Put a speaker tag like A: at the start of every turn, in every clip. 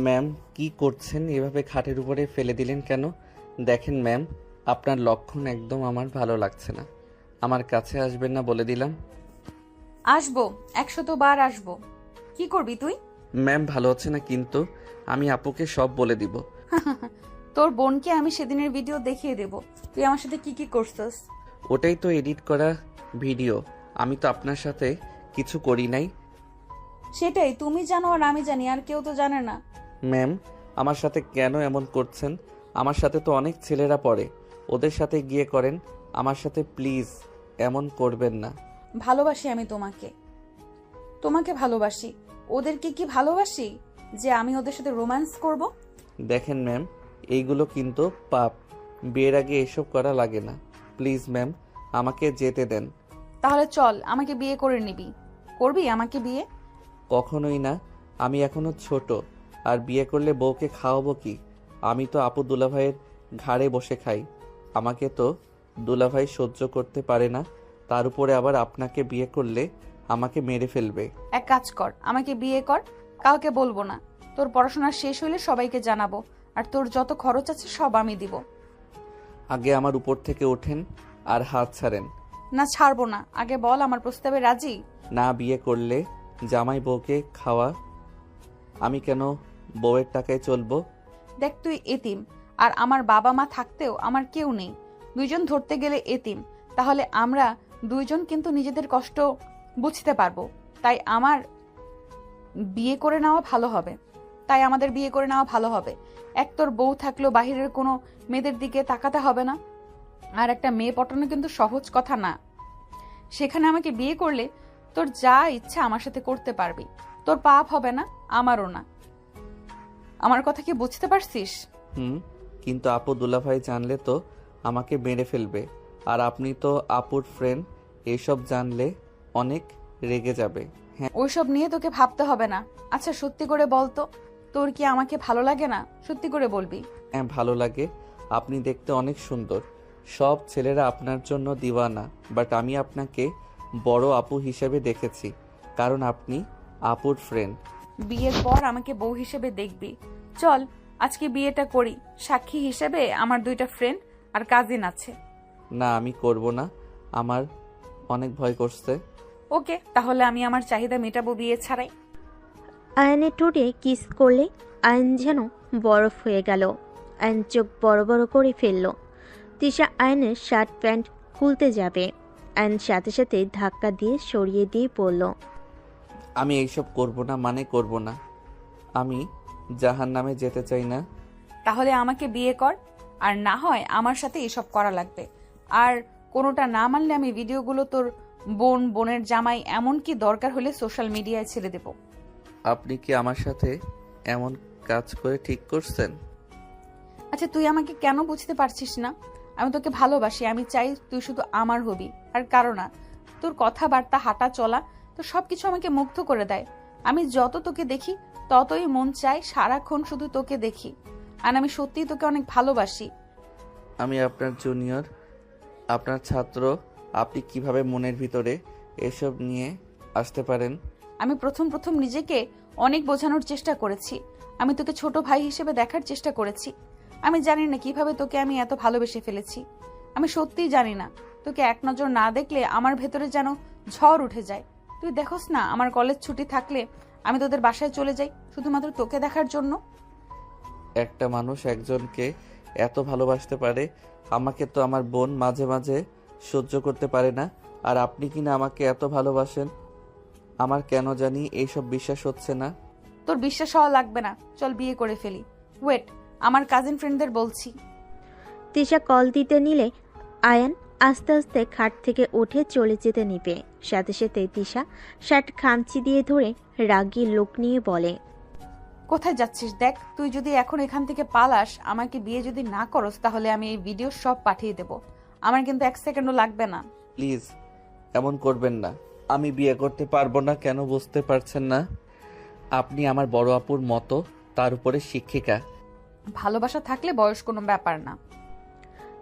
A: Ma'am, কি করছেন? এভাবে খাটের উপরে ফেলে দিলেন কেন? দেখেন ম্যাম, আপনার লক্ষণ একদম আমার ভালো লাগছে না। আমার কাছে আসবেন না বলে দিলাম।
B: আসবো, 100বার আসবো। কি করবি তুই?
A: ম্যাম, ভালো হচ্ছে না কিন্তু। আমি আপুকে সব বলে দিব।
B: তোর বোনকে আমি সেদিনের ভিডিও দেখিয়ে দেব তুই আমার সাথে কি কি করছস।
A: ওটাই তো এডিট করা ভিডিও। আমি তো আপনার সাথে কিছু করি নাই।
B: সেটাই তুমি জানো আর আমি জানি, আর কেউ তো জানে না।
A: ম্যাম, আমার সাথে কেন এমন করছেন? আমার সাথে তো অনেক ছেলেরা পড়ে, ওদের সাথে গিয়ে করেন। আমার সাথে প্লিজ এমন করবেন না।
B: ভালোবাসি আমি তোমাকে, তোমাকে ভালোবাসি। ওদেরকে কি ভালোবাসি যে আমি ওদের সাথে রোম্যান্স করব?
A: দেখেন ম্যাম, এইগুলো কিন্তু পাপ। বিয়ের আগে এসব করা লাগে না। প্লিজ ম্যাম, আমাকে যেতে দেন।
B: তাহলে চল, আমাকে বিয়ে করে নিবি। করবি আমাকে বিয়ে?
A: কখনোই না। আমি এখনো ছোট, আর বিয়ে করলে বউকে খাওয়াবো কি? আমি তো আপু দুলাভাইয়ের ঘাড়ে বসে খাই। আমাকে তো দুলাভাই সহ্য করতে পারে না। তার উপরে আবার আপনাকে বিয়ে করলে আমাকে মেরে ফেলবে।
B: এক কাজ কর, আমাকে বিয়ে কর। কাউকে বলবো না। তোর পড়াশোনা শেষ হইলে সবাইকে জানাবো, আর তোর যত খরচ আছে সব আমি দিব।
A: আগে আমার উপর থেকে ওঠেন আর হাত ছাড়েন।
B: না, ছাড়বো না। আগে বল, আমার প্রস্তাবে রাজি?
A: না বিয়ে করলে জামাই বউকে খাওয়া। আমি কেন বউয়ের টাকায় চলবো?
B: দেখ, তুই এতিম, আর আমার বাবা মা থাকতেও আমার কেউ নেই। দুইজন ধরতে গেলে এতিম। তাহলে আমরা দুইজন কিন্তু নিজেদের কষ্ট বুঝতে পারবো। তাই আমার বিয়ে করে নেওয়া ভালো হবে। তাই আমাদের বিয়ে করে নেওয়া ভালো হবে। এক, তোর বউ থাকলেও বাহিরের কোনো মেয়েদের দিকে তাকাতে হবে না। আর একটা মেয়ে পটানো কিন্তু সহজ কথা না। সেখানে আমাকে বিয়ে করলে তোর যা ইচ্ছা আমার সাথে করতে পারবি। তোর পাপ হবে না, আমারও না। আমার কথা কি বুঝতে পারছিস?
A: কিন্তু আপু দুলাভাই জানলে তো আমাকে মেরে ফেলবে। আর আপনি তো আপুর ফ্রেন্ড, এসব জানলে অনেক রেগে যাবে। হ্যাঁ।
B: ওইসব নিয়ে তোকে ভাবতে হবে না। আচ্ছা, সত্যি করে বল তো, তোর কি আমাকে ভালো লাগে না? সত্যি করে বলবি।
A: হ্যাঁ, ভালো লাগে। আপনি দেখতে অনেক সুন্দর। সব ছেলেরা আপনার জন্য দিওয়ানা, বাট আমি আপনাকে বড় আপু হিসেবে দেখেছি, কারণ আপনি আপুর ফ্রেন্ড।
B: বিয়ের পর আমাকে বউ হিসেবে দেখবি। চল, আজকে বিয়েটা করি। সাক্ষী হিসেবে আমার দুইটা ফ্রেন্ড আর কাজিন আছে।
A: না, আমি করব না। আমার অনেক ভয় করছে।
B: ওকে, তাহলে আমি আমার চাহিদা মেটাবো বিয়ে ছাড়াই।
C: আয়নের ঠোঁটে কিস করলে আয়ন যেন বরফ হয়ে গেল। আয়ন চোখ বড় বড় করে ফেলল। তিশা আয়নের শার্ট প্যান্ট খুলতে যাবে। আয়ন সাথে সাথে ধাক্কা দিয়ে সরিয়ে দিয়ে বলল,
A: আমি এইসব করব না, মানে করব না। আমি জাহান্নামে যেতে চাই না।
B: তাহলে আমাকে বিয়ে কর, আর না হয় আমার সাথে এসব করা লাগবে। আর কোনোটা না মানলে আমি ভিডিওগুলো তোর বোন, বোনের জামাই, এমনকি দরকার হলে সোশ্যাল মিডিয়ায় ছেড়ে দেব।
A: আপনি কি আমার সাথে এমন কাজ করে ঠিক করছেন?
B: আচ্ছা, তুই আমাকে কেন বুঝতে পারছিস না? আমি তোকে ভালোবাসি। আমি চাই তুই শুধু আমার হবি, আর কারো না। তোর কথাবার্তা, হাঁটা চলা, তো সবকিছু আমাকে মুগ্ধ করে দেয়। আমি যত তোকে দেখি ততই মন চায় সারাক্ষণ শুধু তোকে দেখি। আর আমি সত্যিই তোকে অনেক ভালোবাসি।
A: আমি আপনার জুনিয়র, আপনার ছাত্র। আপনি কিভাবে মনের ভিতরে এসব নিয়ে আসতে পারেন?
B: আমি প্রথম প্রথম নিজেকে অনেক বোঝানোর চেষ্টা করেছি। আমি তোকে ছোট ভাই হিসেবে দেখার চেষ্টা করেছি। আমি জানি না কিভাবে তোকে আমি এত ভালোবেসে ফেলেছি। আমি সত্যিই জানি না। তোকে এক নজর না দেখলে আমার ভেতরে যেন ঝড় উঠে যায়। তুই দেখোস না, আমার কলেজ ছুটি থাকলে আমি তোদের বাসায় চলে যাই শুধুমাত্র তোকে দেখার জন্য।
A: একটা মানুষ একজনকে এত ভালোবাসতে পারে? আমাকে তো আমার বোন মাঝে মাঝে সহ্য করতে পারে না, আর আপনি কিনা আমাকে এত ভালোবাসেন। আমার কেন জানি এইসব বিশ্বাস হচ্ছে না।
B: তোর বিশ্বাস হওয়া লাগবে না, চল বিয়ে করে ফেলি। ওয়েট, আমার কাজিন ফ্রেন্ডদের বলছি।
C: তিশা কল দিতে নিলে আয়ান আস্তে আস্তে খাট থেকে উঠে চলে যেতে নিবে। সাথে সাথে তিশা শার্ট খামচি দিয়ে ধরে রাগী লোক নিয়ে বলে,
B: কোথায় যাচ্ছিস? দেখ, তুই যদি এখন এখান থেকে পালাস, আমাকে বিয়ে যদি না করস, তাহলে আমি এই ভিডিও সব পাঠিয়ে দেব। আমার কিন্তু 1 সেকেন্ডও লাগবে না।
A: প্লিজ এমন করবেন না। আমি বিয়ে করতে পারবো না, কেন বুঝতে পারছেন না? আপনি আমার বড় আপুর মতো, তার উপরে শিক্ষিকা।
B: ভালোবাসা থাকলে বয়স কোনো ব্যাপার না।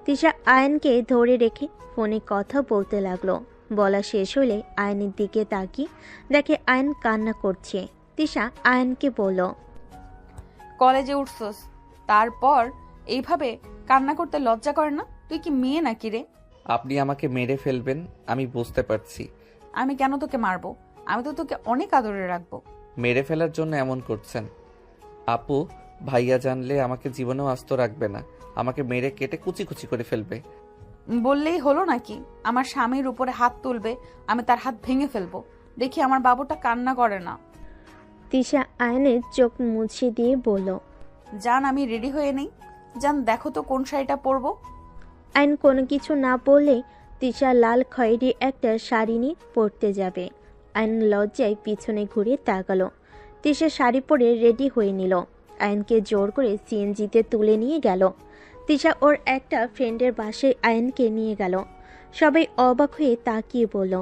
C: তিশা আয়নকে ধরে রেখে ফোনে কথা বলতে লাগলো। বলা শেষ হলে আয়নের দিকে তাকিয়ে দেখে আয়ন কান্না করছে। তিশা আয়নকে বলল,
B: কলেজে উঠছস, তারপর এইভাবে কান্না করতে লজ্জা করে না? তুই কি মেয়ে নাকি রে?
A: আপনি আমাকে মেরে ফেলবেন আমি বুঝতে পারছি।
B: আমি কেন তোকে মারবো? আমি তো তোকে অনেক আদরে রাখবো।
A: মেরে ফেলার জন্য এমন করছেন? আপু, ভাইয়া জানলে আমাকে জীবনেও আস্ত রাখবে না, আমাকে মেরে কেটে কুচি কুচি করে ফেলবে।
B: বললেই হলো নাকি আমার স্বামীর উপরে হাত তুলবে, আমি তার হাত ভেঙে ফেলবো। দেখি আমার বাবুটা কান্না করে না।
C: তিশা আয়নের চোখ মুছে দিয়ে বলল,
B: জান, আমি রেডি হয়ে নেই। জান, দেখো তো কোন শাড়িটা পরবো।
C: আয়ন কোনো কিছু না বললে তিশা লাল খয়েরি একটা শাড়ি নিয়ে পরতে যাবে। আয়ন লজ্জায় পিছনে ঘুরে তাকালো। তিশা শাড়ি পরে রেডি হয়ে নিল। আয়নকে জোর করে সিএনজিতে তুলে নিয়ে গেল। তিশা ওর একটা ফ্রেন্ডের বাসায় আয়নকে নিয়ে গেল। সবাই অবাক হয়ে তাকিয়ে বলল,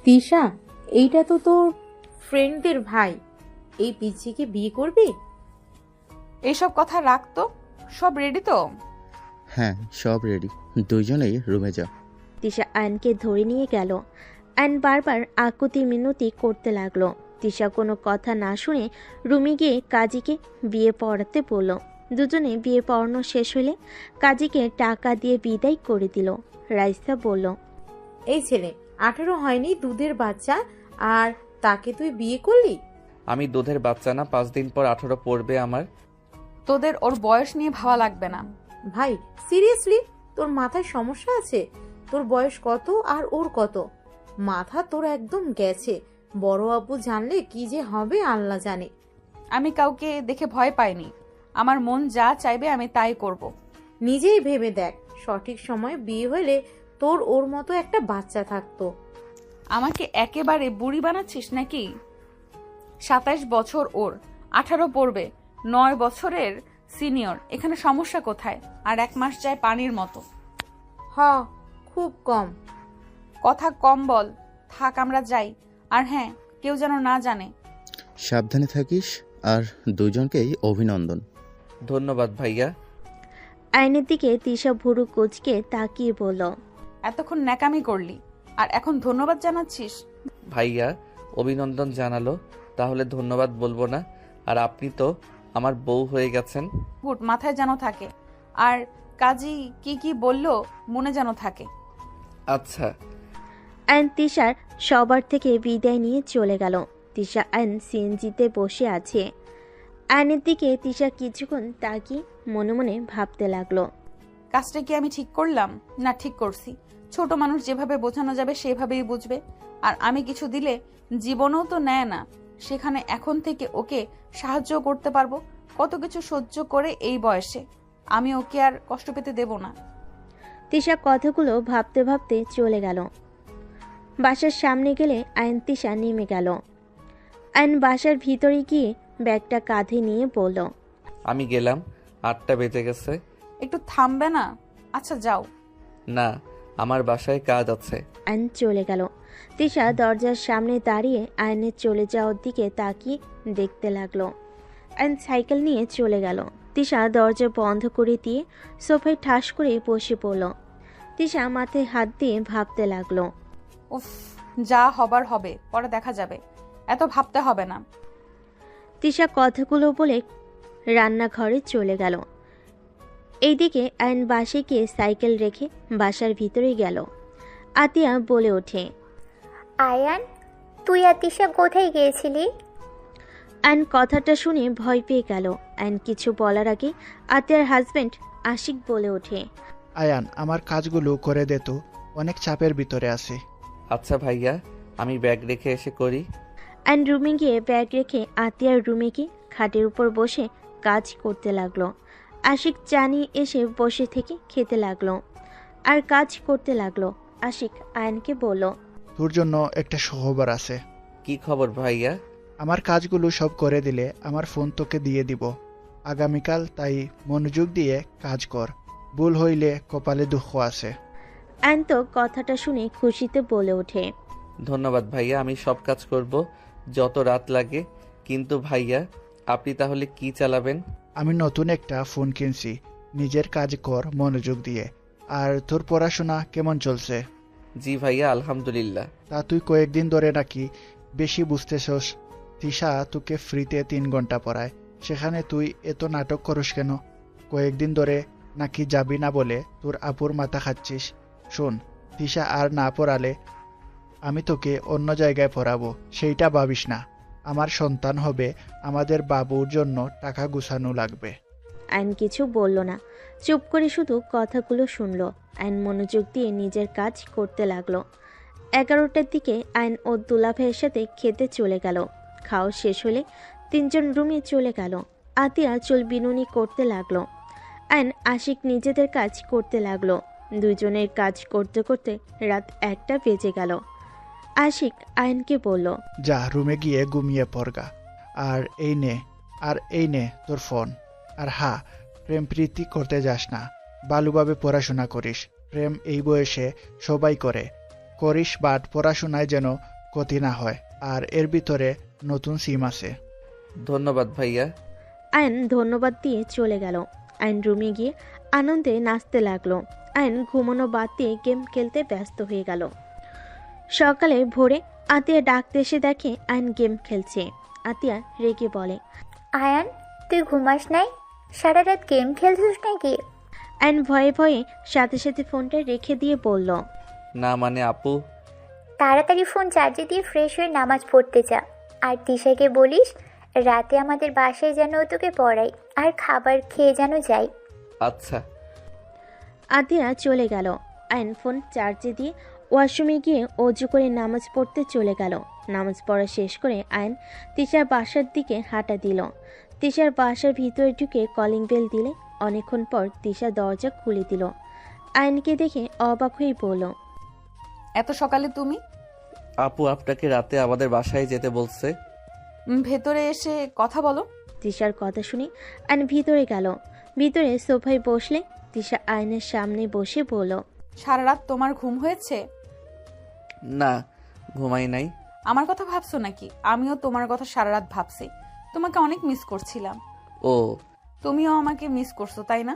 D: তিশা, এইটা তো তোর ফ্রেন্ডদের ভাই, এই পিচ্চিকে বিয়ে করবি?
B: এইসব কথা রাখতো। সব রেডি তো?
E: হ্যাঁ, সব রেডি, দুইজনেই রুমে যাও।
C: তিশা আয়নকে ধরে নিয়ে গেল। আয়ন বারবার আকুতি মিনতি করতে লাগলো। তিশা কোনো কথা না শুনে রুমে গিয়ে কাজীকে বিয়ে পড়াতে বলল। দুজনে বিয়ে পড়ানো শেষ হলে কাজীকে টাকা দিয়ে বিদায় করে দিল। রাইসা বলল,
D: এই ছেলে 18 হয়নি, দুধের বাচ্চা, আর তাকে তুই বিয়ে করলি?
A: আমি দুধের বাচ্চা না, 5 দিন পর 18 পড়বে আমার।
B: তোদের ওর বয়স নিয়ে ভাবা লাগবে না।
D: ভাই সিরিয়াসলি, তোর মাথায় সমস্যা আছে? তোর বয়স কত আর ওর কত? মাথা তোর একদম গেছে। বড় আব্বু জানলে কি যে হবে আল্লাহ জানে।
B: আমি কাউকে দেখে ভয় পাইনি। আমার মন যা চাইবে আমি তাই করব।
D: নিজেই ভেবে দেখ, সঠিক সময়ে বিয়ে হলে তোর ওর মতো একটা বাচ্চা থাকতো।
B: আমাকে একেবারে বুড়ি বানাচ্ছিস নাকি? 27 বছর ওর, 18 পড়বে, 9 বছরের সিনিয়র। এখানে সমস্যা কোথায়? আর 1 মাস যায় পানির মতো।
D: হ, খুব কম।
B: কথা কম বল। থাক, আমরা যাই। আর হ্যাঁ, কেউ যেন না জানে।
E: সাবধানে থাকিস, আর দুজনকেই অভিনন্দন।
A: ধন্যবাদ ভাইয়া।
C: আয়নের দিকে তিশা ভুরু কুচকে তাকিয়ে বলল,
B: এতক্ষণ ন্যাকামি করলি, আর এখন ধন্যবাদ জানাচ্ছিস?
A: ভাইয়া অভিনন্দন জানালো, তাহলে ধন্যবাদ বলবো না? আর আপনি তো আমার বউ হয়ে গেছেন।
B: গুড, মাথায় যেন থাকে। আর কাজী কি কি বললো মনে যেন থাকে।
A: আচ্ছা।
C: আয়ন তিশার সবার থেকে বিদায় নিয়ে চলে গেল। তিশা আয়ন সিএনজিতে বসে আছে। আয়নের দিকে তিশা কিছুক্ষণ তাকিয়ে মনে মনে ভাবতে লাগলো,
B: কাজটা কি আমি ঠিক করলাম? না ঠিক করছি? ছোট মানুষ যেভাবে বোঝানো যাবে সেভাবেই বুঝবে। আর আমি কিছু দিলে জীবনেও তো নেয় না, সেখানে এখন থেকে ওকে সাহায্য করতে পারবো। কত কিছু সহ্য করে এই বয়সে আমি ওকে আর কষ্ট পেতে দেব না।
C: তিশা কথাগুলো ভাবতে ভাবতে চলে গেল। বাসার সামনে গেলে আয়ন তিশা নেমে গেল। আয়ন বাসার ভিতরে গিয়ে ব্যাগটা কাঁধে নিয়ে বলল,
A: আমি গেলাম, 8টা বেজে গেছে।
B: একটু থামবে না? আচ্ছা যাও।
A: না, আমার বাসায় কাজ আছে।
C: আয়ন চলে গেল। তিশা দরজার সামনে দাঁড়িয়ে আয়নের চলে যাওয়ার দিকে তাকিয়ে দেখতে লাগলো। আয়ন সাইকেল নিয়ে চলে গেল। তিশা দরজা বন্ধ করে দিয়ে সোফায় ঠাস করে বসে পড়ল। তিশা মাথায় হাত দিয়ে ভাবতে লাগলো,
B: উফ, যা হবার হবে, পরে দেখা যাবে, এত ভাবতে হবে না।
C: তিশা কথাগুলো বলে রান্নাঘরে চলে গেল। এইদিকে আয়ন বাসে গিয়ে সাইকেল রেখে বাসার ভিতরে গেল। আতিয়া বলে ওঠে,
F: আয়ান, তুই আর তিশা কোথায় গিয়েছিলি?
C: আয়ন কথাটা শুনে ভয় পেয়ে গেল। আয়ন কিছু বলার আগে আতিয়ার হাজবেন্ড আশিক বলে ওঠে,
G: আয়ান, আমার কাজগুলো করে দে তো, অনেক চাপের ভিতরে আছি।
A: আচ্ছা ভাইয়া, আমি ব্যাগ রেখে এসে করি।
C: আয়ন রুমে গিয়ে ব্যাগ রেখে আতিয়ার রুমে গিয়ে খাটের উপর বসে কাজ করতে লাগলো। আশিক চা নিয়ে এসে বসে থেকে খেতে লাগলো আর কাজ করতে লাগলো। আশিক আয়নকে বলল,
G: তোর জন্য একটা সুখবর আছে।
A: কি খবর ভাইয়া?
G: আমার কাজগুলো সব করে দিলে আমার ফোন তোকে দিয়ে দিব আগামীকাল, তাই মনোযোগ দিয়ে কাজ কর। ভুল হইলে কপালে দুঃখ আছে।
C: আয়ন তো কথাটা শুনে খুশিতে বলে ওঠে,
A: ধন্যবাদ ভাইয়া, আমি সব কাজ করব, যত রাত লাগে। কিন্তু ভাইয়া, আপনি তাহলে কি চালাবেন?
G: আমি নতুন একটা ফোন কিনছি, নিজের কাজ কর মনোযোগ দিয়ে। আর তোর পড়াশোনা কেমন চলছে?
A: জি ভাইয়া, আলহামদুলিল্লাহ।
G: তা তুই কয়েকদিন ধরে নাকি বেশি বুঝতেছস। তিশা তোকে ফ্রিতে 3 ঘন্টা পড়ায়, সেখানে তুই এত নাটক করস কেন? কয়েকদিন ধরে নাকি যাবি না বলে তোর আপুর মাথা খাচ্ছিস। শোন, তিশা আর না পড়ালে আমি তোকে অন্য জায়গায় পড়াবো, সেইটা ভাবিস না। আমার সন্তান হবে, আমাদের বাবুর জন্য টাকা গুছানো লাগবে।
C: আইন কিছু বলল না, চুপ করে শুধু কথাগুলো শুনল। আইন মনোযোগ দিয়ে নিজের কাজ করতে লাগলো। 11টার দিকে আইন ও দুলাভাইয়ের সাথে খেতে চলে গেল। খাওয়া শেষ হলে 3জন রুমে চলে গেল। আতিয়া চুল বিনুনি করতে লাগলো। আইন আশিক নিজেদের কাজ করতে লাগলো। দুজনের কাজ করতে করতে রাত 1টা বেজে গেল। আশিক আইনকে বলল,
G: যা রুমে গিয়ে ঘুমিয়ে পড়গা। আর এই নে তোর ফোন। আর হ্যাঁ, প্রেম প্রীতি করতে যাস না, ভালোভাবে পড়াশোনা করিস। প্রেম এই বয়সে সবাই করিস, বাট পড়াশোনায় যেন ক্ষতি না হয়। আর এর ভিতরে নতুন সিম আছে।
A: ধন্যবাদ ভাইয়া।
C: আইন ধন্যবাদ দিয়ে চলে গেল। আইন রুমে গিয়ে আনন্দে নাচতে লাগলো। আইন ঘুমানো বাদ দিয়ে গেম খেলতে ব্যস্ত হয়ে গেল। সকালে ভোরে আতিয়া ডাকতে এসে দেখে আইন গেম খেলছে। আতিয়া রেগে বলে,
F: আয়ান, তুই ঘুমাস নাই? সারা রাত গেম খেলছিস নাকি?
C: আইন ভয়ে ভয়ে সাথে সাথে ফোনটা রেখে দিয়ে বলল,
A: না মানে আপু।
F: তাড়াতাড়ি ফোন চার্জে দিয়ে ফ্রেশ হয়ে নামাজ পড়তে যা। আর তিশাকে বলিস রাতে আমাদের বাসায় যেন ও তোকে পড়াই, আর খাবার খেয়ে যেন যাই।
A: আচ্ছা।
C: আতিয়া চলে গেল। আইন ফোন চার্জে দিয়ে ওয়াশরুমে গিয়ে অজু করে নামাজ পড়তে চলে গেল। নামাজ পড়া শেষ করে আইন তিশার বাসার দিকে হাঁটা দিল। তিশার বাসার ভিতরে ঢুকে কলিং বেল দিলে অনেকক্ষণ পর তিশা দরজা খুলে দিল। আইনকে দেখে অবাক হয়ে বলল,
B: এত সকালে তুমি?
A: আপু আপনাকে রাতে আমাদের বাসায় যেতে বলছে।
B: ভেতরে এসে কথা বলো।
C: তিশার কথা শুনে আইন ভিতরে গেল। ভিতরে সোফায় বসলে তিশা আইনের সামনে বসে বলল,
B: সারা রাত তোমার ঘুম হয়েছে?
A: না, ঘুমাই নাই।
B: আমার কথা ভাবছো নাকি? আমিও তোমার কথা সারা রাত ভাবছি। তোমাকে অনেক মিস করছিলাম।
A: ও
B: তুমিও আমাকে মিস করছো, তাই না?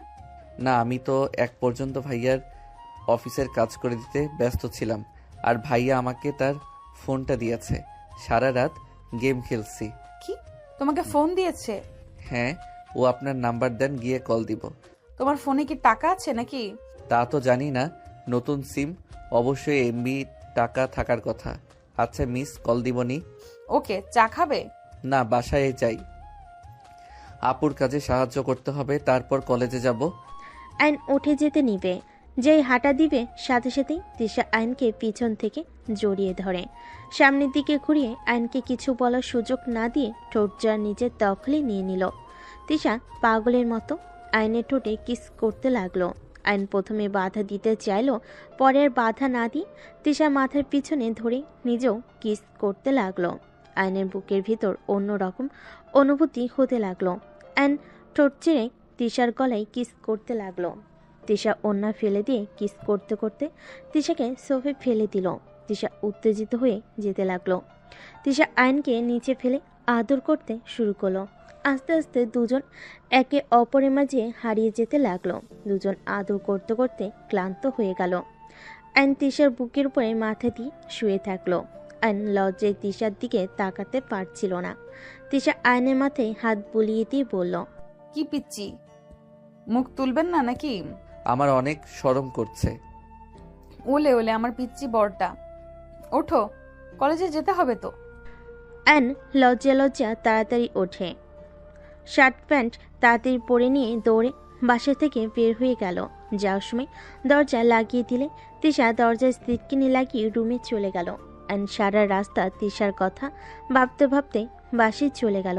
A: না, আমি তো এক পর্যন্ত ভাইয়ার অফিসের কাজ করে দিতে ব্যস্ত ছিলাম, আর ভাইয়া আমাকে তার ফোনটা দিয়েছে। সারা রাত গেম খেলছি।
B: কি, তোমাকে ফোন দিয়েছে?
A: হ্যাঁ, ও আপনার নাম্বার দেন, গিয়ে কল দিব।
B: তোমার ফোনে কি টাকা আছে নাকি?
A: তা তো জানি না, নতুন সিম, অবশ্যই এমবি টাকা থাকার কথা। আচ্ছা মিস, কল দিবনি।
B: ওকে, চা খাবে?
A: না, বাসায় যাই, আপুর কাজে সাহায্য করতে হবে, তারপর কলেজে যাব।
C: আইন উঠে যেতে নিবে। যেই হাঁটা দিবে সাথে সাথেই তিশা আইনকে পিছন থেকে জড়িয়ে ধরে। সামনের দিকে ঘুরিয়ে আইনকে কিছু বলার সুযোগ না দিয়ে ঠোঁট যার নিজের দখলে নিয়ে নিল। তিশা পাগলের মতো আইনের ঠোঁটে কিস করতে লাগলো। আইন প্রথমে বাধা দিতে চাইলো, পরে আর বাধা না দিয়ে তিশা মাথার পিছনে ধরে নিজেও কিস করতে লাগলো। আইনের বুকের ভিতর অন্যরকম অনুভূতি হতে লাগলো। আইন ঠোঁট চেড়ে তিশার গলায় কিস করতে লাগলো। তিশা ওন্না ফেলে দিয়ে কিস করতে করতে তিশাকে সোফে ফেলে দিল। তিশা উত্তেজিত হয়ে যেতে লাগলো। তিশা আইনকে নিচে ফেলে আদর করতে শুরু করলো। আস্তে আস্তে দুজন একে অপরের মাঝে হারিয়ে যেতে লাগলো। দুজন আদর করতে করতে ক্লান্ত হয়ে গেল। আইন তিশার বুকের উপরে মাথা দিয়ে শুয়ে থাকলো। আইন লজ্জায় তিশার দিকে তাকাতে পারছিল না। তিশা আইনের মাথায় হাত বুলিয়ে দিয়ে বলল,
B: কি পিচ্ছি, মুখ তুলবেন না নাকি?
A: আমার অনেক শরম করছে।
B: ওলে ওলে আমার পিচ্ছি বড়টা, ওঠো, কলেজে যেতে হবে তো।
C: আইন লজ্জা লজ্জা তাড়াতাড়ি ওঠে। শার্ট প্যান্ট তাড়াতাড়ি পরে নিয়ে দৌড়ে বাসা থেকে বের হয়ে গেল। যাওয়ার সময় দরজা লাগিয়ে দিলে তিশা দরজায় সিটকিনি লাগিয়ে রুমে চলে গেল। আইন সারা রাস্তা তিশার কথা ভাবতে ভাবতে বাসে চলে গেল।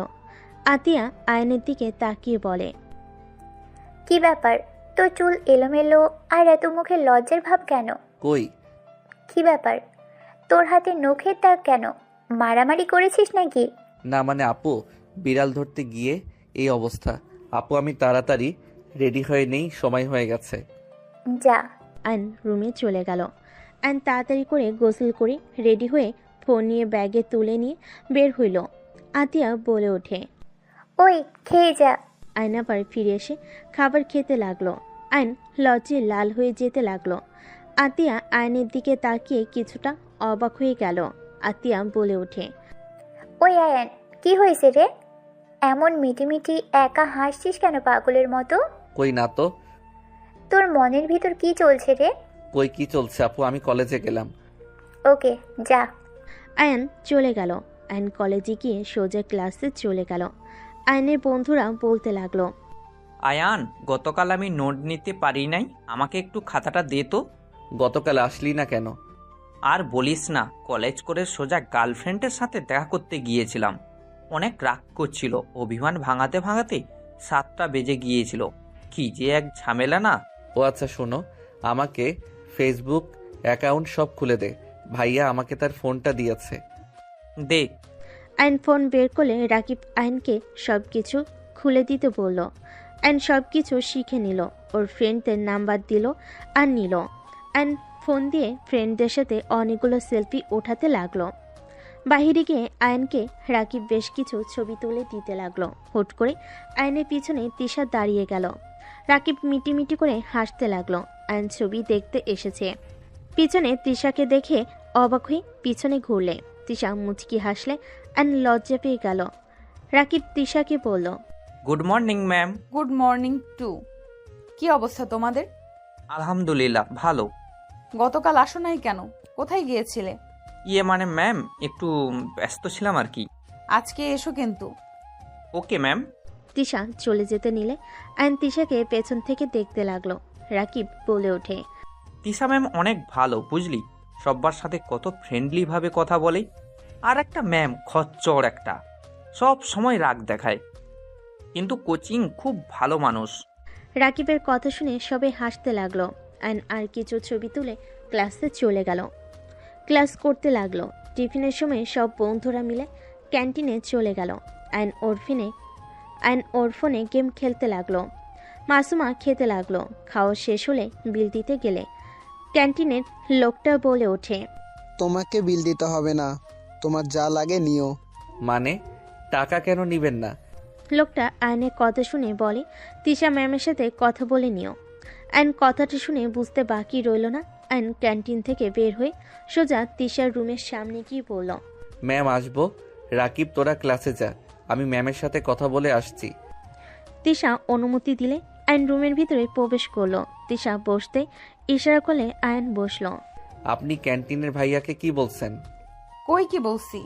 C: আতিয়া আয়নের দিকে তাকিয়ে বলে,
F: কি ব্যাপার, তোর চুল এলোমেলো আর এত মুখে লজ্জার ভাব কেন?
A: কই?
F: কি ব্যাপার, তোর হাতে নখের দাগ কেন? মারামারি করেছিস নাকি?
A: না মানে আপু, বিড়াল ধরতে গিয়ে এই অবস্থা। আপু আমি তাড়াতাড়ি রেডি হয়ে নেই, সময় হয়ে গেছে।
F: যা।
C: আইন রুমে চলে গেল। আইন তাড়াতাড়ি করে গোসল করে রেডি হয়ে ফোন নিয়ে ব্যাগে তুলে নিয়ে বের হইল। আতিয়া বলে ওঠে,
F: ওই খেয়ে যা।
C: আইন আবার ফিরে এসে খাবার খেতে লাগলো। আইন লজ্জে লাল হয়ে যেতে লাগলো। আতিয়া আয়নের দিকে তাকিয়ে কিছুটা অবাক হয়ে গেল। আতিয়া বলে ওঠে,
F: ওই আয়ান, কি হয়েছে রে? এমন মিটিমিটি একা হাসছিস কেন পাগলের মতো?
A: কই না তো।
F: তোর মনের ভিতর কি চলছে রে?
A: কই কি চলছে আপু, আমি কলেজে গেলাম।
F: ওকে, যা।
C: আয়ান চলে গেল। আয়ন কলেজে গিয়ে সোজা ক্লাসে চলে গেল। আয়নের বন্ধুরা বলতে লাগলো,
H: আয়ান, গতকাল আমি নোট নিতে পারি নাই, আমাকে একটু খাতাটা দে তো।
A: গতকাল আসলি না কেন?
H: আর বলিস না, কলেজ করে সোজা গার্লফ্রেন্ডের সাথে দেখা করতে গিয়েছিলাম। অনেক রাগ করছিল, অভিমান ভাঙাতে ভাঙাতে 7টা বেজে গিয়েছিল। কি যে এক ঝামেলা না।
A: ও আচ্ছা শোনো, আমাকে ফেসবুক অ্যাকাউন্ট সব খুলে দে। ভাইয়া আমাকে তার ফোনটা দিয়েছে।
H: দে।
C: আয়ন ফোন বের করলে রাকিব আয়নকে সবকিছু খুলে দিতে বলল। আয়ন সবকিছু শিখে নিল, ওর ফ্রেন্ডদের নাম্বার দিল আর নিল। আয়ন ফোন দিয়ে ফ্রেন্ডদের সাথে অনেকগুলো সেলফি ওঠাতে লাগলো। বাহিরে গিয়ে আয়নকে রাকিব বেশ কিছু ছবি তুলে দিতে লাগলো। হুট করে আয়নের পিছনে তিশা দাঁড়িয়ে গেল। রাকিব মিটিমিটি করে হাসতে লাগলো। আয়ন ছবি দেখতে এসেছে। পিছনে তিশাকে দেখে অবাক হয়ে পিছনে ঘুরলে তিশা মুচকি হাসলে আয়ন লজ্জা পেয়ে গেল। রাকিব তিশাকে বলল,
H: good morning ma'am.
B: Good morning to. কি অবস্থা তোমাদের?
H: আলহামদুলিল্লাহ, ভালো।
B: গতকাল আসো নাই কেন? কোথায় গিয়েছিলে?
H: মানে ম্যাম, একটু ব্যস্ত ছিলাম আর কি।
B: আজকে এসো কিন্তু।
H: Okay ma'am.
C: তিশা চলে যেতে নিলে আয়ন তিশাকে পেছন থেকে দেখতে লাগলো। রাকিব বলে ওঠে,
H: তিশা ম্যাম অনেক ভালো, বুঝলি, সব্বার সাথে কত ফ্রেন্ডলি ভাবে কথা বলে। আর একটা ম্যাম খচ্চর একটা, সব সময় রাগ দেখায়, কিন্তু কোচিং খুব ভালো মানুষ।
C: রাকিবের কথা শুনে সবাই হাসতে লাগলো। আয়ন আর কিছু ছবি তুলে ক্লাসে চলে গেল। ক্লাস করতে লাগলো। টিফিনের সময় সব বন্ধুরা মিলে ক্যান্টিনে চলে গেল। আয়ন ওর ফোনে গেম খেলতে লাগলো। মাসুমা খেতে লাগলো। খাওয়া শেষ হলে বিল দিতে গেলে ক্যান্টিনের লোকটা বলে ওঠে,
I: তোমাকে বিল দিতে হবে না, তোমার যা লাগে নিও।
A: মানে টাকা কেন নিবেন না?
C: লোকটা আয়নের কথা শুনে বলে, তিশা ম্যামের সাথে কথা বলে নিও। আয়ন কথাটা শুনে বুঝতে বাকি রইল না। আয়ন ক্যান্টিন থেকে বের হয়ে সোজা তিশার রুমের সামনে গিয়ে বলল,
A: ম্যাম আসবো। রাকিব তোরা ক্লাসে যা, আমি ম্যামের সাথে কথা বলে আসছি।
C: তিশা অনুমতি দিলে আয়ন রুমের ভিতরে প্রবেশ করলো। তিশা বসতে ইশারা করলে আয়ন বসলো।
A: আপনি ক্যান্টিনের ভাইয়াকে কি বলছেন?
B: কই কি বলছি?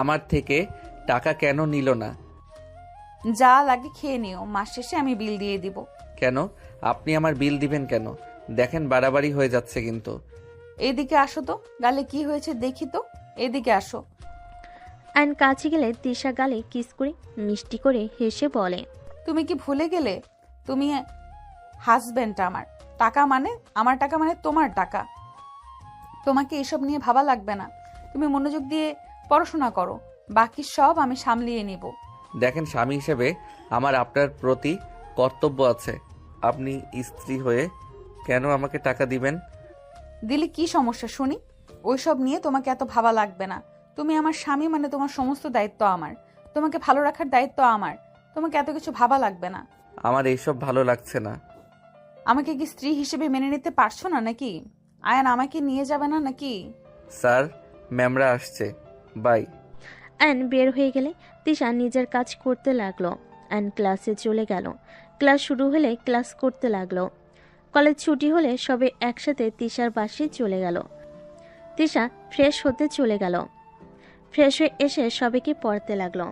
A: আমার থেকে টাকা কেন নিল না?
B: যা লাগে খেয়ে নিও, মাস শেষে আমি বিল দিয়ে দিব।
A: কেন আপনি আমার বিল দিবেন কেন? দেখেন বাড়াবাড়ি হয়ে যাচ্ছে কিন্তু।
B: এদিকে আসো তো, গালে কি হয়েছে দেখি তো। এদিকে আসো।
C: আয়ন কাছে গেলে তিশা গালে কিস করে মিষ্টি করে হেসে বলে,
B: তুমি কি ভুলে গেলে তুমি হাজবেন্ড আমার? টাকা মানে আমার টাকা, মানে তোমার টাকা। তোমাকে এসব নিয়ে ভাবা লাগবে না। তুমি মনোযোগ দিয়ে পড়াশোনা করো, বাকি সব আমি সামলিয়ে নিব।
A: দেখেন স্বামী হিসেবে আমার আপনার প্রতি কর্তব্য আছে। আপনি স্ত্রী হয়ে কেন আমাকে টাকা দিবেন?
B: দিলে কি সমস্যা শুনি? ওইসব নিয়ে তোমাকে এত ভাবা লাগবে না। তুমি আমার স্বামী, মানে তোমার সমস্ত দায়িত্ব আমার। তোমাকে ভালো রাখার দায়িত্ব আমার। তোমাকে এত কিছু ভাবা লাগবে না।
A: আমার এইসব ভালো লাগছে না।
B: আমাকে কি স্ত্রী হিসেবে মেনে নিতে পারছো না নাকি? আয়ান আমাকে নিয়ে যাবে না নাকি?
A: স্যার, ম্যামরা আসছে, বাই।
C: আয়ন বের হয়ে গেলে তিশা নিজের কাজ করতে লাগলো। আয়ন ক্লাসে চলে গেল। ক্লাস শুরু হলে ক্লাস করতে লাগলো। কলেজ ছুটি হলে সবে একসাথে তিশার বাসায় চলে গেল। তিশা ফ্রেশ হতে চলে গেল। ফ্রেশ হয়ে এসে সবাইকে পড়তে লাগলো।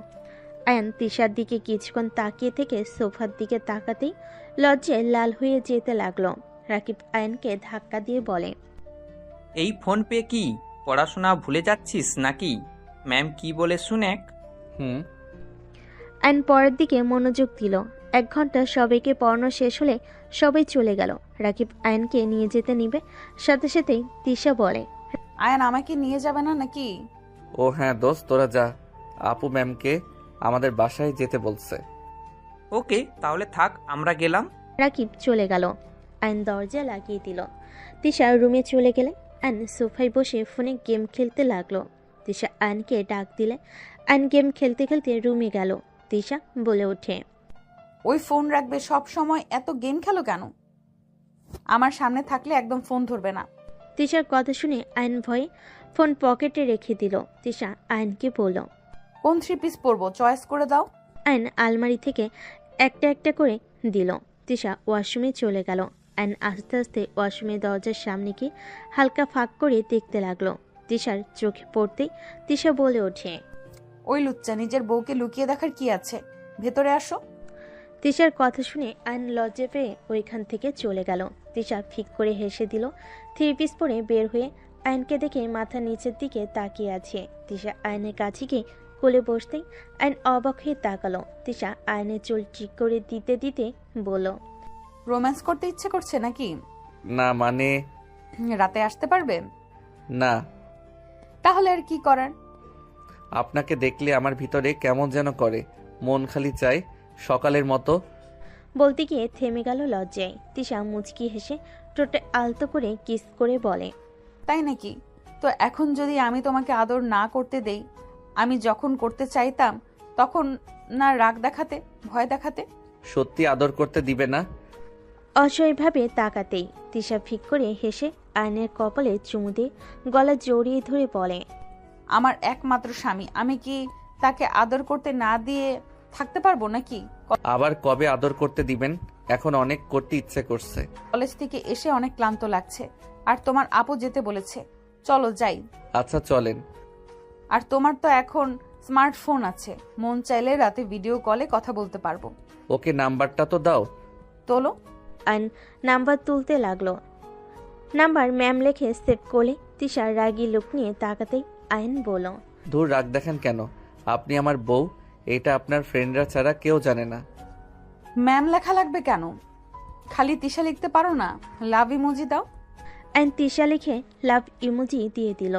C: আয়ন তিশার দিকে কিছুক্ষণ তাকিয়ে থেকে সোফার দিকে তাকাতেই লজ্জায় লাল হয়ে যেতে লাগলো। রাকিব আয়নকে ধাক্কা দিয়ে বলে,
H: এই ফোন পে কি পড়াশোনা ভুলে যাচ্ছিস নাকি? ম্যাম কি বলে শুনেক।
A: হুম।
C: আয়ন পরের দিকে মনোযোগ দিল। 1 ঘন্টা সবাইকে পড়ানো শেষ হলে সবাই চলে গেল। রাকিব আয়নকে নিয়ে যেতে নিবে, সাথে সাথেই তিশা বলে,
B: আয়ান আমাকে নিয়ে যাবে না নাকি?
A: ও হ্যাঁ দোস্ত, তোরা যা, আপু ম্যামকে আমাদের বাসায় যেতে বলছে।
H: ওকে, তাহলে থাক, আমরা গেলাম।
C: রাকিব চলে গেল। আয়ন দরজা লাগিয়ে দিল। তিশা রুমে চলে গেলে আয়ন সোফায় বসে ফোনে গেম খেলতে লাগলো। তিশা আয়নকে ডাক দিলে আয়ন গেম খেলতে খেলতে রুমে গেল। তিশা বলে ওঠে,
B: ওই ফোন রাখবে, সব সময় এত গেম খেলো কেন? আমার সামনে থাকলে একদম ফোন ধরবে না।
C: তিশার কথা শুনে আয়ন ভয়ে ফোন পকেটে রেখে দিল। তিশা আয়নকে বলল।
B: কোন 3 পিস পরবো চয়েস করে দাও।
C: আয়ন আলমারি থেকে একটা একটা করে দিল। তিশা ওয়াশরুমে চলে গেল। আয়ন আস্তে আস্তে ওয়াশরুমের দরজার সামনে গিয়ে হালকা ফাঁক করে দেখতে লাগলো। তিশার চোখে পড়তেই তিশা বলে ওঠে,
B: ওই লুচ্চা, নিজের বউকে লুকিয়ে দেখার কি আছে, ভেতরে আসো।
C: তিশার কথা শুনে আয়ন লজ্জা পেয়ে ওইখান থেকে চলে গেল। তিশা ফিক করে হেসে দিল। 3 পিস পরে বের হয়ে আয়নকে দেখে মাথা নিচের দিকে তাকিয়ে আছে। তিশা আয়নের কাছে গিয়ে কোলে বসতেই আয়ন অবাক হয়ে তাকালো। তিশা আয়নের চুল ঠিক করে দিতে দিতে বলল,
B: রোম্যান্স করতে ইচ্ছে করছে নাকি?
A: না মানে
B: রাতে আসতে পারবে?
A: না,
B: তাহলে আর কি করার।
A: আপনাকে দেখলে আমার ভিতরে কেমন যেন করে, মন খালি চায় সকালের মতো।
C: বলতে গিয়ে থেমে গেল লজ্জায়। তিশা মুচকি হেসে ঠোঁটে আলতো করে কিস করে বলে,
B: তাই নাকি? তো এখন যদি আমি তোমাকে আদর না করতে দেই, আমি যখন করতে চাইতাম তখন না রাগ দেখাতে, ভয় দেখাতে?
A: সত্যি আদর করতে দিবে না?
C: অসহায়ভাবে তাকাতেই তিশা ফিক করে হেসে আয়নের কপালে চুমু দিয়ে গলা জড়িয়ে ধরে বলে,
B: আমার একমাত্র স্বামী, আমি কি তাকে আদর করতে না দিয়ে থাকতে পারবো নাকি?
A: আবার কবে আদর করতে দিবেন? এখন অনেক করতে ইচ্ছে করছে।
B: কলেজ থেকে এসে অনেক ক্লান্ত লাগছে, আর তোমার আপু যেতে বলেছে, চলো যাই।
A: আচ্ছা চলেন।
B: আর তোমার তো এখন স্মার্টফোন আছে, মন চাইলে রাতে ভিডিও কলে কথা বলতে পারবো।
A: ওকে নাম্বারটা তো দাও।
B: তোলো।
C: আয়ন নাম্বার তুলতে লাগলো। নাম্বার ম্যাম লেখে সেভ করলে তিশার রাগী লুক নিয়ে তাকাতেই আয়ন বলল,
A: দূর রাগ দেখেন কেন? আপনি আমার বউ, এটা আপনার ফ্রেন্ডরা ছাড়া কেউ জানে না।
B: ম্যাম লেখা লাগবে কেন? খালি তিশা লিখতে পারো না? লাভ ইমোজি দাও।
C: আয়ন তিশা লিখে লাভ ইমোজি দিয়ে দিল।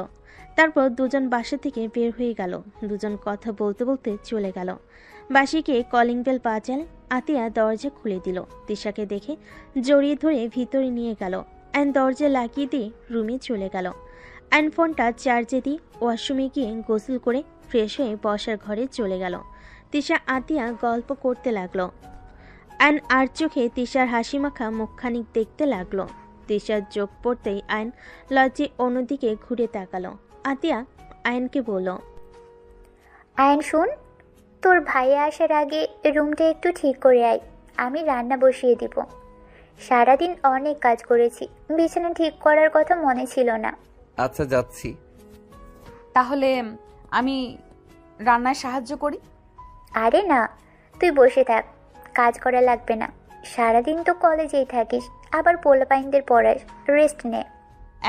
C: তারপর দুজন বাসা থেকে বের হয়ে গেল। দুজন কথা বলতে বলতে চলে গেল। বাসিকে কলিং বেল বাজালে আতিয়া দরজা খুলে দিল। তিশাকে দেখে জড়িয়ে ধরে ভিতরে নিয়ে গেল। আয়ন দরজা লাগিয়ে দিয়ে রুমে চলে গেল। আয়ন ফোনটা চার্জে দিয়ে ওয়াশরুমে গিয়ে গোসল করে ফ্রেশ হয়ে বসার ঘরে চলে গেল। তিশা আতিয়া গল্প করতে লাগলো। আয়ন আর চোখে তিশার হাসিমাখা মুখখানিক দেখতে লাগলো। তিশার চোখ পড়তেই আয়ন লজ্জে অন্যদিকে ঘুরে তাকালো। আতিয়া আয়নকে বলল,
F: আয়ন শোন, তোর ভাইয়া আসার আগে রুমটা একটু ঠিক করে আয়, আমি রান্না বসিয়ে দিব। সারাদিন অনেক কাজ করেছি, বিছানা ঠিক করার কথা মনে ছিল না।
A: আচ্ছা যাচ্ছি।
B: তাহলে আমি রান্নায় সাহায্য করি?
F: আরে না, তুই বসে থাক, কাজ করা লাগবে না। সারাদিন তো কলেজেই থাকিস, আবার পোলাপাইনদের পড়াস, রেস্ট নে।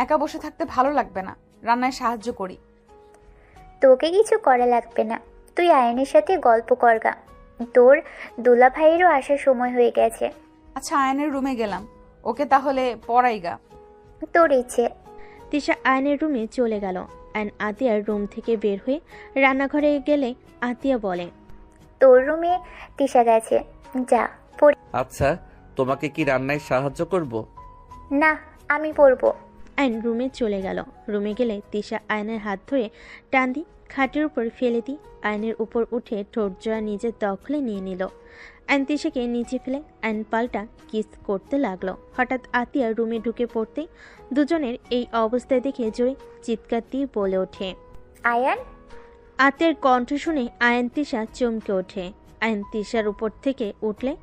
B: একা বসে থাকতে ভালো লাগবে না, রান্নায় সাহায্য করি।
F: তোকে কিছু করা লাগবে না, তুই আয়নের সাথে গল্প করগা। তোর দুলা ভাইয়েরও আসার সময় হয়ে গেছে।
B: আচ্ছা আয়নের রুমে গেলাম, ওকে তাহলে পড়াইগা।
F: তোর ইচ্ছে।
C: তিশা আয়নের রুমে চলে গেল। আয়ন আতিয়ার রুম থেকে বের হয়ে রান্নাঘরে গেলে আতিয়া বলে,
F: তোর রুমে তিশা গেছে, যা পড়।
A: আচ্ছা, তোমাকে কি রান্নায় সাহায্য করব?
F: না, আমি পড়বো।
C: আয়ন রুমে চলে গেল। রুমে গেলে তিশা আয়নের হাত ধরে টান দি খাটের উপর ফেলে দি আয়নের উপর উঠে ঠোঁট জোড়া নিজের দখলে নিয়ে নিল। আয়ন তিশাকে নিচে ফেলে আয়ন পাল্টা কিস করতে লাগলো। হঠাৎ আতিয়া রুমে ঢুকে পড়তেই দুজনের এই অবস্থায় দেখে জোরে চিৎকার দিয়ে বলে ওঠে,
F: আয়ান।
C: আতিয়ার কণ্ঠ শুনে আয়ন তিশা চমকে ওঠে। আয়ন তিশার উপর থেকে উঠলে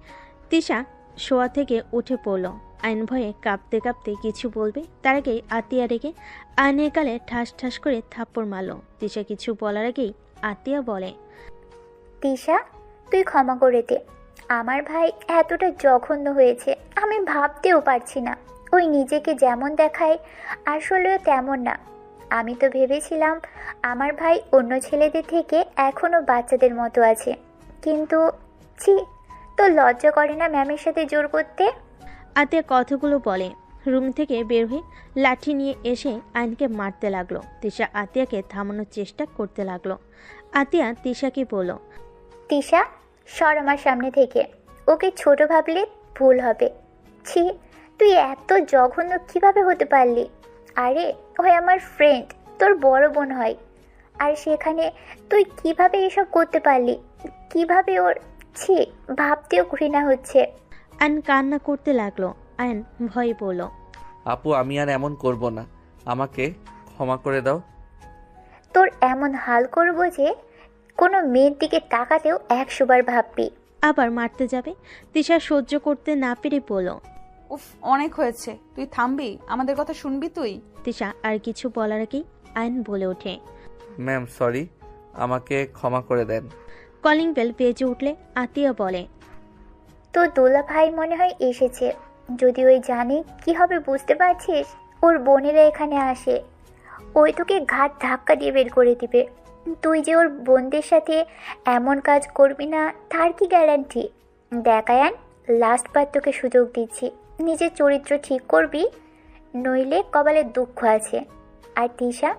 C: তিশা শোয়া থেকে উঠে পড়ল। আয়ন ভয়ে কাঁপতে কাঁপতে কিছু বলবে, তার আগেই আতিয়া রেগে আয়নের গালে ঠাস ঠাস করে থাপ্পড় মারল। তিশা কিছু বলার আগেই আতিয়া বলে,
F: তিশা, তুই ক্ষমা করে দে। আমার ভাই এতটা জঘন্য হয়েছে আমি ভাবতেও পারছি না। ওই নিজেকে যেমন দেখায় আসলেও তেমন না। আমি তো ভেবেছিলাম আমার ভাই অন্য ছেলেদের থেকে এখনও বাচ্চাদের মতো আছে, কিন্তু ছি, তোর লজ্জা করে না ম্যামের সাথে জোর করতে?
C: আতিয়া কথাগুলো বলে রুম থেকে বের হয়ে লাঠি নিয়ে এসে আয়নকে মারতে লাগলো। তিশা আতিয়াকে থামানোর চেষ্টা করতে লাগলো। আতিয়া তিশাকে বলল,
F: তিশা, সর আমার সামনে থেকে। ওকে ছোট ভাবলে ভুল হবে। ছি, তুই এত জঘন্য কিভাবে হতে পারলি? আরে ওই আমার ফ্রেন্ড, তোর বড় বোন হয়, আর সেখানে তুই কিভাবে এসব করতে পারলি? কিভাবে ওর, ছি, ভাবতেও ঘৃণা হচ্ছে।
C: আয়ন কান্না করতে লাগলো। আয়ন ভয়ে পড়ল।
A: আপু আমি আর এমন করব না, আমাকে ক্ষমা করে দাও।
F: তোর এমন হাল করবো যে কোনো মেয়ের দিকে তাকাতেও 100 বার ভাববি।
C: আবার মারতে যাবে। তিশা সহ্য করতে না পেরে বলল।
B: উফ, অনেক হয়েছে, তুই থামবি? আমাদের কথা শুনবি তুই?
C: তিশা আর কিছু বলার আগেই আয়ন বলে ওঠে।
A: ম্যাম সরি, আমাকে ক্ষমা করে দেন।
C: কলিং বেল বেজে উঠলে আতিয়া বলে।
F: তোর দোলা ভাই মনে হয় এসেছে। যদি ওই জানে কি হবে বুঝতে পারছিস? ওর বোনেরা এখানে আসে, ওই তোকে ঘাট ধাক্কা দিয়ে বের করে দিবে। তুই যে ওর বোনদের সাথে এমন কাজ করবি না তার কি গ্যারান্টি? দেখায়ান, লাস্ট বার তোকে সুযোগ দিচ্ছি, নিজের চরিত্র ঠিক করবি, নইলে কপালে দুঃখ আছে। আর তিশা,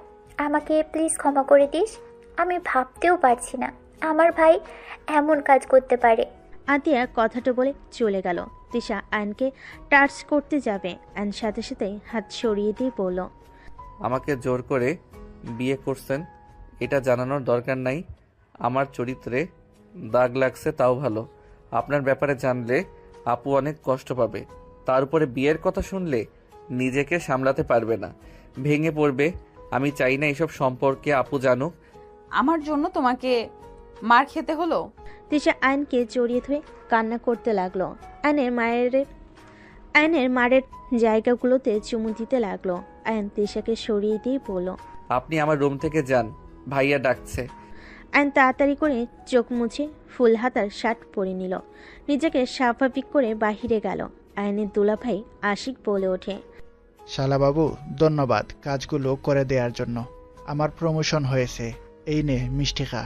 F: আমাকে প্লিজ ক্ষমা করে দিস। আমি ভাবতেও পারছি না আমার ভাই এমন কাজ করতে পারে।
C: আতিয়া কথাটা বলে চলে গেল। তিশা আয়নকে টাচ করতে যাবে, আয়ন সাথে সাথে হাত সরিয়ে দিয়ে বলল।
A: আমাকে জোর করে বিয়ে করছেন, এটা জানানোর দরকার নাই। আমার চরিত্রে দাগ লাগছে তাও ভালো, আপনার ব্যাপারে জানলে আপু অনেক কষ্ট পাবে। তার উপরে বিয়ের কথা শুনলে নিজেকে সামলাতে পারবে না, ভেঙে পড়বে। আমি চাই না এসব সম্পর্কে আপু জানুক।
B: আমার জন্য তোমাকে মার খেতে হলো?
C: তিশা আয়নকে জড়িয়ে ধরে কান্না করতে লাগলো। আয়নের মারের জায়গাগুলোতে চুমু দিতে লাগলো। আয়ন তিশাকে সরিয়ে দিয়ে বলল।
A: আপনি আমার রুম থেকে যান, ভাইয়া ডাকছে।
C: আয়ন তাড়াতাড়ি করে চোখ মুছে ফুল হাতার শার্ট পরে নিল, নিজেকে স্বাভাবিক করে বাহিরে গেল। আয়নের দুলাভাই আশিক বলে ওঠে।
G: শালাবাবু ধন্যবাদ কাজগুলো করে দেওয়ার জন্য। আমার প্রমোশন হয়েছে, এই নে মিষ্টি খা।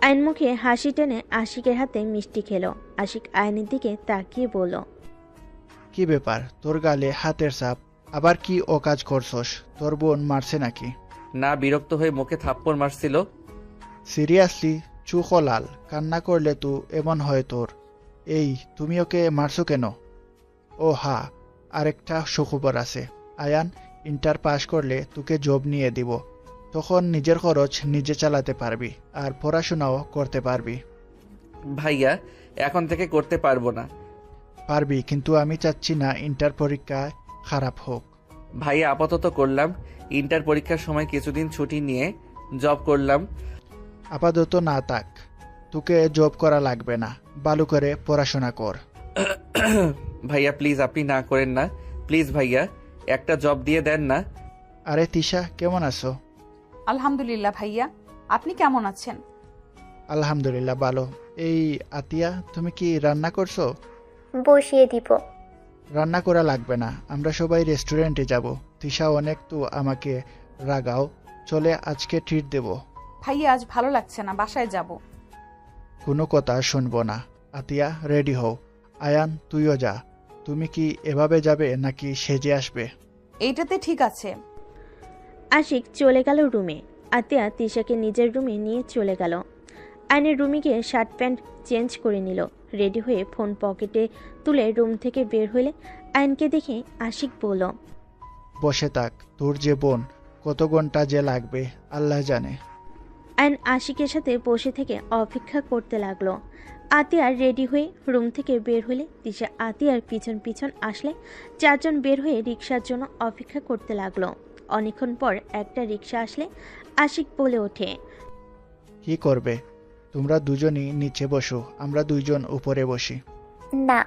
C: আয়ন মুখে হাসি টেনে আশিকের হাতে মিষ্টি খেলো। আশিক আয়নের দিকে তাকিয়ে বলল।
G: কি ব্যাপার, তোর গালে হাতের ছাপ, আবার কি ও কাজ করছস? তোর বোন মারছে নাকি?
A: না, বিরক্ত হয়ে মুখে থাপ্পড় মারছিল।
G: সিরিয়াসলি? চুখ লাল, কান্না করলে তো এমন হয় তোর। এই তুমি ওকে মারছো কেন? ও হা, আরেকটা সুখবর আছে। আয়ান ইন্টার পাস করলে তোকে জব নিয়ে দিব, তখন নিজের খরচ নিজে চালাতে পারবি আর পড়াশোনাও করতে পারবি।
A: ভাইয়া এখন থেকে করতে পারবো না।
G: পারবি, কিন্তু আমি চাচ্ছি না ইন্টার পরীক্ষায় খারাপ হোক।
A: ভাইয়া আপাতত করলাম, ইন্টার পরীক্ষার সময় কিছুদিন ছুটি নিয়ে জব করলাম।
G: আপাতত না থাক, তোকে জব করা লাগবে না, ভালো করে পড়াশোনা কর।
A: ভাইয়া প্লিজ, আপনি না করেন না, প্লিজ ভাইয়া একটা জব দিয়ে দেন না।
G: আরে তিশা, কেমন আছো?
B: আলহামদুলিল্লাহ ভাইয়া, আপনি কেমন আছেন?
G: আলহামদুলিল্লাহ ভালো। এই আতিয়া, তুমি কি রান্না করছো?
F: বসিয়ে দিব।
G: রান্না করা লাগবে না, আমরা সবাই রেস্টুরেন্টে যাব। তিশা অনেক তো আমাকে রাগাও, চলে আজকে ট্রিট দেব।
B: ভাইয়া আজ ভালো লাগছে না, বাসায় যাব।
G: কোনো কথা শুনবো না। আতিয়া রেডি হও। আয়ান তুইও যা। তুমি কি এভাবে যাবে নাকি সেজে আসবে?
B: এইটাতে ঠিক আছে।
C: আশিক চলে গেল রুমে। আতিয়া তিশাকে নিজের রুমে নিয়ে চলে গেল। আয়নের রুমে গিয়ে শার্ট প্যান্ট চেঞ্জ করে নিল। রেডি হয়ে ফোন পকেটে তুলে রুম থেকে বের হলে আয়নকে দেখে আশিক বলল।
G: বসে থাক, তোর যে বোন, কত ঘন্টা যে লাগবে আল্লাহ জানে।
C: আয়ন আশিকের সাথে বসে থেকে অপেক্ষা করতে লাগলো। আতিয়ার রেডি হয়ে রুম থেকে বের হলে তিশা আতিয়ার পিছন পিছন আসলে চারজন বের হয়ে রিক্সার জন্য অপেক্ষা করতে লাগলো। অনেকক্ষণ পর একটা রিক্সা আসলে আশিক বলে ওঠে।
G: কি করবে? তোমরা দুজনই নিচে বসো, আমরা দুইজন উপরে বসি।
F: না,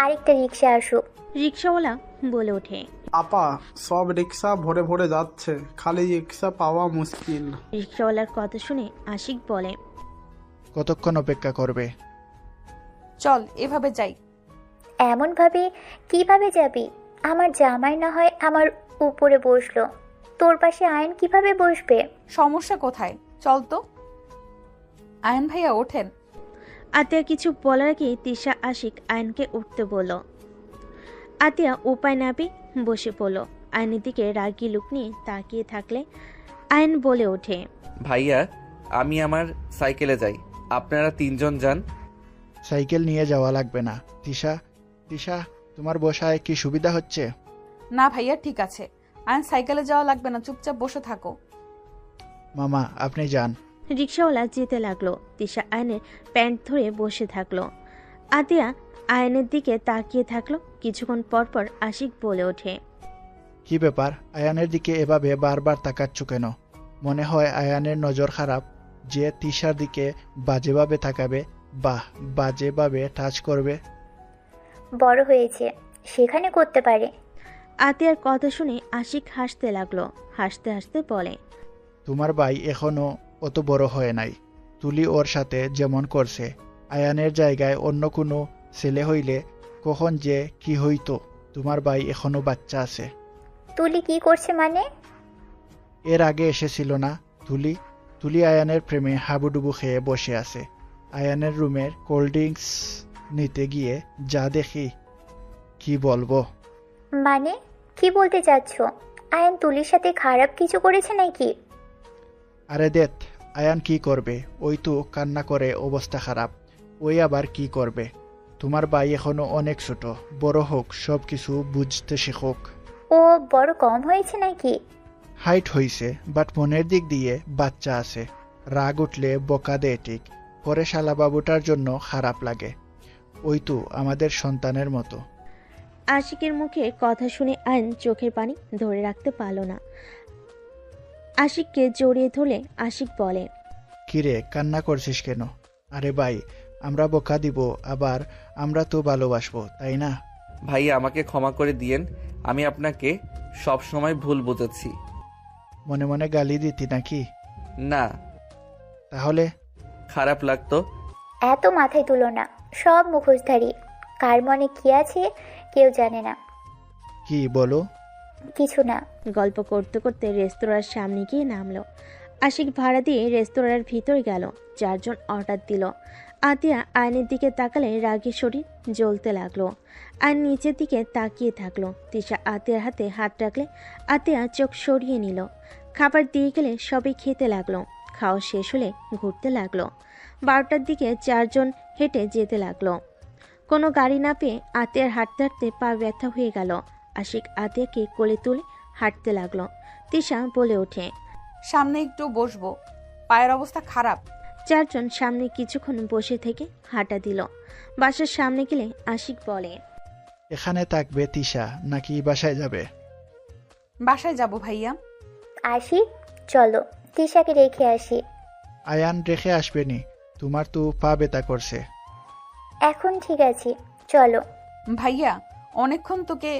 F: আরেকটা রিক্সা আসুক।
C: রিক্সাওয়ালা বলে ওঠে।
J: আপা, সব রিক্সা ভরে ভরে যাচ্ছে, খালি রিক্সা পাওয়া মুশকিল।
C: রিক্সাওয়ালার কথা শুনে আশিক বলে।
G: কতক্ষণ অপেক্ষা করবে?
B: চল এভাবে যাই।
F: এমন ভাবে কিভাবে যাবি? আমার জামাই না হয় আমার উপরে বসলো, তোর পাশে আয়ন কিভাবে বসবে?
B: সমস্যা কোথায়? চল তো। আয়ন ভাইয়া ওঠেন।
C: আতিয়া কিছু বলার আগে তিশা আশিক আয়নকে উঠতে বলল। আতিয়া উপায় না পেয়ে বসে পড়ল। আয়নের দিকে রাগি লুক নিয়ে তাকিয়ে থাকলে আয়ন বলে ওঠে।
A: ভাইয়া আমি আমার সাইকেলে যাই, আপনারা তিনজন যান।
G: সাইকেল নিয়ে যাওয়া লাগবে না। তিশা, তিশা তোমার বসায় কি সুবিধা হচ্ছে?
B: না ভাইয়া ঠিক আছে, আয়ন সাইকেলে যাওয়া লাগবে না, চুপচাপ বসে থাকো।
G: মামা আপনি যান।
C: রিক্সাওয়ালা যেতে লাগলো। তিশা আয়নের প্যান্ট ধরে বসে থাকলো। আতিয়া আয়ানের দিকে তাকিয়ে থাকলো। কিছুক্ষণ পরপর আশিক বলে ওঠে,
G: কি ব্যাপার? আয়ানের দিকে এভাবে বারবার তাকাচ্ছ কেন? মনে হয় আয়ানের নজর খারাপ যে তিশার দিকে বাজেভাবে তাকাবে, বাহ, বাজেভাবে টাচ করবে।
F: বড় হয়েছে, সেখানে করতে পারে।
C: আতিয়ার কথা শুনে আশিক হাসতে লাগলো। হাসতে হাসতে বলে,
G: তোমার ভাই এখনো অত বড় হয় নাই। তুলি ওর সাথে যেমন করছে, আয়ানের জায়গায় অন্য কোনো ছেলে হইলে কখন যে কি হইতো। তোমার ভাই এখনো বাচ্চা আছে।
F: তুলি কি করছে মানে?
G: এর আগে এসেছিল না তুলি? তুলি আয়ানের প্রেমে হাবুডুবু খেয়ে বসে আছে। আয়ানের রুমের কোল্ড ড্রিঙ্কস নিতে গিয়ে যা দেখি, কি বলবো।
F: মানে কি বলতে চাচ্ছ? আয়ান তুলির সাথে খারাপ কিছু করেছে নাকি?
G: আরে দেখ, আয়ান কি করবে? ওই তো কান্না করে অবস্থা খারাপ। ওই আবার কি করবে? তোমার ভাই এখনো অনেক ছোট, বড় হোক, সব কিছু বুঝতে শেখুক।
F: ও বড় কম হয়েছে নাকি?
G: হাইট হইছে, বাট মনের দিক দিয়ে বাচ্চা আছে। রাগ উঠলে বকা দেয় ঠিক, পরে শালাবাবুটার জন্য খারাপ লাগে। ওই তো আমাদের সন্তানের মতো।
C: আশিকের মুখে কথা শুনে আয়ন চোখের পানি ধরে রাখতে পারল না। আশিককে জড়িয়ে ধরলে আশিক বলে,
G: কিরে, কান্না করছিস কেন? আরে ভাই, আমরা বকা দিব, আবার আমরা তো ভালোবাসবো, তাই না?
A: ভাইয়া আমাকে ক্ষমা করে দিয়েন, আমি আপনাকে সব সময় ভুল বুঝেছি।
G: মনে মনে গালি দিতি নাকি?
A: না,
G: তাহলে?
A: খারাপ লাগতো।
F: এত মাথায় তুলো না, সব মুখোশধারী। কার মনে কি আছে কেউ জানে না।
G: কি বলো?
F: কিছু না।
C: গল্প করতে করতে রেস্তোরাঁর সামনে গিয়ে নামলো। আশিক ভাড়া দিয়ে রেস্তোরাঁর ভিতরে গেল। 4 জন অর্ডার দিল। আতিয়া আয়নের দিকে তাকালে রাগে শরীর জ্বলতে লাগলো। আয়ন নিচের দিকে তাকিয়ে থাকলো। তিশা আতিয়ার হাতে হাত রাখলে আতিয়া চোখ সরিয়ে নিল। খাবার দিয়ে গেলে সবাই খেতে লাগলো। খাওয়া শেষ হলে ঘুরতে লাগলো। 12টার দিকে 4 জন হেঁটে যেতে লাগলো। কোনো গাড়ি না পেয়ে আতিয়ার হাঁটতে হাঁটতে পা ব্যথা হয়ে গেল। আশিক আতিয়াকে কোলে তুলে হাঁটতে লাগলো। তিশা বলে ওঠে,
B: সামনে একটু বসবো, পায়ের অবস্থা খারাপ।
C: 4 জন সামনে কিছুক্ষণ বসে থেকে হাঁটা দিল। বাসার সামনে গেলে আশিক বলে,
G: এখানে থাকবে তিশা নাকি বাসায় যাবে?
B: বাসায় যাব ভাইয়া।
F: আসি, চলো তিশাকে রেখে আসি।
G: আয়ান রেখে আসবেনি, তোমার তো পা ব্যথা করছে।
F: এখন ঠিক আছে, চলো।
B: ভাইয়া অনেকক্ষণ তোকে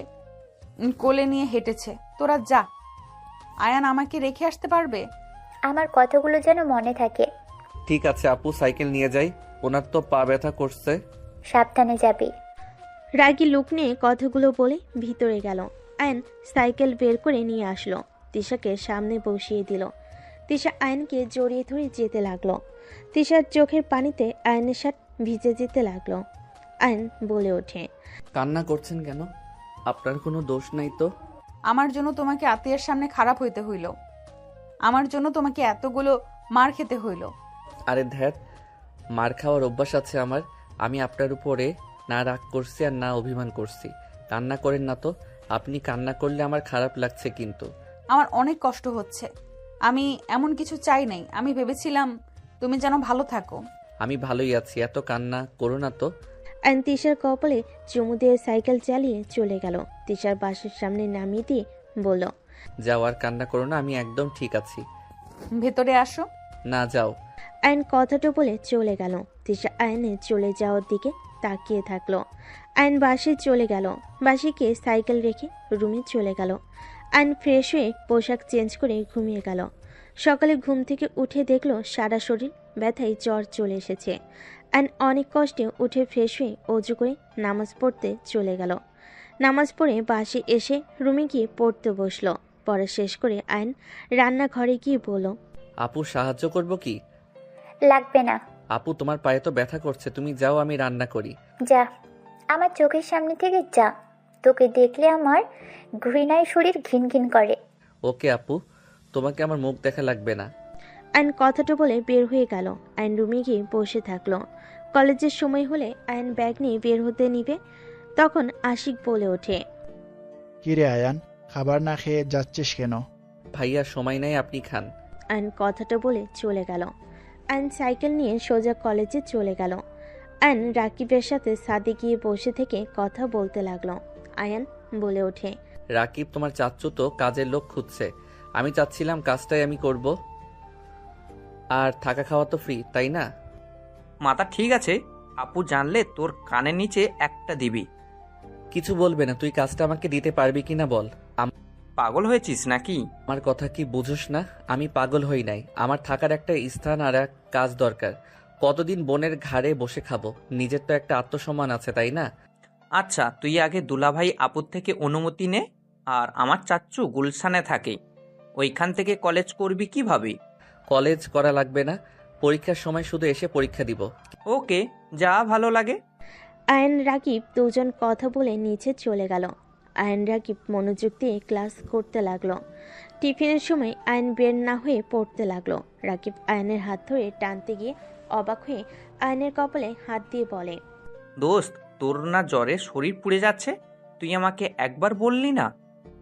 B: কোলে নিয়ে হেঁটেছে, তোরা যা। আয়ান আমাকে রেখে আসতে পারবে?
F: আমার কথাগুলো যেন মনে থাকে।
A: ঠিক আছে আপু, সাইকেল নিয়ে যাই, ওনার তো পা ব্যথা করছে।
F: সাবধানে যাবি।
C: রাগী লুক নিয়ে কথাগুলো বলে ভিতরে গেল। আয়ন সাইকেল বের করে নিয়ে আসলো। তিশাকে সামনে বসিয়ে দিল। তিশা আয়নকে জড়িয়ে ধরে যেতে লাগলো। তিশার চোখের পানিতে আয়নের শার্ট ভিজে যেতে লাগলো। আয়ন বলে ওঠে,
A: কান্না করছেন কেন? আপনার কোনো দোষ নাই তো।
B: আমার জন্য তোমাকে আত্মীয়ের সামনে খারাপ হইতে হইল, আমার জন্য তোমাকে এতগুলো মার খেতে হইল।
A: আরে ধ্যাত, মার খাওয়ার অভ্যাস আছে আমার। আমি আপনার উপরে না রাগ করছি আর না অভিমান করছি। কান্না করেন না তো। আপনি কান্না করলে আমার খারাপ লাগছে কিন্তু।
B: আমার অনেক কষ্ট হচ্ছে। আমি এমন কিছু চাই নাই। আমি ভেবেছিলাম তুমি যেন ভালো থাকো।
A: আমি ভালোই আছি, এত কান্না করো না তো।
C: আয়ন তিশার কপালে চুমু দিয়ে সাইকেল চালিয়ে চলে গেল। তিশার বাসের সামনে নামিয়ে দিয়ে বলল,
A: যাও, আর কান্না করো না, আমি একদম ঠিক আছি।
B: ভেতরে আসো।
A: না, যাও।
C: আয়ন কথাটা বলে চলে গেল। তিশা আয়নের চলে যাওয়ার দিকে তাকিয়ে থাকলো। আয়ন বাসে চলে গেল। বাসিকে সাইকেল রেখে রুমে চলে গেল। আয়ন ফ্রেশ হয়ে পোশাক চেঞ্জ করে ঘুমিয়ে গেল। সকালে ঘুম থেকে উঠে দেখলো সারা শরীর ব্যথায় জ্বর চলে এসেছে। আয়ন অনেক কষ্টে উঠে ফ্রেশ হয়ে অজু করে নামাজ পড়তে চলে গেল। নামাজ পড়ে বাসে এসে রুমে গিয়ে পড়তে বসলো। পড়া শেষ করে আয়ন রান্নাঘরে গিয়ে বলল,
A: আপু সাহায্য করব কি?
F: লাগবে না।
A: আপু তোমার পায়ে তো ব্যথা করছে, তুমি যাও, আমি রান্না করি।
F: যা, আমার চোখের সামনে থেকে যা। তোকে দেখলে আমার ঘৃণায় শরীর ঘিন ঘিন করে।
A: ওকে আপু, তোমাকে আমার মুখ দেখা লাগবে না।
C: আয়ন কথাটা বলে বের হয়ে গেল। আয়ন রুমে গিয়ে বসে থাকলো। কলেজের সময় হলে আয়ন ব্যাগ নিয়ে বের হতে নিবে, তখন আশিক বলে ওঠে,
G: কিরে আয়ান, খাবার না খেয়ে যাচ্ছিস কেন?
A: ভাইয়া সময় নাই, আপনি খান।
C: আয়ন কথাটা বলে চলে গেল। আয়ন সাইকেল নিয়ে সোজা কলেজে চলে গেল। আয়ান রাকিবের সাথে ছাদে গিয়ে বসে থেকে কথা বলতে লাগলো। আয়ান বলে ওঠে,
A: রাকিব, তোমার চাচ্চু তো কাজের লোক খুঁজছে। আমি চাচ্ছিলাম কাজটাই আমি করব, আর থাকা খাওয়া তো ফ্রি, তাই না?
H: মাথা ঠিক আছে, আপু জানলে তোর কানের নিচে একটা দিবি।
A: কিছু বলবে না, তুই কাজটা আমাকে দিতে পারবি কিনা বল।
H: পাগল হয়েছিস নাকি?
A: আমার কথা কি বুঝোস না? আমি পাগল হই নাই, আমার থাকার একটা স্থান আর এক কাজ দরকার। কতদিন বোনের ঘাড়ে বসে খাবো? নিজের তো একটা আত্মসম্মান আছে, তাই না?
H: আচ্ছা, তুই আগে দুলাভাই আপুর থেকে অনুমতি নে। আর আমার চাচ্চু গুলশানে থাকে, ওইখান থেকে কলেজ করবি কিভাবে?
A: কলেজ করা লাগবে না, পরীক্ষার সময় শুধু এসে পরীক্ষা দিব।
H: ওকে, যা ভালো লাগে।
C: আয়ান রাকিব দুজন কথা বলে নিচে চলে গেল। আয়ান রাকিব মনোযোগ দিয়ে ক্লাস করতে লাগলো। টিফিনের সময় আয়ান বের না হয়ে পড়তে লাগলো। রাকিব আয়ানের হাত ধরে টানতে গিয়ে অবাক হয়ে আয়ানের কপালে হাত দিয়ে বলে,
H: দোস্ত, তোর না জ্বরে শরীর পুড়ে যাচ্ছে? তুই আমাকে একবার বললি না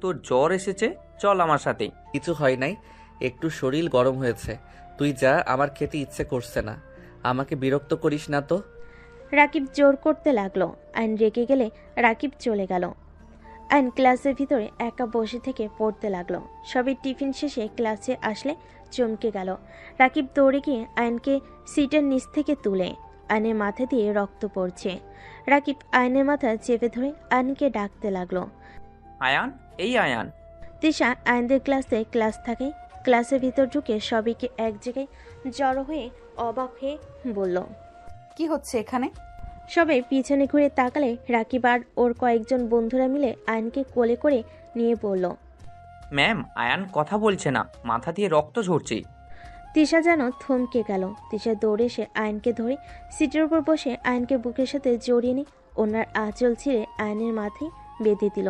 H: তোর জ্বর এসেছে? চল আমার সাথে।
A: কিছু হয় নাই, একটু শরীর গরম হয়েছে। তুই যা, আমার খেতে ইচ্ছে করছে না। আমাকে বিরক্ত করিস না তো।
C: রাকিব জোর করতে লাগলো। আইন রেগে গেলে রাকিব চলে গেল। আইন ক্লাসের ভিতরে একা বসে থেকে পড়তে লাগলো। সবাই টিফিন শেষে ক্লাসে আসলে চমকে গেল। রাকিব দৌড়ে গিয়ে আইনকে সিটের নিচ থেকে তুলে। আইনের মাথা দিয়ে রক্ত পড়ছে। রাকিব আইনের মাথা চেপে ধরে আইনকে ডাকতে লাগলো।
H: আয়ান, এই আয়ান।
C: তিশা আইনদের ক্লাস থাকে। ক্লাসের ভিতর ঢুকে সবাইকে এক জায়গায় জড়ো হয়ে অবাক হয়ে বলল,
B: কি হচ্ছে এখানে?
C: সবাই পিছনে ঘুরে তাকালে রাকিব আর ওর কয়েকজন বন্ধুরা মিলে আয়নকে কোলে করে নিয়ে বলল,
H: ম্যাম, আয়ান কথা বলছে না, মাথা দিয়ে রক্ত ঝরছে।
C: তিশা যেন থমকে গেল। তিশা দৌড়ে এসে আয়নকে ধরে সিটের উপর বসে আয়নকে বুকের সাথে জড়িয়ে নিয়ে ওনার আঁচল ছিঁড়ে আয়নের মাথায় বেঁধে দিল।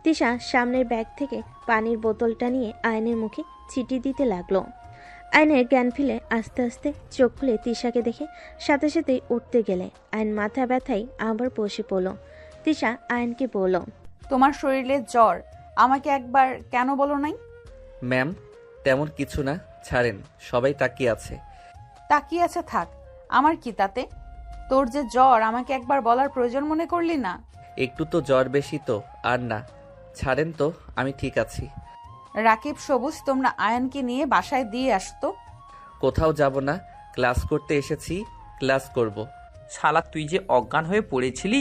C: তিশা সামনের ব্যাগ থেকে পানির বোতলটা নিয়ে আয়নের মুখে ছিটি দিতে লাগলো। আয়নের জ্ঞান ফিরে আস্তে আস্তে চোখ খুলে তিশাকে দেখে সাথে সাথেই উঠতে গেলে আয়ন মাথা ব্যথায় আবার বসে পড়ল। তিশা আয়নকে বলল,
B: তোমার শরীরে জ্বর, আমাকে একবার কেন বলো নাই?
A: ম্যাম, তেমন কিছু না, ছাড়েন, সবাই তাকিয়ে আছে।
B: তাকিয়ে আছে থাক, আমার কি তাতে? তোর যে জ্বর, আমাকে একবার বলার প্রয়োজন মনে করলি না?
A: একটু তো জ্বর বেশি তো, আর না, ছাড়েন তো, আমি ঠিক আছি।
B: রাকিব, সবুজ, তোমরা আয়ানকে নিয়ে বাসায় দিয়ে আসতো।
A: কোথাও যাব না, ক্লাস করতে এসেছি, ক্লাস করব।
H: শালা, তুই যে অজ্ঞান হয়ে পড়েছিলি,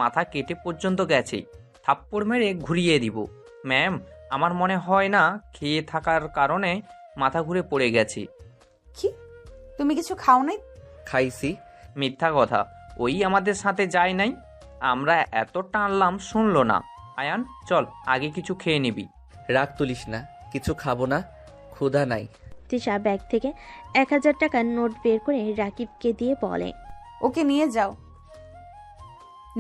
H: মাথা কেটে পর্যন্ত গেছে, থাপ্পড় মেরে ঘুরিয়ে দিব। ম্যাম, আমার মনে হয় না খেয়ে থাকার কারণে মাথা ঘুরে পড়ে গেছে।
B: কি, তুমি কিছু খাও নাই?
A: খাইছি।
H: মিথ্যা কথা, ওই আমাদের সাথে যায় নাই, আমরা এত টানলাম শুনলো না। আয়ান, চল, আগে কিছু খেয়ে নিবি।
A: রাগ তুলিস না, কিছু খাবো না, ক্ষুধা নাই।
C: তিশা ব্যাগ থেকে 1000 টাকার নোট বের করে রাকিবকে দিয়ে বলে,
B: ওকে নিয়ে যাও,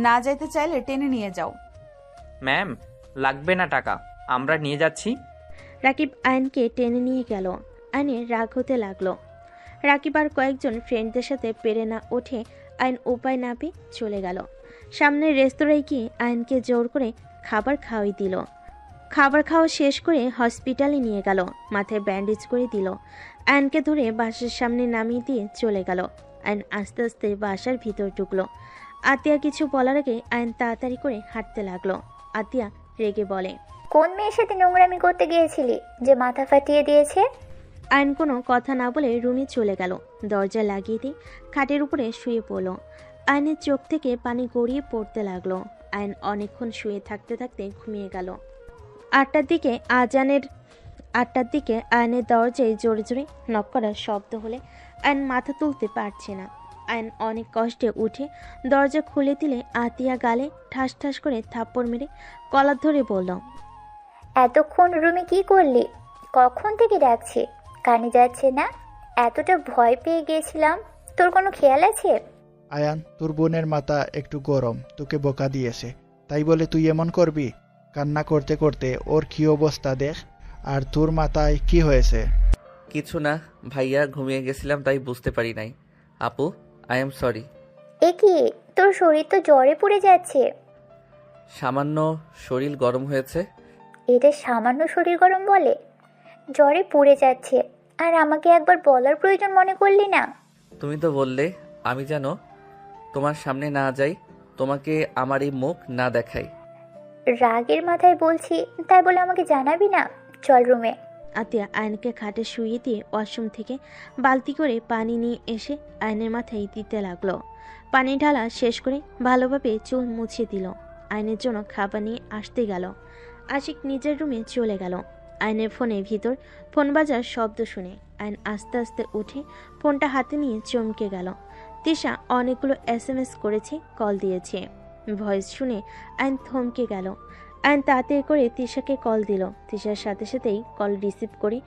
B: না যাইতে চাইলে টেনে নিয়ে যাও।
H: ম্যাম, লাগবে না টাকা, আমরা নিয়ে যাচ্ছি।
C: রাকিব আয়নকে টেনে নিয়ে গেল। আয়নের রাগ হতে লাগলো। রাকিব আর কয়েকজন ফ্রেন্ডদের সাথে পেরে না ওঠে আয়ন উপায় না পেয়ে চলে গেল। সামনের রেস্তোরাঁয় গিয়ে আয়নকে জোর করে খাবার খাওয়াই দিল। খাবার খাওয়া শেষ করে হসপিটালে নিয়ে গেল, মাথায় ব্যান্ডেজ করে দিল। আয়নকে ধরে বাসার সামনে নামিয়ে দিয়ে চলে গেল। আয়ন আস্তে আস্তে বাসার ভিতর ঢুকলো। আতিয়া কিছু বলার আগে আয়ন তাড়াতাড়ি করে হাঁটতে লাগলো। আতিয়া রেগে বলে,
F: কোন মেয়ের সাথে নোংরামি করতে গিয়েছিলি যে মাথা ফাটিয়ে দিয়েছে?
C: আয়ন কোনো কথা না বলে রুমে চলে গেল। দরজা লাগিয়ে দিয়ে খাটের উপরে শুয়ে পড়ল। আয়নের চোখ থেকে পানি গড়িয়ে পড়তে লাগলো। আয়ন অনেকক্ষণ শুয়ে থাকতে থাকতে ঘুমিয়ে গেল। 8টার দিকে আয়নের দরজায় জোরে জোরে নক করার শব্দ হলে আয়ন মাথা তুলতে পারছে না। আয়ন অনেক কষ্টে উঠে দরজা খুলে দিলে আতিয়া গালে ঠাস ঠাস করে থাপ্পড় মেরে কলার ধরে বলল,
F: এতক্ষণ রুমে কি করলি? কখন থেকে ডাকছি, কানে যাচ্ছে না? এতটা ভয় পেয়ে গিয়েছিলাম, তোর কোনো খেয়াল আছে?
G: আয়ান, তোর বোনের মাথা একটু গরম, তোকে বোকা দিয়েছে, তাই বলে তুই এমন করবি? কান্না করতে করতে ওর কি অবস্থা দেখ। আর তোর মাথায় কি হয়েছে?
A: কিছু না ভাইয়া, ঘুমিয়ে গেছিলাম তাই বুঝতে পারি নাই। আপু, আই এম সরি।
F: এ কি, তোর শরীর তো জ্বরে পুড়ে যাচ্ছে।
A: সামান্য শরীর গরম হয়েছে।
F: এটা সামান্য শরীর গরম বলে? জ্বরে পুড়ে যাচ্ছে আর আমাকে একবার বলার প্রয়োজন মনে করলি না?
A: তুমি তো বললে, আমি যেন তোমার সামনে না যাই, তোমাকে আমার এই মুখ না দেখাই।
F: রাগের মাথায় বলছি, তাই বলে আমাকে জানাবি না? চল রুমে।
C: আতিয়া আয়নকে খাটে শুইয়ে দিয়ে ওয়াশরুম থেকে বালতি করে পানি নিয়ে এসে আয়নের মাথায় দিতে লাগলো। পানি ঢালা শেষ করে ভালোভাবে চুল মুছিয়ে দিল। আয়নের জন্য খাবার নিয়ে আসতে গেল। আশিক নিজের রুমে চলে গেল। আয়নের ফোনের ভিতর ফোন বাজার শব্দ শুনে আয়ন আস্তে আস্তে উঠে ফোনটা হাতে নিয়ে চমকে গেল। তিশা অনেকগুলো SMS করেছে, কল দিয়েছে। ভয়েস শুনে আয়ন থমকে গেল। আয়ন তাড়াতাড়ি করে তিশাকে কল দিল। তিশার সাথে সাথেই কল রিসিভ করে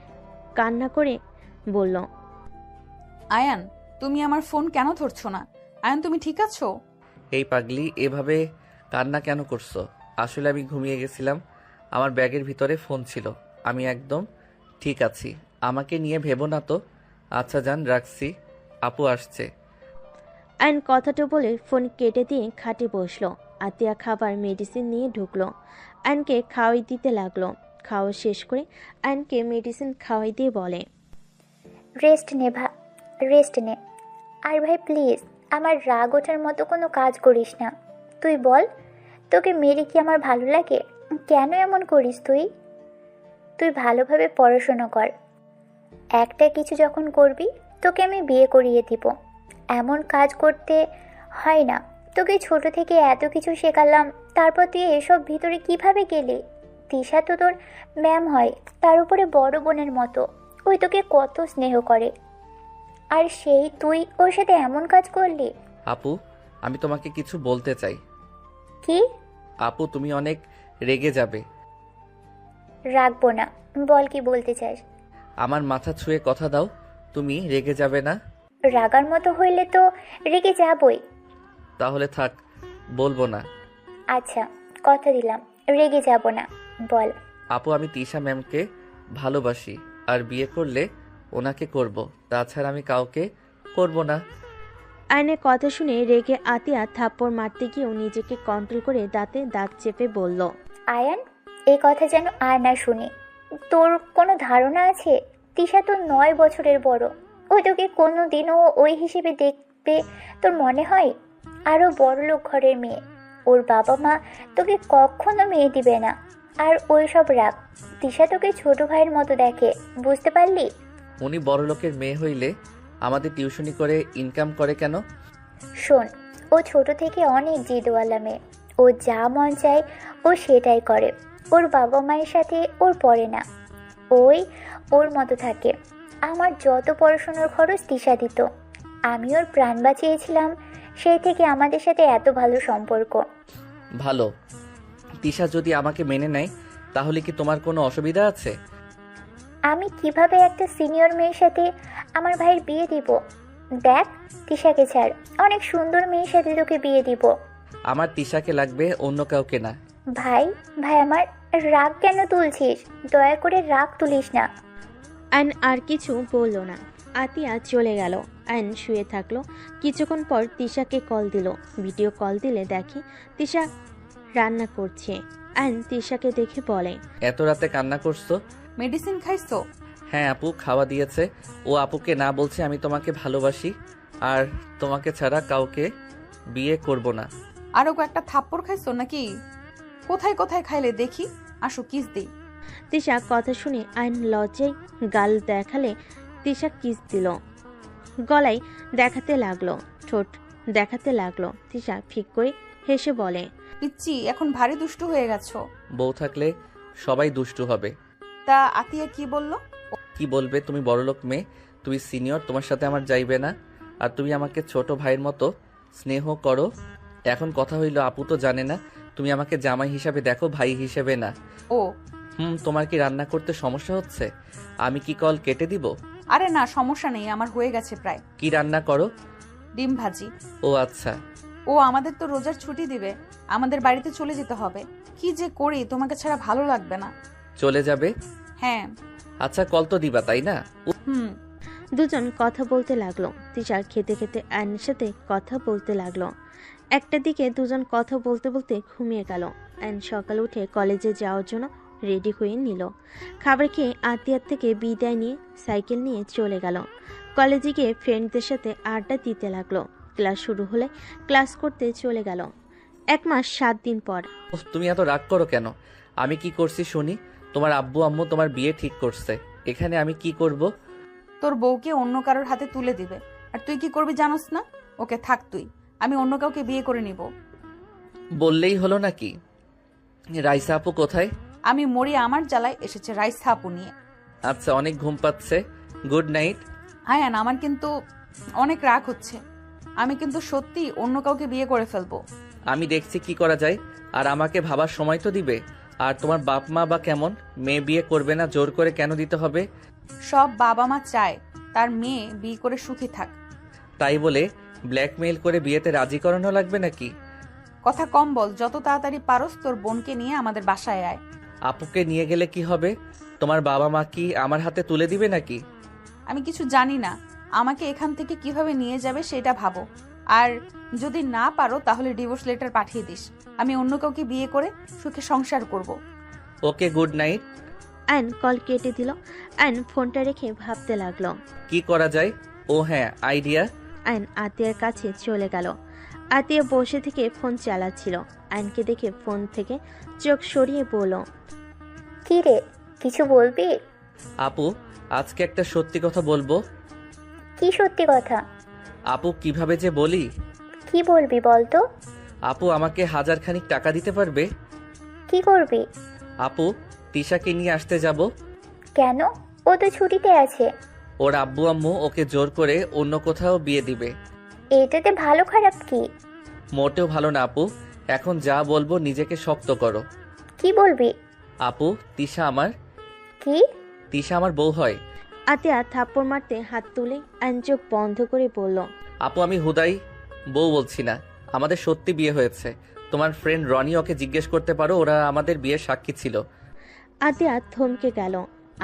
C: কান্না করে বলল,
B: আয়ান, তুমি আমার ফোন কেন ধরছো না? আয়ান, তুমি ঠিক আছো?
A: এই পাগলি, এভাবে কান্না কেন করছো? আসলে আমি ঘুমিয়ে গেছিলাম, আমার ব্যাগের ভিতরে ফোন ছিল, আমি একদম ঠিক আছি, আমাকে নিয়ে ভেবো না তো। আচ্ছা জান, রাখছি, আপু আসছে।
C: আয়ন কথাটা বলে ফোন কেটে দিয়ে খাটে বসলো। আতিয়া খাবার মেডিসিন নিয়ে ঢুকলো। আয়নকে খাওয়াই দিতে লাগলো। খাওয়া শেষ করে আয়নকে মেডিসিন খাওয়াই দিয়ে বলে,
F: রেস্ট নে। আর ভাই প্লিজ, আমার রাগ ওঠার মতো কোনো কাজ করিস না। তুই বল, তোকে মেরে কি আমার ভালো লাগে? কেন এমন করিস তুই? তুই ভালোভাবে পড়াশোনা কর। একটা কিছু যখন করবি, তোকে আমি বিয়ে করিয়ে দিব। এমন কাজ করতে হয় না। তোকে ছোট থেকে এত কিছু শেখালাম, তারপর তুই এসব ভিতরে কিভাবে গেলি? তিশা তো তোর ম্যাম হয়, তার উপরে বড় বোনের মতো। ওই তোকে কত স্নেহ করে, আর সেই তুই ওর সাথে এমন কাজ করলি।
A: আপু, আমি তোমাকে কিছু বলতে চাই।
F: কি?
A: আপু, তুমি অনেক রেগে যাবে।
F: রাখবো না, বল কি বলতে চাস।
A: আমার মাথা ছুঁয়ে কথা দাও, তুমি রেগে যাবে না।
F: রাগার মতো হইলে তো রেগে যাবই।
A: তাহলে থাক, বলবো না।
F: আচ্ছা, কথা দিলাম, রেগে যাব না, বল।
A: আপু, আমি তিশা ম্যামকে ভালোবাসি, আর বিয়ে করলে ওনাকে করব, তাছাড়া আমি কাউকে করব না।
C: আয়নের কথা শুনে রেগে আতিয়া থাপ্পড় মারতে গিয়েও নিজেকে কন্ট্রোল করে দাঁতে দাঁত চেপে বলল,
F: আয়ান, এই কথা যেন আর না শুনি। তোর কোনো ধারণা আছে? তিশা তো 9 বছরের বড়। ওই তোকে কোনো দিনও ওই হিসেবে দেখবে তোর মনে হয়? আরও বড়লোক ঘরের মেয়ে, ওর বাবা মা তোকে কখনো মেয়ে দিবে না। আর ওই সব রাগ, তিশা তোকে ছোট ভাইয়ের মতো দেখে, বুঝতে পারলি?
A: উনি বড় লোকের মেয়ে হইলে আমাদের টিউশনি করে ইনকাম করে কেন?
F: শোন, ও ছোট থেকে অনেক জিদওয়ালা মেয়ে। ও যা মন চায় ও সেটাই করে। ওর বাবা মায়ের সাথে ওর পড়ে না, ওর মতো থাকে। আমার যত পড়াশোনার খরচ তিশা দিত। আমি ওর প্রাণ বাঁচিয়েছিলাম, সেই থেকে আমাদের সাথে এত ভালো সম্পর্ক।
A: ভালো। তিশা যদি আমাকে মেনে নেয়, তাহলে কি তোমার কোনো অসুবিধা আছে?
F: আমি কিভাবে একটা সিনিয়র মেয়ের সাথে আমার ভাইয়ের বিয়ে দিব? দেখ, তিশাকে ছাড়, অনেক সুন্দর মেয়ের সাথে তোকে বিয়ে দিব।
A: আমার তিশাকে লাগবে, অন্য কাউকে না।
F: ভাই আমার রাগ কেন তুলছিস? দয়া করে রাগ তুলিস না।
C: আয়ন আর কিছু বলল না। আতিয়া চলে গেল। আয়ন শুয়ে থাকলো। কিছুক্ষণ পর তিশাকে কল দিল। ভিডিও কল দিলে দেখে তিশা রান্না করছে। আয়ন তিশাকে দেখে বলে,
A: এত রাতে কান্না করছো?
B: মেডিসিন খাইছো?
A: হ্যাঁ আপু, খাওয়া দিয়েছে। ও আপুকে না বলছে আমি তোমাকে ভালোবাসি, আর তোমাকে ছাড়া কাউকে বিয়ে করব না।
B: আরো কয়েকটা থাপ্পড় খাইছো নাকি? কোথায় কোথায় খাইলে দেখি, আসো কিস দিই।
C: তিশা কথা শুনে আয়ন লজ্জায় গাল দেখালে তিশা কিস দিল। গলায় দেখাতে লাগলো, ঠোঁট দেখাতে লাগলো। তিশা ফিক করে হেসে বলে,
B: পিচ্চি, এখন ভারী দুষ্টু হয়ে গেছো।
A: বউ থাকলে সবাই দুষ্টু হবে।
B: তা আতিয়া কি বললো?
A: কি বলবে? তুমি বড়লোক মেয়ে, তুমি সিনিয়র, তোমার সাথে আমার যাইবে না। আর তুমি আমাকে ছোট ভাইয়ের মতো স্নেহ করো। এখন কথা হইল, আপু তো জানে না তুমি আমাকে জামাই হিসাবে দেখো, ভাই হিসেবে না।
B: ও
A: তোমার কি রান্না করতে সমস্যা হচ্ছে? আমি কি কল কেটে দিব?
B: আরে না, সমস্যা নেই, আমার হয়ে গেছে প্রায়।
A: কি রান্না করো?
B: ডিম ভাজি।
A: ও আচ্ছা।
B: ও আমাদের তো রোজার ছুটি দিবে, আমাদের বাড়িতে চলে যেতে হবে। কি যে করি, তোমাকে ছাড়া ভালো লাগবে না।
A: চলে যাবে?
B: হ্যাঁ।
A: আচ্ছা, কল তো দিবা তাই না?
C: দুজন কথা বলতে লাগলো। তিশা খেতে খেতে আয়নের সাথে কথা বলতে লাগলো। একটা দিকে দুজন কথা বলতে বলতে ঘুমিয়ে গেল। আয়ন সকালে উঠে কলেজে যাওয়ার জন্য রেডি হয়ে নিল। খাবার খেয়ে আতিয়ার থেকে বিদায় নিয়ে সাইকেল নিয়ে চলে গেল। কলেজে গিয়ে ফ্রেন্ডদের সাথে আড্ডা দিতে লাগলো। ক্লাস শুরু হলে ক্লাস করতে চলে গেল। 1 মাস 7 দিন পর।
A: উফ, তুমি এত রাগ করো কেন? আমি কি করছি শুনি? তোমার আব্বু আম্মু তোমার বিয়ে ঠিক করছে, এখানে আমি কি করব?
B: তোর বউকে অন্য কারোর হাতে তুলে দিবে। আর তুই কি করবি জানোস না? ওকে থাক তুই, আমি অন্য কাউকে বিয়ে করে নিব।
A: বললেই হলো নাকি? রাইসা আপু কোথায়?
B: আমি মরি আমার জ্বালায় এসেছে রাইসা আপু নিয়ে।
A: আচ্ছা, অনেক ঘুম পাচ্ছে, গুড নাইট।
B: আয়ান, আমার কিন্তু অনেক রাগ হচ্ছে। আমি কিন্তু সত্যি অন্য কাউকে বিয়ে করে ফেলবো।
A: আমি দেখছি কি করা যায়, আর আমাকে ভাবার সময় তো দিবে। আর তোমার বাপ মা বা কেমন? মেয়ে বিয়ে করবে না, জোর করে কেন দিতে হবে?
B: সব বাবা মা চায় তার মেয়ে বিয়ে করে সুখী থাক।
A: তাই বলে ব্ল্যাকমেইল করে বিয়েতে রাজি করানো লাগবে নাকি?
B: কথা কম বল, যত তাড়াতাড়ি পারস তোর বোনকে নিয়ে আমাদের বাসায় আয়।
A: আপুকে নিয়ে গেলে কি হবে? তোমার বাবা মা কি আমার হাতে তুলে দিবে নাকি?
B: আমি কিছু জানি না, আমাকে এখান থেকে কিভাবে নিয়ে যাবে সেটা ভাবো। আর যদি না পারো তাহলে ডিভোর্স লেটার পাঠিয়ে দিস। আমি অন্য কাউকে বিয়ে করে সুখে সংসার করব।
A: ওকে, গুড নাইট।
C: আয়ন কল কেটে দিল। আয়ন ফোনটা রেখে ভাবতে লাগলো।
A: কি করা যায়? ও হ্যাঁ, আইডিয়া।
C: আয়ন আতিয়ার কাছে চলে গেল। আতিয়া বসে থেকে ফোন চালাচ্ছিল। আয়নকে দেখে ফোন থেকে চোখ সরিয়ে বলল,
F: কি রে, কিছু বলবি?
A: আপু, আজকে একটা সত্যি কথা বলবো।
F: কি সত্যি কথা?
A: আপু, কিভাবে যে বলি।
F: কি বলবি বল তো?
A: আপু, আমাকে 1000 খানিক টাকা দিতে পারবে?
F: কি করবি?
A: আপু, তিশাকে নিয়ে আসতে যাব।
F: কেন? ও তো ছুটিতে আছে।
A: ওর আব্বু আম্মু ওকে জোর করে অন্য কোথাও বিয়ে দিবে।
F: এটাতে ভালো খারাপ কি?
A: মোটেও ভালো না আপু, এখন যা বলবো নিজেকে শক্ত করো।
F: কি বলবি?
A: আপু, তিশা আমার
F: কি?
A: তিশা আমার বউ হয়।
C: আতিয়া থাপ্পড় মারতে হাত তুলে আয়ন চোখ বন্ধ করে বলল,
A: আপু, আমি হুদাই বউ বলছি না, আমাদের সত্যি বিয়ে হয়েছে। তোমার ফ্রেন্ড রনি, ওকে জিজ্ঞেস করতে পারো, ওরা আমাদের বিয়ের সাক্ষী ছিল।
C: আতিয়া থমকে গেল।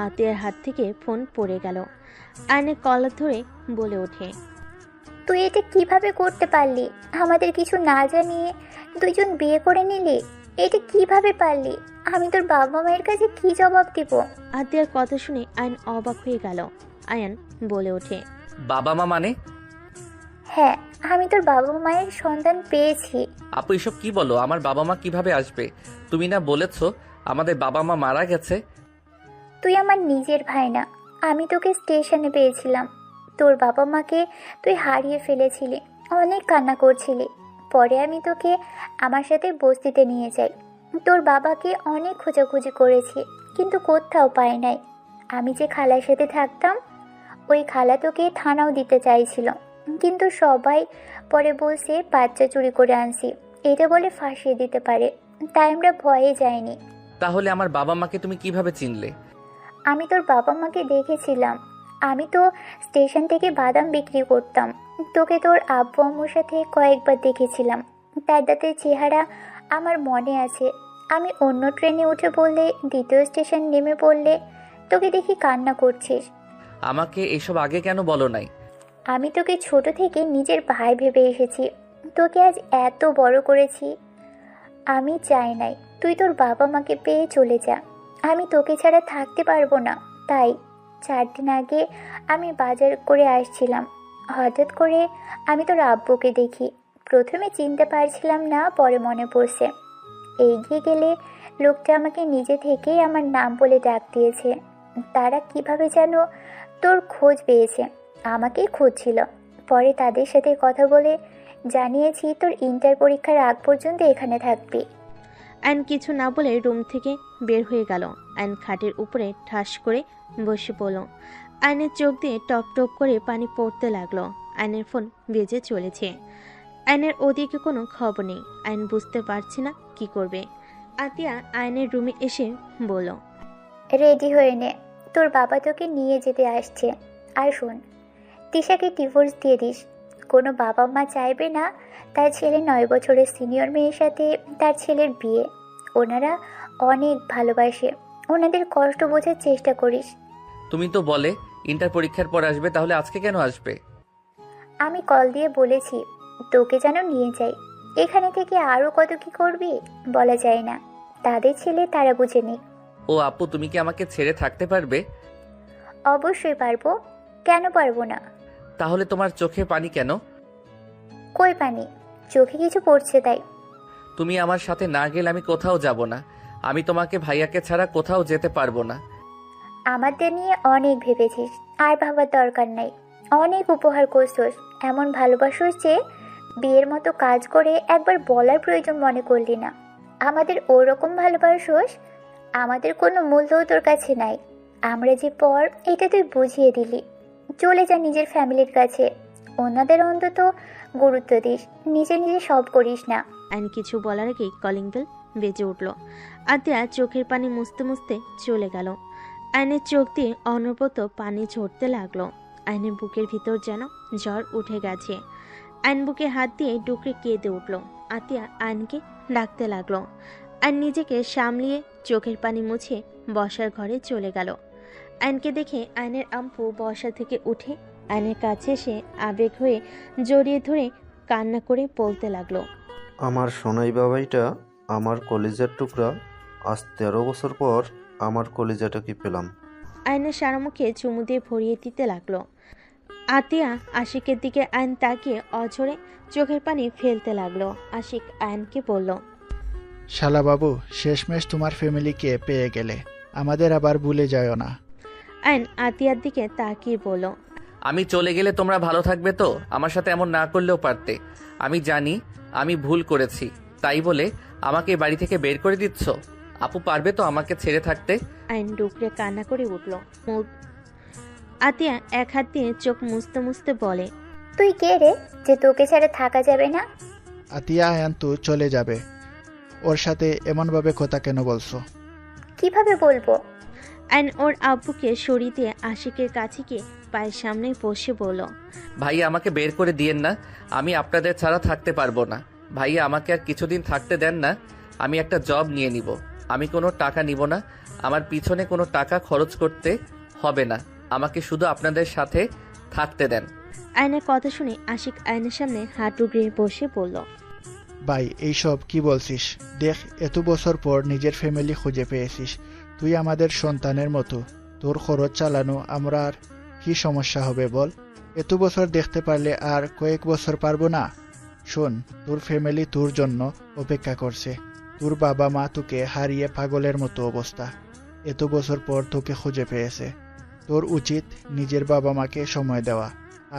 C: আতিয়ার হাত থেকে ফোন পড়ে গেল। আয়নের কলার ধরে বলে ওঠে,
F: তুই এটা কিভাবে করতে পারলি? আমাদের কিছু না জানিয়ে দুইজন বিয়ে করে নিলি? এটা কিভাবে পারলি? আমি তোর বাবা মায়ের কাছে কি জবাব দিব?
C: আতিয়ার কথা শুনে আয়ন অবাক হয়ে গেল। আয়ন বলে ওঠে,
A: বাবা মা মানে?
F: হ্যাঁ, আমি তোর বাবা মায়ের সন্তান পেয়েছি।
A: আপু, এসব কি বলো? আমার বাবা মা কিভাবে আসবে? তুমি না বলেছো আমাদের বাবা মা মারা গেছে?
F: তুই আমার নিজের ভাই না। আমি তোকে স্টেশনে পেয়েছিলাম। তোর বাবা মাকে তুই হারিয়ে ফেলেছিলি, অনেক কান্না করছিলি। পরে আমি তোকে আমার সাথে বস্তিতে নিয়ে যাই। তোর বাবাকে অনেক খোঁজাখুঁজি করেছি, কিন্তু কোথাও পাই নাই। আমি যে খালার সাথে থাকতাম, ওই খালা তোকে থানাও দিতে চাইছিল, কিন্তু সবাই পরে বলছে বাচ্চা চুরি করে আনছি, এটা বলে ফাঁসিয়ে দিতে পারে। তাই আমরা ভয়ে যাইনি।
A: তাহলে আমার বাবা মাকে তুমি কিভাবে চিনলে?
F: আমি তোর বাবা মাকে দেখেছিলাম। আমি তো স্টেশন থেকে বাদাম বিক্রি করতাম। তোকে তোর আব্বু আম্মুর সাথে কয়েকবার দেখেছিলাম। তার দাঁতের চেহারা আমার মনে আছে। আমি অন্য ট্রেনে উঠে পড়লে, দ্বিতীয় স্টেশন নেমে পড়লে তোকে দেখি কান্না করছিস।
A: আমাকে এসব আগে কেন বলো নাই?
F: আমি তোকে ছোট থেকে নিজের ভাই ভেবে এসেছি। তোকে আজ এত বড় করেছি। আমি চাই নাই তুই তোর বাবা মাকে পেয়ে চলে যা। আমি তোকে ছাড়া থাকতে পারবো না। তাই 4 দিন আগে আমি বাজার করে আসছিলাম। হঠাৎ করে আমি তোর আব্বুকে দেখি। প্রথমে চিনতে পারছিলাম না, পরে মনে পড়ছে। এগিয়ে গেলে লোকটা আমাকে নিজে থেকেই আমার নাম বলে ডাক দিয়েছে। তারা কিভাবে যেন তোর খোঁজ পেয়েছে, আমাকেই খুঁজছিল। পরে তাদের সাথে কথা বলে জানিয়েছি তোর ইন্টার পরীক্ষার আগ পর্যন্ত এখানে থাকবি।
C: আয়ন কিছু না বলে রুম থেকে বের হয়ে গেল। আয়ন খাটের উপরে ঠাস করে বসে পড়ল। আয়নের চোখ দিয়ে টপ টপ করে পানি পড়তে লাগলো। আয়নের ফোন বেজে চলেছে। আয়নের ওদিকে কোনো খবর নেই। আয়ন বুঝতে পারছে না কি করবে। আতিয়া আয়নের রুমে এসে বলল,
F: রেডি হয়ে নে, তোর বাবা তোকে নিয়ে যেতে আসছে। আর শোন, তিশাকে ডিভোর্স দিয়ে দিস। কোনো বাবা মা চাইবে না তার ছেলে 9 বছরের সিনিয়র মেয়ের সাথে তার ছেলের বিয়ে। ওনারা অনেক ভালোবাসে, ওনাদের কষ্ট বোঝার চেষ্টা করিস।
A: তুমি তো বলে ইন্টার পরীক্ষার পর আসবে, তাহলে আজকে কেন আসবে?
F: আমি কল দিয়ে বলেছি তোকে যেন নিয়ে যাই। এখানে থেকে আরও কত কি করবি বলা যায় না। তাদের ছেলে তারা বুঝে নি।
A: ও আপু, তুমি কি আমাকে ছেড়ে থাকতে পারবে?
F: অবশ্যই পারবো, কেন পারবো না?
A: তাহলে তোমার চোখে পানি কেন?
F: কই পানি? চোখে কিছু পড়ছে তাই।
A: তুমি আমার সাথে না গেলে আমি কোথাও যাব না। আমি তোমাকে ভাইয়াকে ছাড়া কোথাও যেতে পারবো না।
F: আমাদের নিয়ে অনেক ভেবেছিস, আর ভাবার দরকার নাই। অনেক উপহার করছোস, এমন ভালোবাসোস যে বিয়ের মতো কাজ করে একবার বলার প্রয়োজন মনে করলি না। আমাদের ওরকম ভালোবাসোস, আমাদের কোনো মূল্যও তোর কাছে নাই। আমরা যে পর এটা তুই বুঝিয়ে দিলি। চলে যা নিজের ফ্যামিলির কাছে, অন্যদের অন্তত গুরুত্ব দিস, নিজে নিজে সব করিস না।
C: আইন কিছু বলার আগেই কলিং বেল বেজে উঠল। আতিয়া চোখের পানি মুছতে মুছতে চলে গেল। আইনের চোখ দিয়ে অনবরত পানি ঝরতে লাগলো। আইনের বুকের ভিতর যেন জ্বর উঠে গেছে। আইন বুকে হাত দিয়ে ডুকরে কেঁদে উঠল। আতিয়া আইনকে ডাকতে লাগলো। আইন নিজেকে সামলিয়ে চোখের পানি মুছে বসার ঘরে চলে গেল। আইনকে দেখে আইনের আম্পু বসা থেকে উঠে আইনের কাছে এসে আবেগ হয়ে জড়িয়ে ধরে কান্না করে বলতে লাগলো,
K: আমার সোনাই বাবাইটা, আমার কলিজার টুকরা, আজ 13 বছর পর আমার কলিজাটাকে পেলাম।
C: আইনের সারা মুখে চুমু দিয়ে ভরিয়ে দিতে লাগলো। আতিয়া আশিকের দিকে আইন তাকিয়ে অঝরে চোখের পানি ফেলতে লাগলো। আশিক আইনকে বলল,
G: শালাবাবু, শেষমেশ তোমার ফ্যামিলিকে পেয়ে গেলে, আমাদের আবার ভুলে যাও না।
C: আইন আতিয়ার দিকে তাকিয়ে বলল,
A: আমি চলে গেলে তোমরা ভালো থাকবে তো? আমার সাথে এমন না করলেও পারতে। আমি জানি আমি ভুল করেছি, তাই বলে আমাকে বাড়ি থেকে বের করে দিচ্ছ? আপু পারবে তো আমাকে ছেড়ে থাকতে?
C: আইন ডুকরে কান্না করে উঠল। আতিয়া এক হাত দিয়ে চোখ মুছতে মুছতে বলে,
F: তুই কে রে যে তোকে ছেড়ে থাকা যাবে না?
G: আতিয়া আয়ান তো চলে যাবে, ওর সাথে এমনভাবে কথা কেন বলছো?
F: কিভাবে বলবো?
C: আইন ওর আব্বুকে সরিয়ে দিয়ে আশিকের কাছে গিয়ে পায়ের সামনে বসে বলল,
A: ভাইয়া আমাকে বের করে দিয়েন না, আমি আপনাদের ছাড়া থাকতে পারবো না। ভাইয়া আমাকে আর কিছুদিন থাকতে দেন না, আমি একটা জব নিয়ে নিব। আমি কোনো টাকা নিব না, আমার পিছনে কোনো টাকা খরচ করতে হবে না, আমাকে শুধু আপনাদের সাথে থাকতে দেন।
C: আইনের কথা শুনে আশিক আইনের সামনে হাঁটু গিয়ে বসে বলল,
G: ভাই, এইসব কি বলছিস? দেখ, এত বছর পর নিজের ফ্যামিলি খুঁজে পেয়েছিস, তুই আমাদের সন্তানের মতো, তোর খরচ চালানো আমরা আর কি সমস্যা হবে বল? এত বছর দেখতে পারলে আর কয়েক বছর পারবো না? শোন, তোর ফ্যামিলি তোর জন্য অপেক্ষা করছে। তোর বাবা মা তোকে হারিয়ে পাগলের মতো অবস্থা, এত বছর পর তোকে খুঁজে পেয়েছে। তোর উচিত নিজের বাবা মাকে সময় দেওয়া,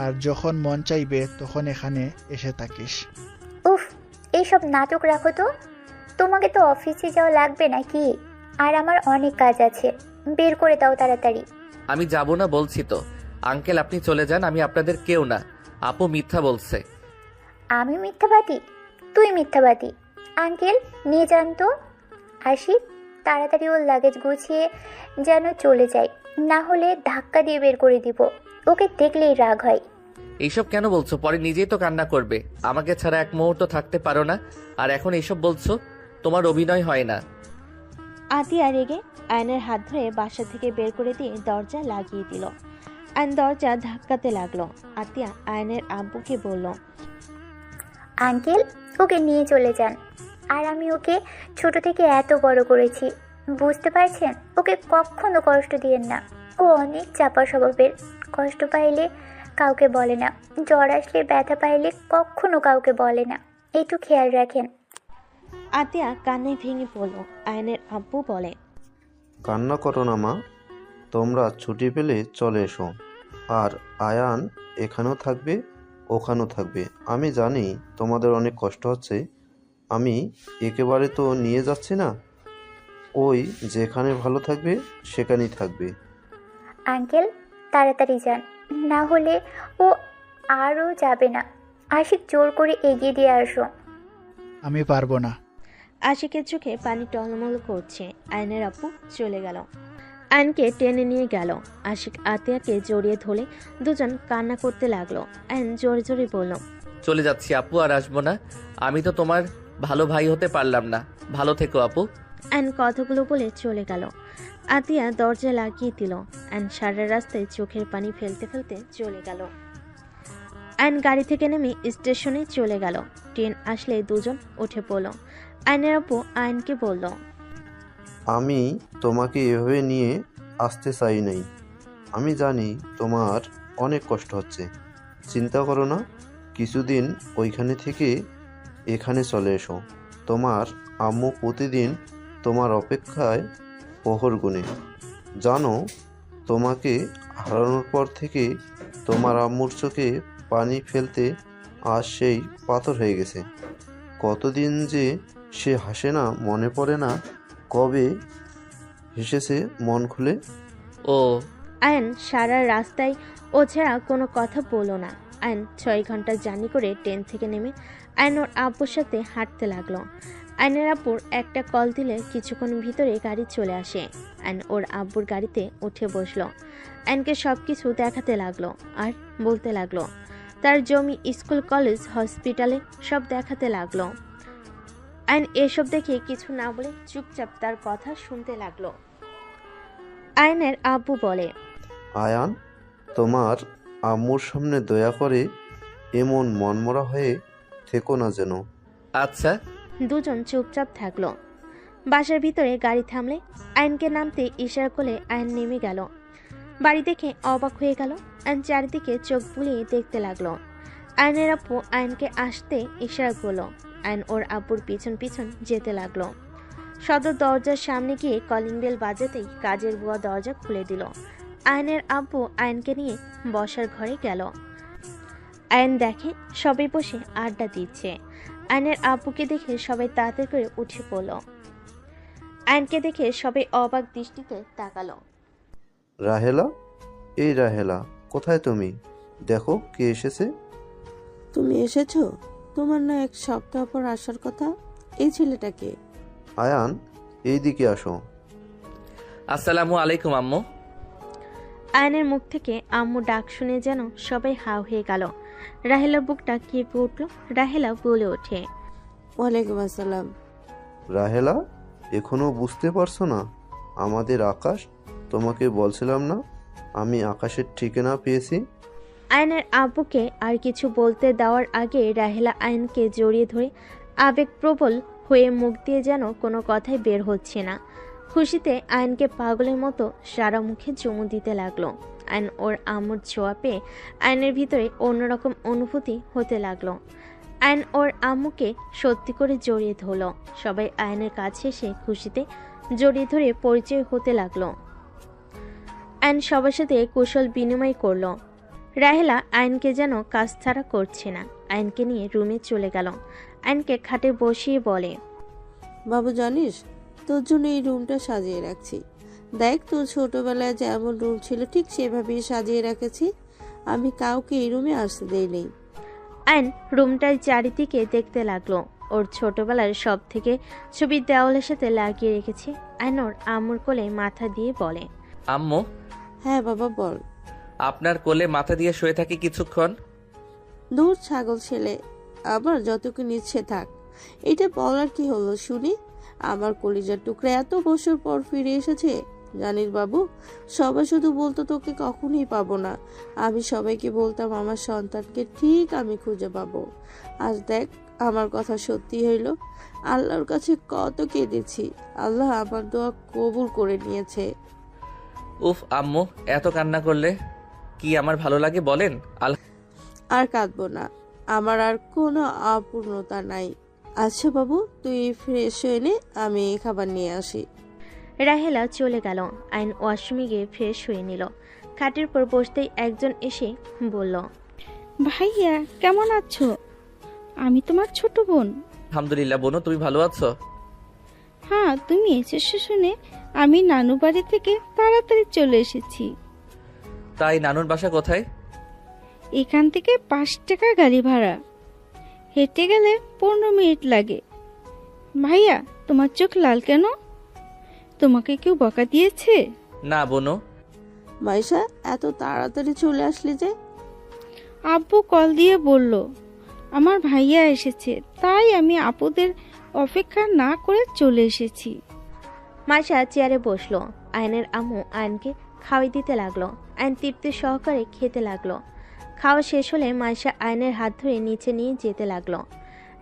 G: আর যখন মন চাইবে তখন এখানে এসে থাকিস।
F: উফ, এইসব নাটক রাখো তো। তোমাকে তো অফিসে যাওয়া লাগবে নাকি? আর আমার অনেক কাজ আছে, বের করে দাও তাড়াতাড়ি।
A: আমি যাব না বলছি তো। আঙ্কেল আপনি চলে যান, আমি আপনাদের কেউ না। আপু মিথ্যা বলছে।
F: আমি মিথ্যাবাদী? তুই মিথ্যাবাদী। আঙ্কেল নিয়ে যান তো। আশিক, তাড়াতাড়ি ওর লাগেজ গুছিয়ে যেন চলে যায়, না হলে ধাক্কা দিয়ে বের করে দিব। ওকে দেখলেই রাগ হয়।
A: এইসব কেন বলছো? পরে নিজেই তো কান্না করবে। আমাকে ছাড়া এক মুহূর্ত থাকতে পারো না, আর এখন এইসব বলছো? তোমার অভিনয় হয় না।
C: আতিয়া রেগে আয়নের হাত ধরে বাসা থেকে বের করে দিয়ে দরজা লাগিয়ে দিল। আয়ন দরজা ধাক্কাতে লাগলো। আতিয়া আয়নের আব্বুকে বলল,
F: আঙ্কেল, ওকে নিয়ে চলে যান। আর আমি ওকে ছোট থেকে এত বড় করেছি, বুঝতে পারছেন? ওকে কখনো কষ্ট দিয়েন না। ও অনেক চাপা স্বভাবের, কষ্ট পাইলে কাউকে বলে না, জ্বর আসলে ব্যথা পাইলে কখনো কাউকে বলে না, একটু খেয়াল রাখেন।
C: আতিয়া কান্নায় ভেঙে পড়ল। আয়নের আব্বু বলে,
K: কান্না করো না মা, তোমরা ছুটি পেলে চলে এসো। আর আয়ান এখানেও থাকবে, ওখানেও থাকবে। আমি জানি তোমাদের অনেক কষ্ট হচ্ছে, আমি একেবারে তো নিয়ে যাচ্ছি না। ওই যেখানে ভালো থাকবে সেখানেই থাকবে।
F: আঙ্কেল, তাড়াতাড়ি যান, না হলে ও আরও যাবে না। আশিক, জোর করে এগিয়ে দিয়ে আসো।
G: আমি পারবো না।
C: আশিকের চোখে পানি টলমল করছে। আয়নের আব্বু চলে গেল। আয়নকে টেনে নিয়ে গেল। আশিক আতিয়াকে জড়িয়ে ধরে দুজন কান্না করতে লাগলো। আয়ন জোরে জোরে বলল,
A: চলে যাচ্ছি আপু, আর আসবো না। আমি তো তোমার ভালো ভাই হতে পারলাম না। ভালো থেকো আপু।
C: আয়ন কথাগুলো বলে চলে গেল। আতিয়া দরজা লাগিয়ে দিল। আয়ন সারা রাস্তায় চোখের পানি ফেলতে ফেলতে চলে গেল। আয়ন গাড়ি থেকে নেমে স্টেশনে চলে গেল। ট্রেন আসলে দুজন উঠে পড়ল। আয়নের আব্বু আয়নকে বলল,
K: আমি তোমাকে এভাবে নিয়ে আসতে চাই নাই। আমি জানি তোমার অনেক কষ্ট হচ্ছে, চিন্তা করো না, কিছুদিন ওইখানে থেকে এখানে চলে এসো। তোমার আম্মু প্রতিদিন তোমার অপেক্ষায় প্রহর গুনে। জানো, তোমাকে হারানোর পর থেকে তোমার আম্মুর চোখে পানি ফেলতে আজ সেই পাথর হয়ে গেছে। কতদিন যে সে হাসে না, মনে পড়ে না কবে হেসেছে মন খুলে।
A: ও
C: আয়ন সারা রাস্তায় ও ছাড়া কোনো কথা বলল না। আয়ন 6 ঘন্টা জার্নি করে ট্রেন থেকে নেমে আয়ন ওর আব্বুর সাথে হাঁটতে লাগলো। আয়নের আব্বুর একটা কল দিলে কিছুক্ষণ ভিতরে গাড়ি চলে আসে। আয়ন ওর আব্বুর গাড়িতে উঠে বসলো। আয়নকে সব কিছু দেখাতে লাগলো আর বলতে লাগলো তার জমি, স্কুল, কলেজ, হসপিটালে সব দেখাতে লাগলো। আয়ন এসব দেখে কিছু না বলে চুপচাপ তার কথা শুনতে লাগলো। আয়নের আব্বু বলে,
K: আয়ান, তোমার আম্মুর সামনে দয়া করে এমন মনমরা হয়ে থেকো না যেন।
A: আচ্ছা।
C: দুজন চুপচাপ থাকলো। বাসার ভিতরে গাড়ি থামলে আয়নকে নামতে ইশারা করলে আয়ন নেমে গেল। বাড়ি দেখে অবাক হয়ে গেল। আয়ন চারিদিকে চোখ বুলিয়ে দেখতে লাগলো। আয়নের আব্বু আয়নকে আসতে ইশারা করলো। আয়ন ওর আব্বুর পিছন পিছন যেতে লাগলো। সদর দরজার সামনে গিয়ে কলিং বেল বাজাতেই কাজের বুয়া দরজা খুলে দিল। আয়নের আব্বু আয়নকে নিয়ে বসার ঘরে গেল। আয়ন দেখে সবাই বসে আড্ডা দিচ্ছে। আয়নের আব্বুকে দেখে সবাই তাড়াতাড়ি করে উঠে পড়ল। আয়নকে দেখে সবাই অবাক দৃষ্টিতে তাকালো।
K: রাহেলা, এই রাহেলা, কোথায় তুমি? দেখো কে এসেছে।
L: তুমি এসেছো? তোমার না 1 সপ্তাহ পর আসার কথা। এই ছেলেটাকে।
K: আয়ান, এই দিকে আসো।
A: আসসালামু আলাইকুম আম্মু।
C: আয়নের মুখ থেকে আম্মু ডাক শুনে যেন সবাই হাও হয়ে গেল। রাহেলার বুকটা কেঁপে উঠল। রাহেলা বলে ওঠে,
L: ওয়ালাইকুম আসসালাম।
K: রাহেলা, এখনো বুঝতে পারছো না আমাদের আকাশ? তোমাকে বলছিলাম না আমি আকাশের ঠিকানা পেয়েছি।
C: আয়নের আব্বুকে আর কিছু বলতে দেওয়ার আগে রাহেলা আয়নকে জড়িয়ে ধরে আবেগপ্রবল হয়ে মুখ দিয়ে যেন কোনো কথাই বের হচ্ছে না। খুশিতে আয়নকে পাগলের মতো সারা মুখে চুমু দিতে লাগলো। আয়ন ওর আম্মুর ছোঁয়া পেয়ে আয়নের ভিতরে অন্যরকম অনুভূতি হতে লাগলো। আয়ন ওর আম্মুকে সত্যি করে জড়িয়ে ধরল। সবাই আয়নের কাছে এসে খুশিতে জড়িয়ে ধরে পরিচয় হতে লাগলো। আয়ন সবার সাথে কুশল বিনিময় করলো। রাহেলা আয়নকে যেন কাজ ছাড়া করছে না। আয়নকে নিয়ে রুমে চলে গেল। আয়নকে খাটে বসিয়ে বলে,
L: বাবু জানিস, তোর জন্য এই রুমটা সাজিয়ে রাখছি। দেখ, তোর ছোটবেলায় যেমন রুম ছিল ঠিক সেভাবেই সাজিয়ে রেখেছি। আমি কাউকে এই রুমে আসতে দেইনি।
C: আয়ন রুমটার চারিদিকে দেখতে লাগলো। ওর ছোটবেলার সব থেকে ছবি দেওয়ালের সাথে লাগিয়ে রেখেছে। আয়ন ওর আম্মুর কোলে মাথা দিয়ে বলে,
A: আম্মু,
L: হ্যাঁ বাবা বল।
A: আপনার কোলে মাথা দিয়ে শুয়ে থাকি কিছুক্ষণ।
L: দূর ছাগল ছেলে, আমার যতক্ষণ ইচ্ছে থাক। এটা বলার কি হলো শুনি? আমার কলিজার টুকরা এত বছর পর ফিরে এসেছে। জানিস বাবু, সবাই শুধু বলতো তোকে কখনোই পাবো না। আমি সবাইকে বলতাম আমার সন্তানকে ঠিক আমি খুঁজে পাবো। আজ দেখ, আমার কথা সত্যি হইল। আল্লাহর কাছে কত কেঁদেছি, আল্লাহ আমার দোয়া কবুল করে নিয়েছে।
A: উফ আম্মু, এত কান্না করলে কি আমার ভালো লাগে বলেন?
L: আর কাঁদবো না, আমার আর কোনো অপূর্ণতা নাই। আচ্ছা বাবু, তুই ফ্রেশ হয়ে নে, আমি খাবার নিয়ে আসি।
C: রাহেলা চলে গেল। আইন ওয়াশরুমে গিয়ে ফ্রেশ হয়ে নিল। খাটের পর বসতেই একজন এসে বলল,
M: ভাইয়া কেমন আছো? আমি তোমার ছোট বোন।
A: আলহামদুলিল্লাহ বোনু, তুমি ভালো আছো?
M: হ্যাঁ, তুমি এসেছো শুনে আমি নানু বাড়ি থেকে তাড়াতাড়ি চলে এসেছি।
A: তাই নানুর বাসা কোথায়?
M: এখান থেকে 5 টাকা গাড়ি ভাড়া, হেঁটে গেলে 15 মিনিট লাগে। ভাইয়া, তোমার চোখ লাল কেন? তোমাকে কেউ বকা দিয়েছে?
A: না বোনু।
L: মাইশা, এত তাড়াতাড়ি চলে আসলি যে?
M: আব্বু কল দিয়ে বলল আমার ভাইয়া এসেছে, তাই আমি আপুদের অপেক্ষা না করে চলে এসেছি।
C: মাইশা চেয়ারে বসলো। আয়নের আম্মু আয়নকে খাওয়াই দিতে লাগলো। আয়ন তৃপ্তি সহকারে খেতে লাগলো। খাওয়া শেষ হলে মাইশা আয়নের হাত ধরে নিচে নিয়ে যেতে লাগলো।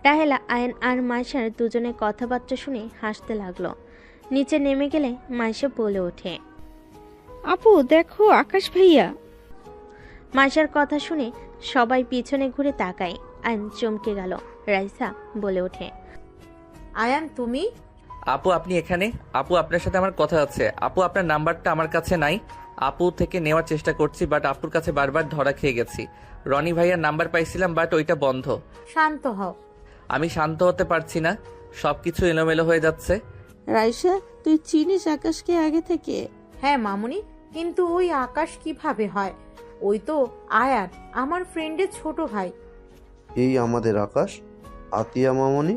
C: রাহেলা আয়ন আর মাইশার দুজনের কথাবার্তা শুনে হাসতে লাগলো। নিচে নেমে গেলে মাইশা বলে ওঠে,
M: আপু দেখো আকাশ ভাইয়া।
C: মাইশার কথা শুনে সবাই পিছনে ঘুরে তাকায়। আয়ন চমকে গেল। রাইসা বলে ওঠে,
D: আয়ান তুমি?
A: আপু আপনি এখানে? আপু আপনার সাথে আমার কথা আছে। আপু আপনার নাম্বারটা আমার কাছে নাই। আপু থেকে নেওয়ার চেষ্টা করছি, বাট আপুর কাছে বারবার ধরা খেয়ে গেছি। রনি ভাইয়ার নাম্বার পাইছিলাম, বাট ওইটা বন্ধ।
D: শান্ত হও।
A: আমি শান্ত হতে পারছি না, সবকিছু এলোমেলো হয়ে যাচ্ছে।
L: রাইসা, তুই চিনিস আকাশকে আগে থেকে?
D: হ্যাঁ মামুনি, কিন্তু ওই আকাশ কিভাবে হয়? ওই তো আয়ান, আমার ফ্রেন্ডের ছোট ভাই।
K: এই আমাদের আকাশ। আতিয়া মামনি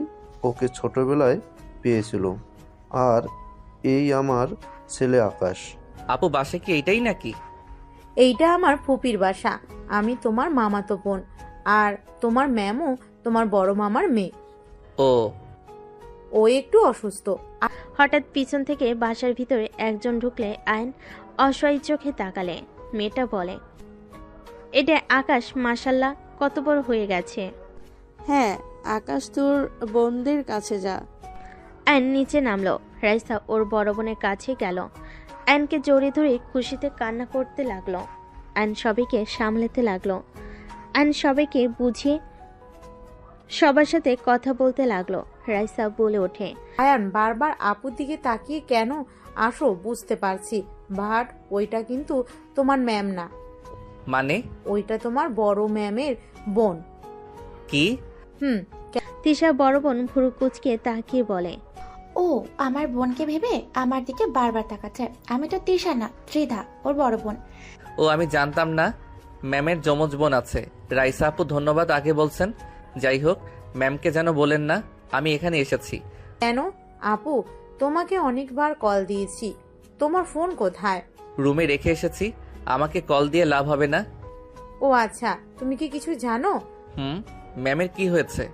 K: ওকে ছোটবেলায় পেয়েছিল, আর এই আমার ছেলে আকাশ।
A: আপু বাসে কি এইটাই নাকি?
D: এইটা আমার ফুপির বাসা। আমি তোমার মামাতো বোন, আর তোমার ম্যামও তোমার বড় মামার মেয়ে।
A: ও
D: ও একটু অসুস্থ।
C: হঠাৎ পিছন থেকে বাসার ভিতরে একজন ঢুকলে আয়ন অসহায় চোখে তাকালে। মেয়েটা বলে, এটা আকাশ, মাশাল্লাহ কত বড় হয়ে গেছে।
L: হ্যাঁ, আকাশ তোর বোনদের কাছে যা।
C: আয়ন নিচে নামলো। রাইসা ওর বড় বোনের কাছে গেল। আয়নকে জড়িয়ে ধরে খুশিতে কান্না করতে লাগলো। আয়ন সবাইকে সামলাতে লাগলো। আয়ন সবাইকে বুঝিয়ে সবার সাথে কথা বলতে লাগলো। রাইসা বলে ওঠে,
D: আয়ান বারবার আপুর দিকে তাকিয়ে কেন আসো বুঝতে পারছি, বাট ওইটা কিন্তু তোমার ম্যাম না।
A: মানে?
D: ওইটা তোমার বড় ম্যামের বোন।
A: কি?
C: তিশা বড় বোন ভুরু কুচকে তাকিয়ে বলে,
N: ও আমার বোনকে ভেবে আমার দিকে বারবার তাকাচ্ছে। আমি তো তিশা না, ত্রিধা, ওর বড় বোন।
A: ও আমি জানতাম না ম্যামের যমজ বোন আছে। রাইসা আপু ধন্যবাদ আগে বলছেন। যাই হোক, ম্যামকে যেন বলেন না আমি এখানে এসেছি।
D: কেন আপু, তোমাকে অনেকবার কল দিয়েছি, তোমার ফোন কোথায়?
A: রুমে রেখে এসেছি, আমাকে কল দিয়ে লাভ হবে না।
D: ও আচ্ছা, তুমি কি কিছু জানো?
A: ম্যামের কি হয়েছে?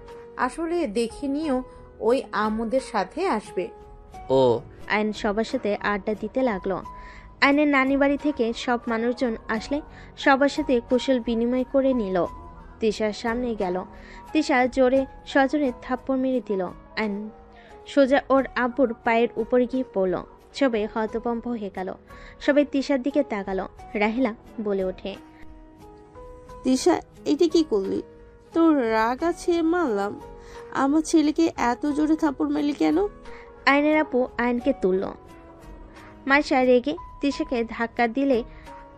D: আসলে দেখে নিও, ওই আমুদের সাথে আসবে।
A: ও।
C: আয়ন সবার সাথে আড্ডা দিতে লাগলো। আয়নের নানি বাড়ি থেকে সব মানুষজন আসলে সবার সাথে কুশল বিনিময় করে নিল। তিশার সামনে গেল। তিশা জোরে সজোরে থাপ্পড় মেরে দিল। আয়ন সোজা ওর আব্বুর পায়ের উপরে গিয়ে পড়ল। সবাই হতভম্ব হয়ে গেল। সবাই তিশার দিকে তাকালো। রাহেলা বলে ওঠে,
L: তিশা, এটা কি করলি? তোর রাগ আছে মানলাম, আমার ছেলেকে এত জোরে থাপ্পড় মারলি কেন?
C: আয়নের আপু আয়নকে তুলল। মাইশা রেগে তিশাকে ধাক্কা দিলে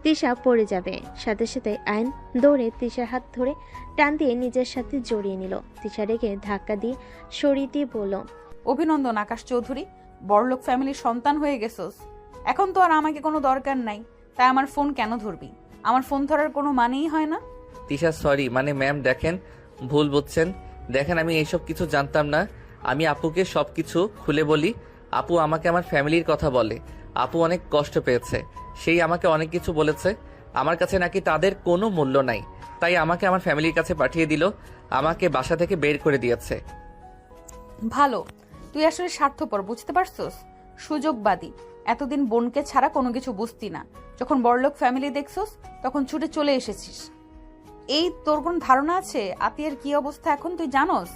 C: তিশা পড়ে যাবে। সাথে সাথে আয়ন দৌড়ে তিশার হাত ধরে টান দিয়ে নিজের সাথে জড়িয়ে নিল। তিশা রেগে ধাক্কা দিয়ে সরিয়ে দিয়ে বলল,
B: অভিনন্দন আকাশ চৌধুরী, বড়লোক ফ্যামিলির সন্তান হয়ে গেছোস। এখন তো আর আমাকে কোনো দরকার নাই, তাই আমার ফোন কেন ধরবি? আমার ফোন ধরার কোনো মানেই হয় না।
A: তিশা সরি, মানে ম্যাম দেখেন, ভুল বুঝছেন। দেখেন আমি এইসব কিছু জানতাম না। আমি আপুকে সব কিছু খুলে বলি। আপু আমাকে আমার ফ্যামিলির কথা বলে। আপু অনেক কষ্ট পেয়েছে, সেই আমাকে অনেক কিছু বলেছে। আমার কাছে নাকি তাদের কোনো মূল্য নাই, তাই আমাকে আমার ফ্যামিলির কাছে পাঠিয়ে দিল। আমাকে বাসা থেকে বের করে দিয়েছে।
B: ভালো, তুই আসলে স্বার্থপর, বুঝতে পারছস? সুযোগবাদী। এতদিন বোনকে ছাড়া কোনো কিছু বুঝতি না। যখন বড়লোক ফ্যামিলি দেখছস তখন ছুটে চলে এসেছিস। এই তোর কোন ধারণা আছে আতিয়ার কি অবস্থা এখন? তুই জানোস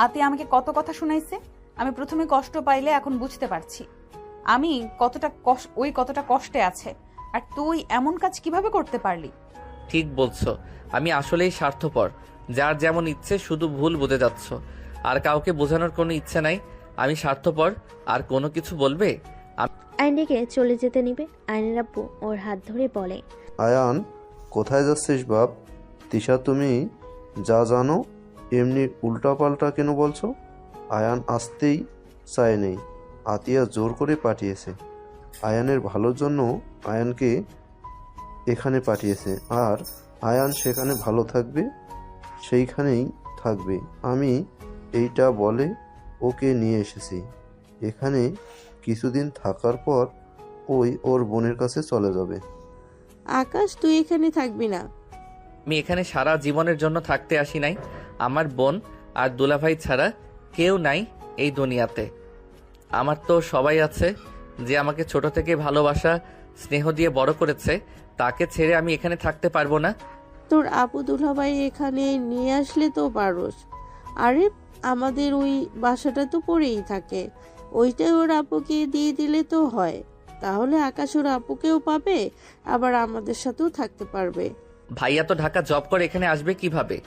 B: আতিয়া আমাকে কত কথা শুনাইছে? আমি প্রথমে কষ্ট পাইলে এখন বুঝতে পারছি আমি কতটা কষ্টে আছে। আর তুই এমন কাজ কিভাবে করতে পারলি?
A: ঠিক বলছো, আমি আসলেই স্বার্থপর। যার যেমন ইচ্ছে শুধু ভুল বুঝে যাচ্ছ, আর কাউকে বোঝানোর কোনো ইচ্ছে নাই। আমি স্বার্থপর। আর কোনো কিছু বলবে?
C: আয়নকে চলে যেতে নিবে। আয়নের আব্বু ওর হাত ধরে বলে,
K: আয়ান কোথায় যাচ্ছিস বাপ? তিশা তুমি যা জানো এমনি উল্টাপাল্টা কেন বলছো? আয়ান আসতেই চায়নি, আতিয়া জোর করে পাঠিয়েছে। আয়ানের ভালোর জন্য আয়ানকে এখানে পাঠিয়েছে, আর আয়ান সেখানে ভালো থাকবে, সেইখানেই থাকবে। আমি এইটা বলে ওকে নিয়ে এসেছি। এখানে কিছুদিন থাকার পর ওই ওর বোনের কাছে চলে যাবে।
L: আকাশ, তুই এখানে থাকবি না।
A: আমি এখানে সারা জীবনের জন্য থাকতে আসি নাই। আমার বোন আর দুলাভাই ছাড়া কেউ নাই এই দুনিয়াতে। আমার তো সবাই আছে, যে আমাকে ছোট থেকে ভালোবাসা স্নেহ দিয়ে বড় করেছে। তাকে ছেড়ে আমি এখানে থাকতে পারবো না।
L: তোর আপু দুলাভাই এখানে নিয়ে আসলে তো পারোস। আরে আমাদের ওই বাসাটা তো পড়েই থাকে, ওইটাই ওর আপুকে দিয়ে দিলে তো হয়। তাহলে আকাশ ওর আপুকেও পাবে, আবার আমাদের সাথেও থাকতে পারবে।
A: ভাইয়া তো ঢাকা জব করে, এখানে আসবে কিভাবে?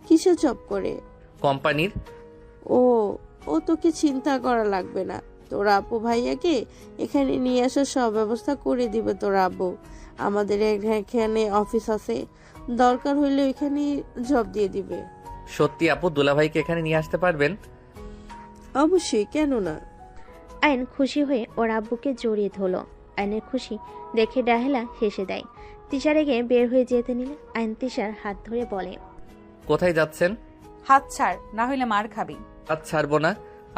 L: কিসে জব করে?
A: কোম্পানির।
L: ও ও তোকে চিন্তা করা লাগবে না, তোর আপু ভাইয়াকে এখানে নিয়ে আসার সব ব্যবস্থা করে দিবে তোর আব্বু। আমাদের এখানে অফিস আছে, দরকার হইলে ওইখানে জব দিয়ে দিবে।
A: সত্যি আপু দুলাভাইকে এখানে নিয়ে আসতে পারবেন?
L: অবশ্যই, কেন না।
C: আয়ন খুশি হয়ে ওর আব্বুকে জড়িয়ে ধরল। আয়নের খুশি দেখে ডাহেলা হেসে দেয়। তিশা রেগে বের হয়ে যেতে নিলে আয়ন তিশার হাত ধরে বলে,
A: কোথায় যাচ্ছেন?
B: হাত ছাড়, না হইলে মার খাবি।
A: হাত ছাড়বো না।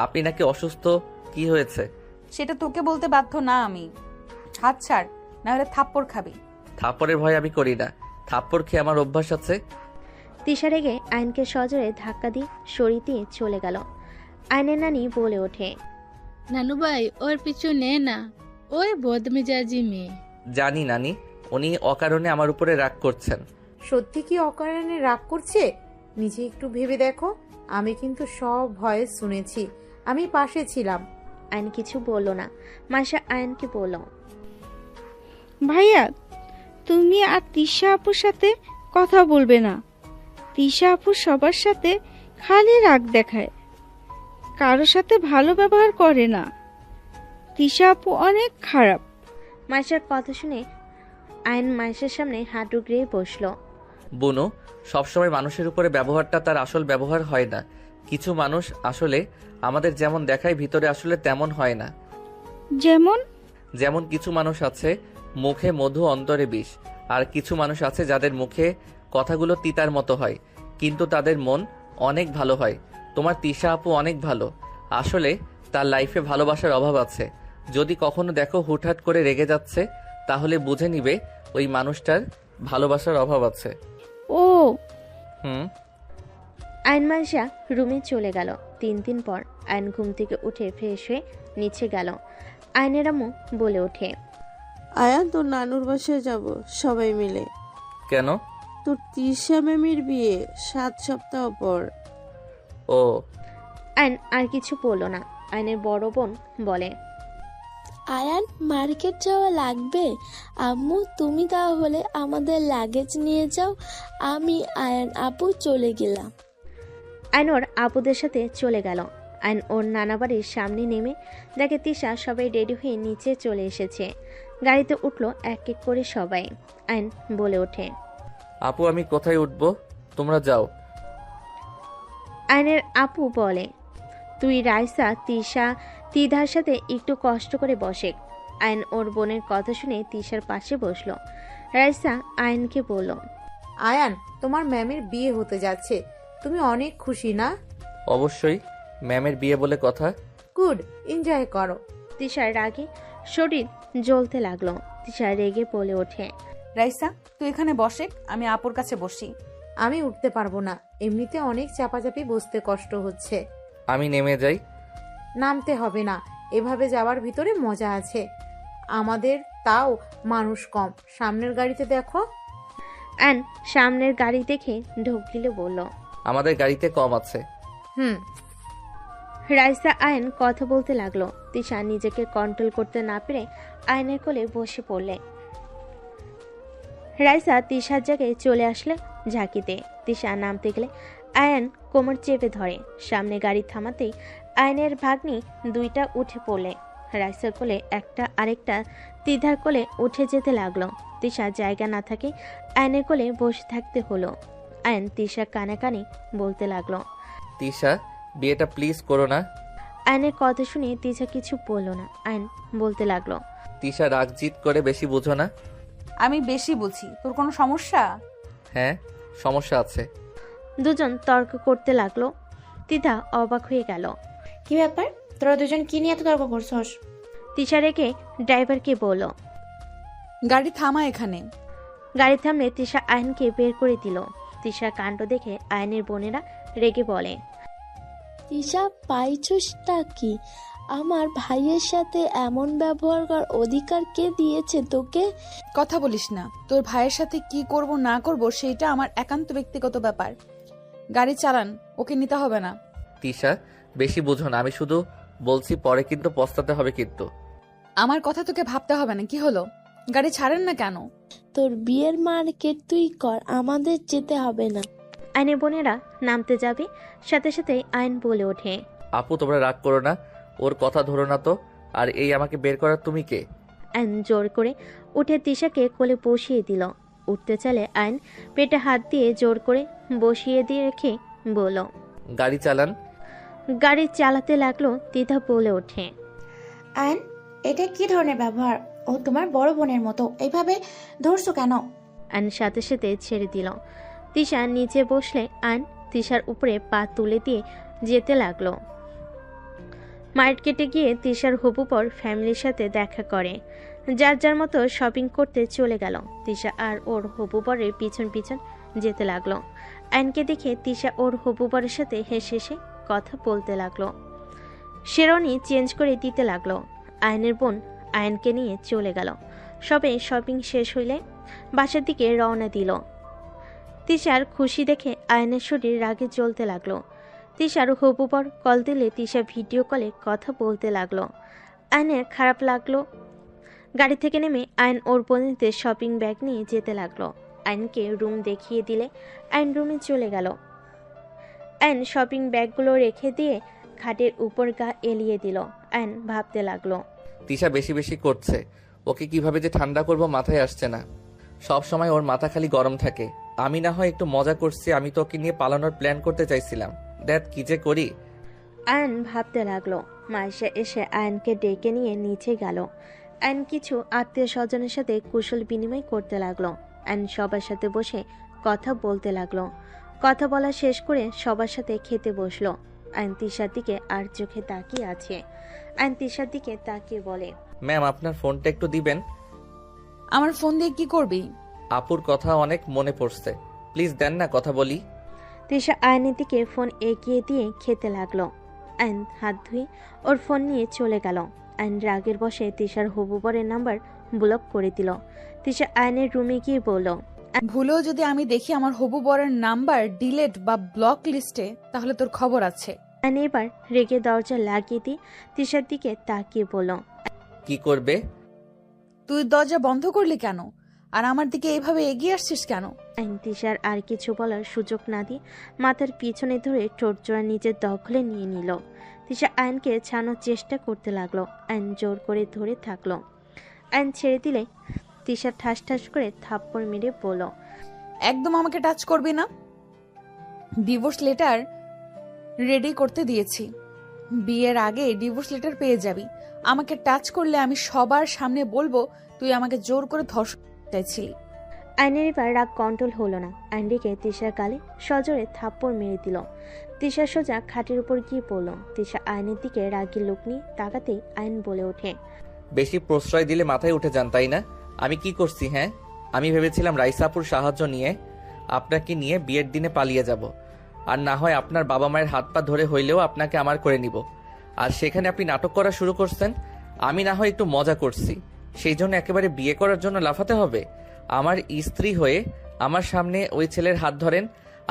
A: আপনি নাকি অসুস্থ, কি হয়েছে?
B: সেটা তোকে বলতে বাধ্য না আমি। হাত ছাড়, না হলে থাপ্পড় খাবি।
A: থাপ্পড়ের ভয় আমি করি না, থাপ্পড় খেয়ে আমার অভ্যাস আছে।
C: তিশা রেগে আয়নকে সজোরে ধাক্কা দিয়ে সরিয়ে দিয়ে চলে গেল। আয়নের নানি বলে ওঠে,
M: নানু ভাই ওর পিছু নে না, ওই বদমেজাজি মেয়ে।
A: জানি নানি, উনি অকারণে আমার উপরে রাগ করছেন।
D: সত্যি কি অকারণে রাগ করছে? নিজে একটু ভেবে দেখো, আমি কিন্তু সব ভয়েস শুনেছি, আমি পাশে ছিলাম।
C: আয়ন কিছু বলল না। মাসা আয়নকে বলল,
M: ভাইয়া তুমি আর তিশা আপুর সাথে কথা বলবে না। তিশা আপু সবার সাথে খালি রাগ দেখায়, কারোর সাথে ভালো ব্যবহার করে না। তিশা আপু অনেক খারাপ।
C: মাসার কথা শুনে আয়ন মাসের সামনে হাঁটু গেড়ে বসলো।
A: বুনু, সবসময় মানুষের উপরে ব্যবহারটা তার আসল ব্যবহার হয় না। কিছু মানুষ আসলে আমাদের যেমন দেখায় ভিতরে আসলে তেমন হয় না।
M: যেমন?
A: যেমন কিছু মানুষ আছে মুখে মধু অন্তরে বিষ, আর কিছু মানুষ আছে যাদের মুখে কথাগুলো তিতার মতো হয় কিন্তু তাদের মন অনেক ভালো হয়। তোমার তিশা আপু অনেক ভালো, আসলে তার লাইফে ভালোবাসার অভাব আছে। যদি কখনো দেখো হুটহাট করে রেগে যাচ্ছে, তাহলে বুঝে নিবে ওই মানুষটার ভালোবাসার অভাব আছে।
M: ও
C: আয়ন মাসা রুমে চলে গেল। 3 দিন পর আয়ন ঘুম থেকে উঠে ফ্রেশ হয়ে নিচে গেল। আয়নের আম্মু বলে ওঠে,
L: আয়ান তোর নানুর বাসায় যাব সবাই মিলে।
A: কেন?
L: তোর তিশা ম্যামের বিয়ে 7 সপ্তাহ পর।
A: ও।
C: আয়ন আর কিছু বলল না। আয়নের বড় বোন বলে,
O: আয়ান মার্কেট যাওয়া লাগবে? আম্মু তুমি তাহলে আমাদের লাগেজ নিয়ে যাও, আমি আয়ান আপু চলে গেলাম।
C: আয়ন ওর আপুদের সাথে চলে গেল। আয়ন ওর নানা বাড়ির সামনে নেমে দেখে তিশা সবাই রেডি হয়ে নিচে চলে এসেছে। গাড়িতে উঠলো এক এক করে সবাই। আয়ন বলে ওঠে,
A: আপু আমি কোথায় উঠবো? তোমরা যাও।
C: আয়নের আপু বলে, তুই রাইসা তিশা তিধার সাথে একটু কষ্ট করে বসে। আয়ন ওর বোনের কথা শুনে তিশার পাশে বসলো। রাইসা আয়নকে বলল,
D: আয়ান, তোমার ম্যামের বিয়ে হতে যাচ্ছে, তুমি অনেক খুশি না?
A: অবশ্যই, ম্যামের বিয়ে বলে কথা।
D: গুড, এনজয় করো।
C: তিশার রাগে শরীর জ্বলতে লাগলো। তিশা রেগে বলে ওঠে,
B: রাইসা তুই এখানে বসে, আমি আপুর কাছে বসি।
D: আমি উঠতে পারবো না, এমনিতে অনেক চাপাচাপি বসতে কষ্ট হচ্ছে।
A: আমি নেমে যাই।
D: নামতে হবে না, এভাবে যাওয়ার ভিতরে মজা আছে। আমাদের তাও মানুষ কম, সামনের গাড়িতে দেখো।
C: আয়ন সামনের গাড়ি দেখে ঢোক গিলে বলল,
A: আমাদের গাড়িতে কম আছে।
C: রাইসা আয়ন কথা বলতে লাগলো। তিশা নিজেকে কন্ট্রোল করতে না পেরে আয়নের কোলে বসে পড়লে। রাইসা তিশার জায়গায় চলে আসলে ঝাঁকিতে। তিশা নামতে গেলে আয়ন কোমর চেপে ধরে। সামনে গাড়ি থামাতেই আয়নের ভাগ্নি দুইটা উঠে পড়লে। রাইসার কোলে একটা আরেকটা তিধার কোলে উঠে যেতে লাগলো। তিশা জায়গা না থাকে আয়নের কোলে বসে থাকতে হলো। আয়ন তিশা কানে কানে বলতে লাগলো,
A: তিশা বিয়েটা প্লিজ করো না।
C: আয়নের কথা শুনে তিশা কিছু বলল না। আয়ন বলতে লাগলো,
A: তিশা রাগ জিত করে বেশি বুঝো না।
B: আমি বেশি বুঝি, তোর কোনো সমস্যা?
A: হ্যাঁ সমস্যা আছে।
C: দুজন তর্ক করতে লাগলো। তিধা অবাক হয়ে গেল।
N: কি ব্যাপার, তোরা দুজন কি নিয়ে এত তর্ক করছস?
C: তিশা রেখে ড্রাইভারকে বলল,
B: গাড়ি থামা এখানে।
C: গাড়ি থামলে তিশা আয়নকে বের করে দিল। তিশার কাণ্ড দেখে আয়নের বোনেরা রেগে বলে,
O: তিশা পাইছসটা কি? আমার ভাইয়ের সাথে এমন ব্যবহার করার অধিকার কে দিয়েছে তোকে?
B: কথা বলিস না, তোর ভাইয়ের সাথে কি করব না করব সেটা আমার একান্ত ব্যক্তিগত ব্যাপার। গাড়ি চালান, ওকে নিতে হবে না।
A: তিশা বেশি বুঝো না, আমি শুধু বলছি পরে কিন্তু পস্তাতে হবে কিন্তু।
B: আমার কথা তোকে ভাবতে হবে না, কি হলো? গাড়ি ছাড়েন না কেন?
O: তোর বিয়ের মার্কেট তুই কর, আমাদের যেতে হবে না।
C: আইনের বোনেরা নামতে যাবে, সাথে সাথে আইন বলে ওঠে,
A: আপু তোমরা রাগ করো না, ওর কথা ধরো না তো। আর এই আমাকে বের করার তুমি কে?
C: আইন জোর করে উঠে তিশাকে কোলে বসিয়ে দিল। উঠতে চাইলে আইন পেটে হাত দিয়ে জোর করে বসিয়ে দিয়ে রেখে বলল,
A: গাড়ি চালান।
C: গাড়ি চালাতে লাগলো। তিথা বলে ওঠে,
N: আয়ন, এটা কি ধরনের ব্যবহার? ও তোমার বড় বোনের মতো, এইভাবে ধরছো কেন?
C: আইন সাথে সাথে ছেড়ে দিল। তিশা নিচে বসলে আইন তিশার উপরে পা তুলে দিয়ে যেতে লাগলো। মার্কেটে গিয়ে তিশার হবু পর ফ্যামিলির সাথে দেখা করে, যার যার মতো শপিং করতে চলে গেল। তিশা আর ওর হবু বরের পিছন পিছন যেতে লাগলো। আইনকে দেখে তিশা ওর হবু বরের সাথে হেসে হেসে কথা বলতে লাগলো। শেরওয়ানি চেঞ্জ করে দিতে লাগলো। আইনের বোন আইনকে নিয়ে চলে গেল। সবে শপিং শেষ হইলে বাসার দিকে রওনা দিল। তিশার খুশি দেখে আয়নের শরীর রাগে জ্বলতে লাগলো। তিশার হবু বর কল দিলে তিশা ভিডিও কলে কথা বলতে লাগলো। আয়নের খারাপ লাগলো। গাড়ি থেকে নেমে আয়ন ওর বোনদের শপিং ব্যাগ নিয়ে যেতে লাগলো। আয়নকে রুম দেখিয়ে দিলে আয়ন রুমে চলে গেল। আয়ন শপিং ব্যাগগুলো রেখে দিয়ে খাটের উপর গা এলিয়ে দিল। আয়ন ভাবতে লাগলো,
A: তিশা বেশি বেশি করছে, ওকে কিভাবে যে ঠান্ডা করব মাথায় আসছে না। সব সময় ওর মাথা খালি গরম থাকে। আমি না হয় একটু মজা করছি, আমি তো ওকে নিয়ে পালানোর প্ল্যান করতে চাইছিলাম। দেখ কি যে করি।
C: আয়ন ভাবতে লাগলো। মাইশা এসে আয়নকে ডেকে নিয়ে নিচে গেল। আয়ন কিছু আত্মীয় স্বজনের সাথে কুশল বিনিময় করতে লাগলো। আয়ন সবার সাথে বসে কথা বলতে লাগলো। কথা বলা শেষ করে সবার সাথে খেতে বসলো। আয়ন তিশার দিকে আর চোখে তাকিয়ে আছে। আয়ন তিশার দিকে তাকিয়ে বলে,
A: ম্যাম আপনার ফোনটা একটু দিবেন?
B: আমার ফোন দিয়ে কি করবি?
A: আপুর কথা অনেক মনে পড়ছে, প্লিজ দেন না, কথা বলি।
C: তিশা আয়নের দিকে ফোন এগিয়ে দিয়ে খেতে লাগলো। আয়ন হাত ধুয়ে ওর ফোন নিয়ে চলে গেল। আয়ন রাগের বসে তিশার হবু বরের নাম্বার ব্লক করে দিল। তিশা আয়নের রুমে গিয়ে বলল,
B: ভুলেও যদি আমি দেখি আমার হবু বরের নাম্বার ডিলেট বা ব্লক লিস্টে, তাহলে তোর খবর আছে।
C: আয়ন এবার রেগে দরজা লাগিয়ে দিয়ে তিশার দিকে তাকিয়ে বলল,
A: কি করবে?
B: তুই দরজা বন্ধ করলি কেন? আর আমার দিকে এইভাবে এগিয়ে আসছিস কেন?
C: আইন তিশার আর কিছু বলার সুযোগ না দিয়ে মাথার পিছনে ধরে ঠোঁট জোড়া নিজের দখলে নিয়ে নিল। তিশা আইনকে ছাড়ানোর চেষ্টা করতে লাগলো। আইন জোর করে ধরে থাকলো। আইন ছেড়ে দিলে তিশা ঠাস ঠাস করে থাপ্পড় মেরে বলল,
B: একদম আমাকে টাচ করবি না। ডিভোর্স লেটার রেডি করতে দিয়েছি, বিয়ের আগে ডিভোর্স লেটার পেয়ে যাবি। আমাকে টাচ করলে আমি সবার সামনে বলবো তুই আমাকে জোর করে ধর্ষণ চাইছিলি।
C: আইনের এবার রাগ কন্ট্রোল হলো না। আইন রেখে তিশার গালে সজোরে থাপ্পড় মেরে দিল। তিশা সোজা খাটের উপর গিয়ে পড়ল। তিশা আইনের দিকে রাগী লোক নিয়ে তাকাতেই আইন বলে ওঠে,
A: বেশি প্রশ্রয় দিলে মাথায় উঠে যান তাই না? আমি কি করছি? হ্যাঁ, আমি ভেবেছিলাম রাইসাপুর সাহায্য নিয়ে আপনাকে নিয়ে বিয়ের দিনে পালিয়ে যাব, আর না হয় আপনার বাবা মায়ের হাত পা ধরে হইলেও আপনাকে আমার করে নিব। আর সেখানে আপনি নাটক করা শুরু করছেন। আমি না হয় একটু মজা করছি, সেই জন্য একেবারে বিয়ে করার জন্য লাফাতে হবে? আমার স্ত্রী হয়ে আমার সামনে ওই ছেলের হাত ধরেন,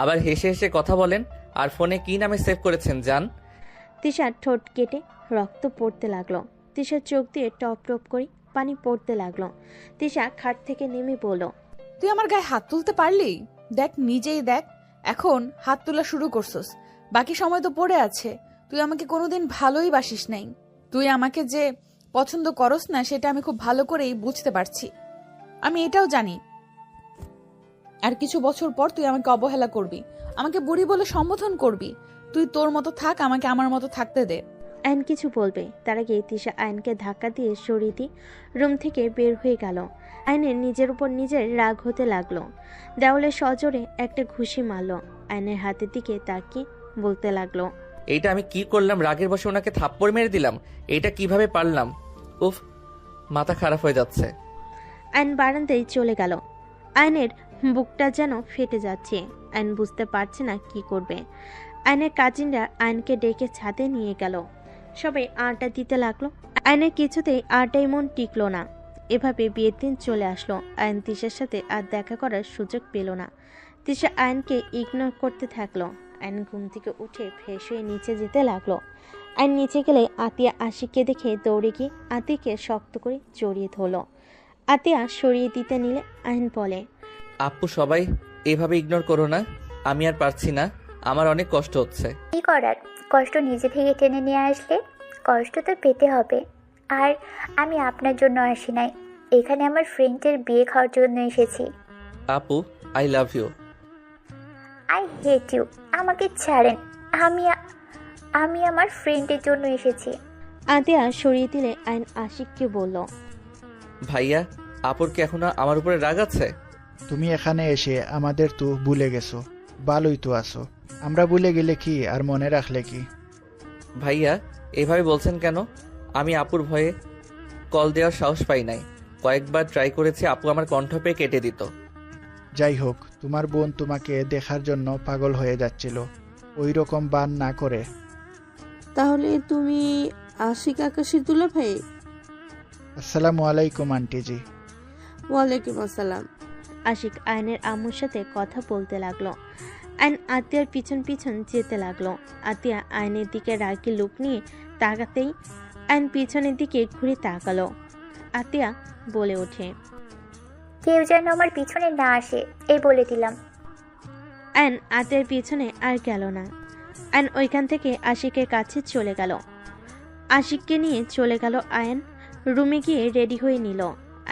A: আবার হেসে হেসে কথা বলেন, আর ফোনে কি নামে সেভ করেছেন জান?
C: তিশার ঠোঁট কেটে রক্ত পড়তে লাগলো। তিশার চোখ দিয়ে টপ টপ করে পানি পড়তে লাগলো। তিশা খাট থেকে নেমে বলল,
B: তুই আমার গায়ে হাত তুলতে পারলি? দেখ, নিজেই দেখ, এখন হাত তোলা শুরু করছস। বাকি সময় তো পড়ে আছে। তুই আমাকে কোনোদিন ভালোই বাসিস নাই। তুই আমাকে যে পছন্দ করস না সেটা আমি খুব ভালো করেই বুঝতে পারছি। আমি এটাও জানি আর কিছু বছর পর তুই আমাকে অবহেলা করবি, আমাকে বুড়ি বলে সম্বোধন করবি। তুই তোর মতো থাক, আমাকে আমার মতো থাকতে দে।
C: আইন কিছু বলবে তার আগে তিশা আইনকে ধাক্কা দিয়ে সরিয়ে দিয়ে রুম থেকে বের হয়ে গেল। আইনের নিজের উপর নিজের রাগ হতে লাগলো। দেওয়ালে সজোরে একটা ঘুষি মারল। আইনের হাতের দিকে তাকিয়ে বলতে লাগলো,
A: এইটা আমি কি করলাম? রাগের বসে ওনাকে থাপ্পড় মেরে দিলাম। এইটা কিভাবে পারলাম? উফ, মাথা খারাপ হয়ে যাচ্ছে।
C: আইন বারান্দায় চলে গেল। আইনের বুকটা যেন ফেটে যাচ্ছে। আইন বুঝতে পারছে না কি করবে। আইনের কাজিনরা আইনকে ডেকে ছাদে নিয়ে গেল। সবাই আড্ডা দিতে লাগলো। আইনের কিছুতেই আড্ডায় মন টিকলো না। এভাবে বিয়ের দিন চলে আসলো। আইন তিশার সাথে আর দেখা করার সুযোগ পেল না। তিশা আইনকে ইগনোর করতে থাকলো। আইন ঘুম থেকে উঠে ফ্রেশ হয়ে নিচে যেতে লাগলো। আইন নিচে গেলে আতিয়া আশিককে দেখে দৌড়ে গিয়ে আতিকে শক্ত করে জড়িয়ে ধরল। আতিয়া সরিয়ে দিতে নিলে আইন বলে,
A: আপু সবাই এভাবে ইগনোর করো না, আমি আর পারছি না, আমার অনেক কষ্ট হচ্ছে।
F: কি করার, কষ্ট নিজে থেকে টেনে নিয়ে আসলে কষ্ট তো পেতে হবে। আর আমি আপনার জন্য আসি নাই, এখানে আমার ফ্রেন্ডের বিয়ে খাওয়ার জন্য এসেছি।
A: আপু, I love you.
F: I hate you. আমাকে ছাড়েন, আমি আমার ফ্রেন্ডের জন্য এসেছি।
C: আতিয়া সরিয়ে দিলে আয়ন আশিককে বলল,
A: ভাইয়া, আপুর কি এখনো আমার উপরে রাগ আছে?
G: তুমি এখানে এসে আমাদের তো ভুলে গেছো, ভালোই তো আছো। আমরা ভুলে গেলে কি আর মনে রাখলে কি?
A: ভাইয়া, এভাবে বলছেন কেন? আমি আপুর ভয়ে কল দেওয়ার সাহস পাই নাই। কয়েকবার ট্রাই করেছি, আপু আমার কণ্ঠ পেয়ে কেটে দিত।
G: যাই হোক, তোমার বোন তোমাকে দেখার জন্য পাগল হয়ে যাচ্ছিল, ওই রকম বান না করে।
L: তাহলে তুমি আশিক আকাশের দুলা ভাই?
G: আসসালামু আলাইকুম আন্টিজি।
L: ওয়ালাইকুম আসসালাম।
C: আশিক আয়নের আম্মুর সাথে কথা বলতে লাগলো। আয়ন আতিয়ার পিছন পিছন যেতে লাগলো। আতিয়া আয়নের দিকে রাগি লুক নিয়ে তাকাতেই আয়ন পিছনের দিকে ঘুরে তাকালো। আতিয়া বলে ওঠে,
F: কেউ যেন আমার পিছনে না আসে, এই বলে দিলাম।
C: আয়ন আতিয়ার পিছনে আর গেল না। আয়ন ওইখান থেকে আশিকের কাছে চলে গেল। আশিককে নিয়ে চলে গেল আয়ন। রুমে গিয়ে রেডি হয়ে নিল।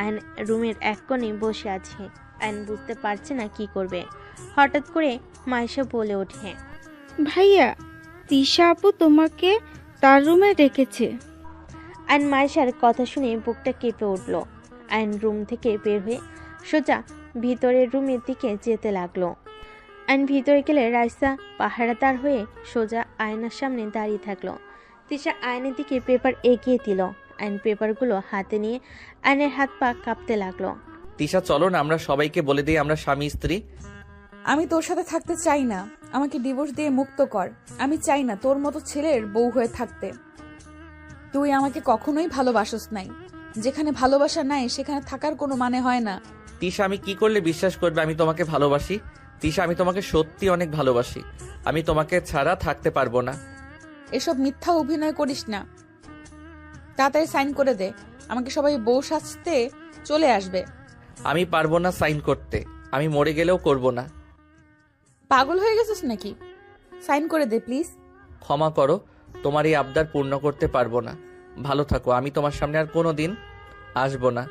C: আয়ন রুমের এক কোণে বসে আছে। আয়ন বুঝতে পারছে না কি করবে। হঠাৎ করে মাইশা বলে ওঠে,
M: ভাইয়া, তিশা আপু তোমাকে তার রুমে রেখেছে।
C: আয়ন মাইশার কথা শুনে বুকটা কেঁপে উঠল। আয়ন রুম থেকে বের হয়ে সোজা ভিতরের রুমের দিকে যেতে লাগলো। আয়ন ভিতরে গেলে রাইসা পাহারাদার হয়ে সোজা আয়নার সামনে দাঁড়িয়ে থাকলো। তিশা আয়নের দিকে পেপার এগিয়ে দিল। আয়ন পেপারগুলো হাতে নিয়ে আয়নের হাত পা কাঁপতে লাগলো।
A: তিশা, চলো না আমরা সবাইকে বলে দিই আমরা স্বামী স্ত্রী।
B: আমি তোর সাথে থাকতে চাই না, আমাকে ডিভোর্স দিয়ে মুক্ত কর। আমি চাই না তোর মতো ছেলের বউ হয়ে থাকতে। তুই আমাকে কখনোই ভালোবাসস নাই। যেখানে ভালোবাসা নাই সেখানে থাকার কোনো মানে হয় না।
A: তিশা, আমি কি করলে বিশ্বাস করবে আমি তোমাকে ভালোবাসি? তিশা, আমি তোমাকে সত্যি অনেক ভালোবাসি। আমি তোমাকে ছাড়া থাকতে পারবো না।
B: এসব মিথ্যা অভিনয় করিস না। তাড়াতাড়ি সাইন করে দে, আমাকে সবাই বউ সাজতে চলে আসবে।
A: আমি পারবো না সাইন করতে, আমি মরে গেলেও করব না।
B: পাগল হয়ে গেছিস নাকি? সাইন করে দে প্লিজ।
A: ক্ষমা করো, তোমার এই আবদার পূর্ণ করতে পারবো না। ভালো থাকো, আমি তোমার সামনে আর কোনোদিন আসবো না।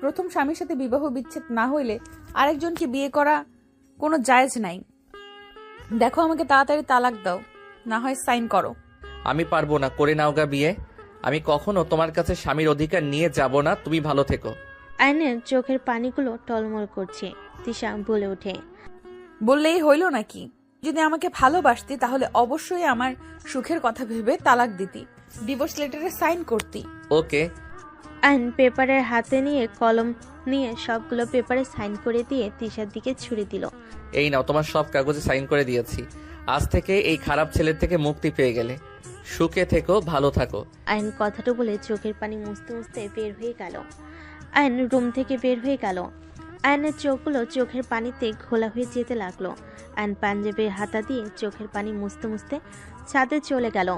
B: প্রথম স্বামীর সাথে বিবাহ বিচ্ছেদ না হইলে আরেকজনকে বিয়ে করা কোনো জায়েজ নাই। দেখো, আমাকে তাড়াতাড়ি তালাক দাও, না হয় সাইন করো।
A: আমি পারবো না, করে নাও গা বিয়ে। আমি কখনো তোমার কাছে স্বামীর অধিকার নিয়ে যাব না। তুমি ভালো থেকো।
C: আয়নের চোখের পানিগুলো টলমল করছে। তিশা বলে ওঠে,
B: বললেই হইল নাকি? যদি আমাকে ভালোবাসতি তাহলে অবশ্যই আমার সুখের কথা ভেবে তালাক দিতি, ডিভোর্স লেটারে সাইন করতি।
A: ওকে।
C: আয়ন পেপারের হাতে নিয়ে কলম নিয়ে সবগুলো পেপারে সাইন করে দিয়ে তিশার দিকে ছুড়ে দিল।
A: এই নাও, তোমার সব কাগজে সাইন করে দিয়েছি। আজ থেকে এই খারাপ ছেলের থেকে মুক্তি পেয়ে গেলে। সুখে থেকো, ভালো থাকো।
C: আয়ন কথাটা বলে চোখের পানি মুছতে মুছতে বের হয়ে গেল। আয়ন রুম থেকে বের হয়ে গেল। আয়নের চোখগুলো চোখের পানিতে ঘোলা হয়ে যেতে লাগলো। আয়ন পাঞ্জাবির হাতা দিয়ে চোখের পানি মুছতে মুছতে ছাদে চলে গেল।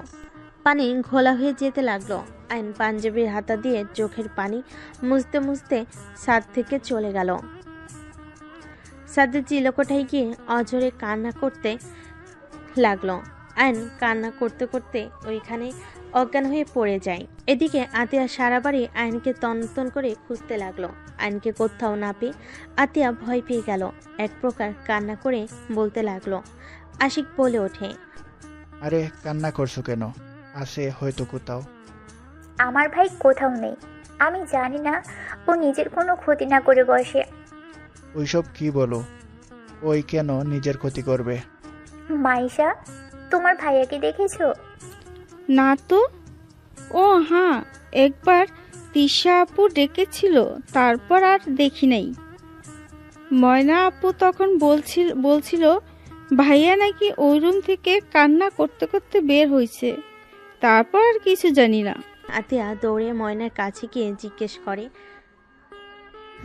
C: পানি ঘোলা হয়ে যেতে লাগলো। আয়ন পাঞ্জাবির হাতা দিয়ে চোখের পানি মুছতে মুছতে ছাদ থেকে চলে গেল। ছাদে চিলকোঠায় গিয়ে অঝরে কান্না করতে লাগলো। আয়ন কান্না করতে করতে ওইখানে অজ্ঞান হয়ে পড়ে যায়। এদিকে আতিয়া সারা বাড়ি আয়নকে তন্ন করে খুঁজতে লাগলো। আয়নকে কোথাও না পেয়ে আতিয়া ভয় পেয়ে গেল। এক প্রকার কান্না করে বলতে লাগলো। আশিক বলে ওঠে,
G: আরে কান্না করছো কেন? আছে হয়তো কোথাও।
F: আমার ভাই কোথাও নেই। আমি জানি না ও নিজের কোনো ক্ষতি না করে বসে।
G: ওইসব কি বলো? ওই কেন নিজের ক্ষতি করবে?
F: মাইশা, তোমার ভাইয়াকে দেখেছো?
M: না তো। ও হ্যাঁ, একবার তিশা আপু ডেকেছিল, তারপর আর দেখি নাই। ময়না আপু তখন বলছিল ভাইয়া নাকি ওই রুম থেকে কান্না করতে করতে বের হয়েছে, তারপর আর কিছু জানি না।
C: আতিয়া দৌড়ে ময়নার কাছে গিয়ে জিজ্ঞেস করে।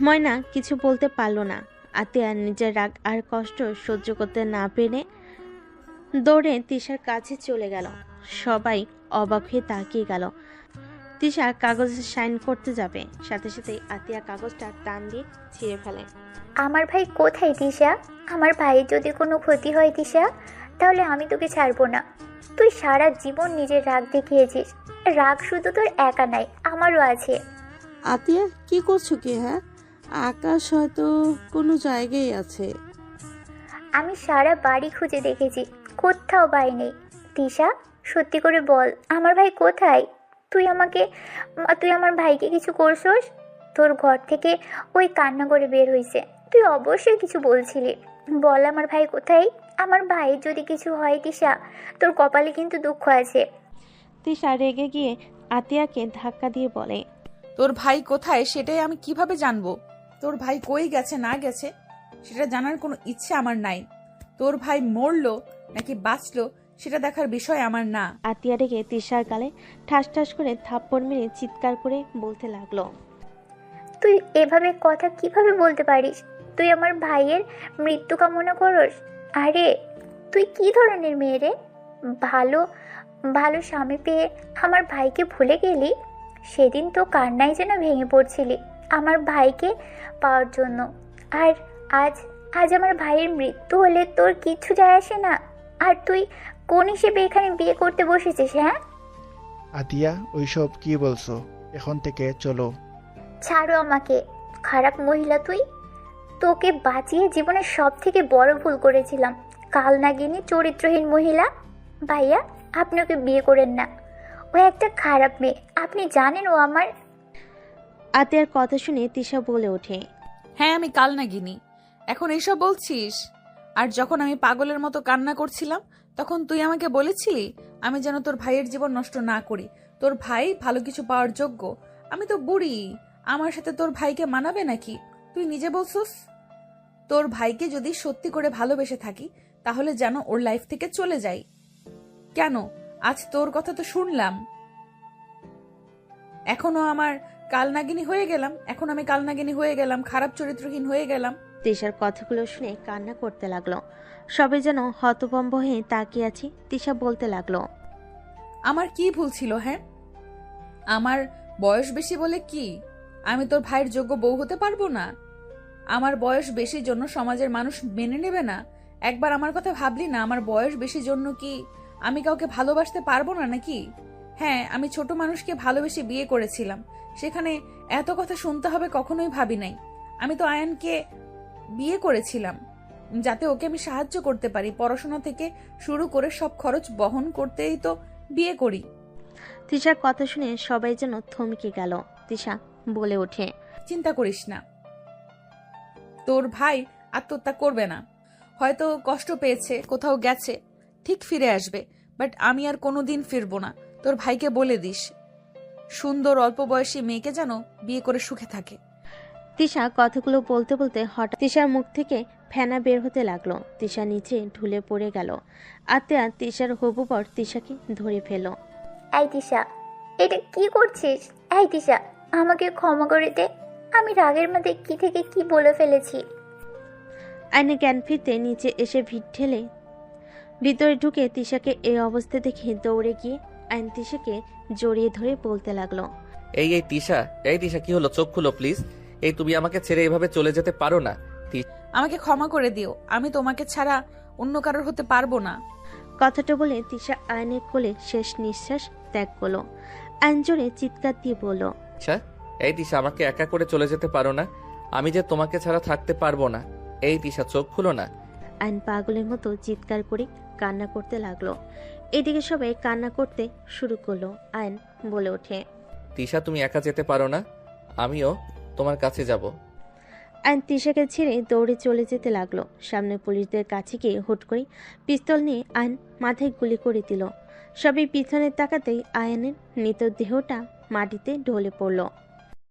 C: ময়না কিছু বলতে পারল না। আতিয়া নিজের রাগ আর কষ্ট সহ্য করতে না পেরে দৌড়ে তিশার কাছে চলে গেল। সবাই অবাক হয়ে তাকিয়ে গেল। তিশা কাগজে সাইন করতে যাবে, সাথে সাথে আতিয়া কাগজটা টান দিয়ে ছিঁড়ে ফেলে।
F: আমার ভাই কোথায় তিশা? আমার ভাইয়ের যদি কোনো ক্ষতি হয় তিশা, তাহলে আমি তোকে ছাড়বো না। তুই সারা জীবন নিজের রাগ দেখিয়েছিস। রাগ শুধু তোর একা নাই, আমারও আছে।
L: আতিয়া কি করছো কি? হ্যাঁ, আকাশ হয়তো কোনো জায়গায় আছে।
F: আমি সারা বাড়ি খুঁজে দেখেছি, কোথাও ভাই নেই। তিশা, সত্যি করে বল, আমার ভাই কোথায়? তুই আমার ভাইকে কিছু করছস? তোর ঘর থেকে ওই কান্না করে বের হয়েছে, তুই অবশ্যই কিছু বলছিলি। বল আমার ভাই কোথায়? আমার ভাইয়ের যদি কিছু হয় তিশা, তোর কপালে কিন্তু দুঃখ আছে।
C: তিশা রেগে গিয়ে আতিয়াকে ধাক্কা দিয়ে বলে,
B: তোর ভাই কোথায় সেটাই আমি কিভাবে জানবো? তোর ভাই কই গেছে না গেছে সেটা জানার কোনো ইচ্ছে আমার নাই। তোর ভাই মরলো নাকি বাঁচলো সেটা দেখার বিষয় আমার না।
C: আতিয়া রেগে তিশার গালে ঠাস ঠাস করে থাপ্পড় মেরে চিৎকার করে বলতে লাগলো,
F: তুই এভাবে কথা কিভাবে বলতে পারিস? তুই আমার ভাইয়ের মৃত্যু কামনা করস? আরে তুই কি ধরনের মেয়ে রে? ভালো ভালো স্বামী পেয়ে আমার ভাইকে ভুলে গেলি? সেদিন তো কান্নায় যেন ভেঙে পড়ছিলি আমার ভাইকে পাওয়ার জন্য। আর আজ আজ আমার ভাইয়ের মৃত্যু হলে তোর কিচ্ছু যায় আসে না। আর তুই কোন হিসেবে এখানে বিয়ে করতে বসেছিস? হ্যাঁ
G: আতিয়া, ওইসব কি বলছো? এখন থেকে চলো।
F: ছাড়ো আমাকে, খারাপ মহিলা তুই। তোকে বাঁচিয়ে জীবনের সব থেকে বড় ভুল করেছিলাম। কাল নাগিনী চরিত্রহীন মহিলা। ভাইয়া, আপনি ওকে বিয়ে করেন না, ও একটা খারাপ মেয়ে। আপনি জানেন ও আমার।
C: আতিয়ার কথা শুনে তিশা বলে ওঠে,
B: হ্যাঁ আমি কাল নাগিনি, এখন এইসব বলছিস? আর যখন আমি পাগলের মতো কান্না করছিলাম তখন তুই আমাকে বলেছিলি আমি যেন তোর ভাইয়ের জীবন নষ্ট না করি। তোর ভাই ভালো কিছু পাওয়ার যোগ্য। আমি তো বুড়ি, আমার সাথে তোর ভাইকে মানাবে নাকি? তুই নিজে বলছিস তোর ভাইকে যদি সত্যি করে ভালোবেসে থাকি তাহলে যেন ওর লাইফ থেকে চলে যাই। কেন? আজ তোর কথা তো শুনলাম, এখনো আমার কালনাগিনী হয়ে গেলাম। এখন আমি কালনাগিনী হয়ে গেলাম, খারাপ চরিত্রহীন হয়ে গেলাম।
C: তিশার কথাগুলো শুনে কান্না করতে লাগলো। সবাই যেন হতভম্ব হয়ে তাকিয়ে আছে। তিশা বলতে লাগলো,
B: আমার কি ভুল ছিল? হ্যাঁ, আমার বয়স বেশি বলে কি আমি তোর ভাইয়ের যোগ্য বউ হতে পারবো না? আমার বয়স বেশির জন্য সমাজের মানুষ মেনে নেবে না? একবার আমার কথা ভাবলি না? আমার বয়স বেশির জন্য কি আমি কাউকে ভালোবাসতে পারবো না নাকি? হ্যাঁ, আমি ছোট মানুষকে ভালোবেসে বিয়ে করেছিলাম, সেখানে এত কথা শুনতে হবে কখনোই ভাবি নাই। আমি তো আয়ানকে বিয়ে করেছিলাম যাতে ওকে আমি সাহায্য করতে পারি, পড়াশোনা থেকে শুরু করে সব খরচ বহন করতেই তো বিয়ে করি।
C: তিশার কথা শুনে সবাই যেন থমকে গেল। তিশা বলে ওঠে,
B: চিন্তা করিস না, তোর ভাই আত্মহত্যা করবে না। হয়তো কষ্ট পেয়েছে, কোথাও গেছে, ঠিক ফিরে আসবে। বাট আমি আর কোনোদিন ফিরবো না। তোর ভাইকে বলে দিস সুন্দর অল্প বয়সী মেয়েকে যেন বিয়ে করে সুখে থাকে।
C: তিশা কথাগুলো বলতে বলতে হঠাৎ তিশার মুখ থেকে ফেনা বের হতে লাগলো। তিশা নিচে ঢুলে পড়ে গেল। আতিয়া তিশার হবু বর তিশাকে ধরে ফেল।
F: এই তিশা, এটা কি করছিস? এই তিশা, আমাকে ক্ষমা করে দে। আমি রাগের মধ্যে কি থেকে কি বলে ফেলেছি।
C: আইনে জ্ঞান ফিরতে নিচে এসে ভিড় ঠেলে ভিতরে ঢুকে তিশাকে এই অবস্থা দেখে দৌড়ে গিয়ে আইন তিশাকে জড়িয়ে ধরে বলতে লাগলো,
A: এই তিশা কি হলো? চোখ খুলো প্লিজ। এই তুমি আমাকে ছেড়ে এভাবে চলে যেতে পারো না।
B: আমাকে ক্ষমা করে দিও, আমি তোমাকে ছাড়া অন্য কারোর হতে পারবো না।
C: কথাটা বলে তিশা আয়নের কোলে শেষ নিঃশ্বাস ত্যাগ করলো। আইন জোরে চিৎকার দিয়ে বলল,
A: এই তিশা আমাকে একা করে চলে যেতে পারো না? আমি যে তোমাকে ছাড়া থাকতে পারবো না। এই তিশা চোখ খুলো না।
C: আইন পাগলের মতো চিৎকার করে কান্না করতে লাগলো। এদিকে সবাই কান্না করতে শুরু করলো। আইন বলে ওঠে,
A: তিশা তুমি একা যেতে পারো না, আমিও তোমার কাছে যাব।
C: আইন তিশাকে ছেড়ে দৌড়ে চলে যেতে লাগলো। সামনে পুলিশদের কাছে গিয়ে হুট করে পিস্তল নিয়ে আইন মাথায় গুলি করে দিল। সবাই পিছনে তাকাতেই আয়নের মৃতদেহটা মাটিতে ঢলে পড়ল।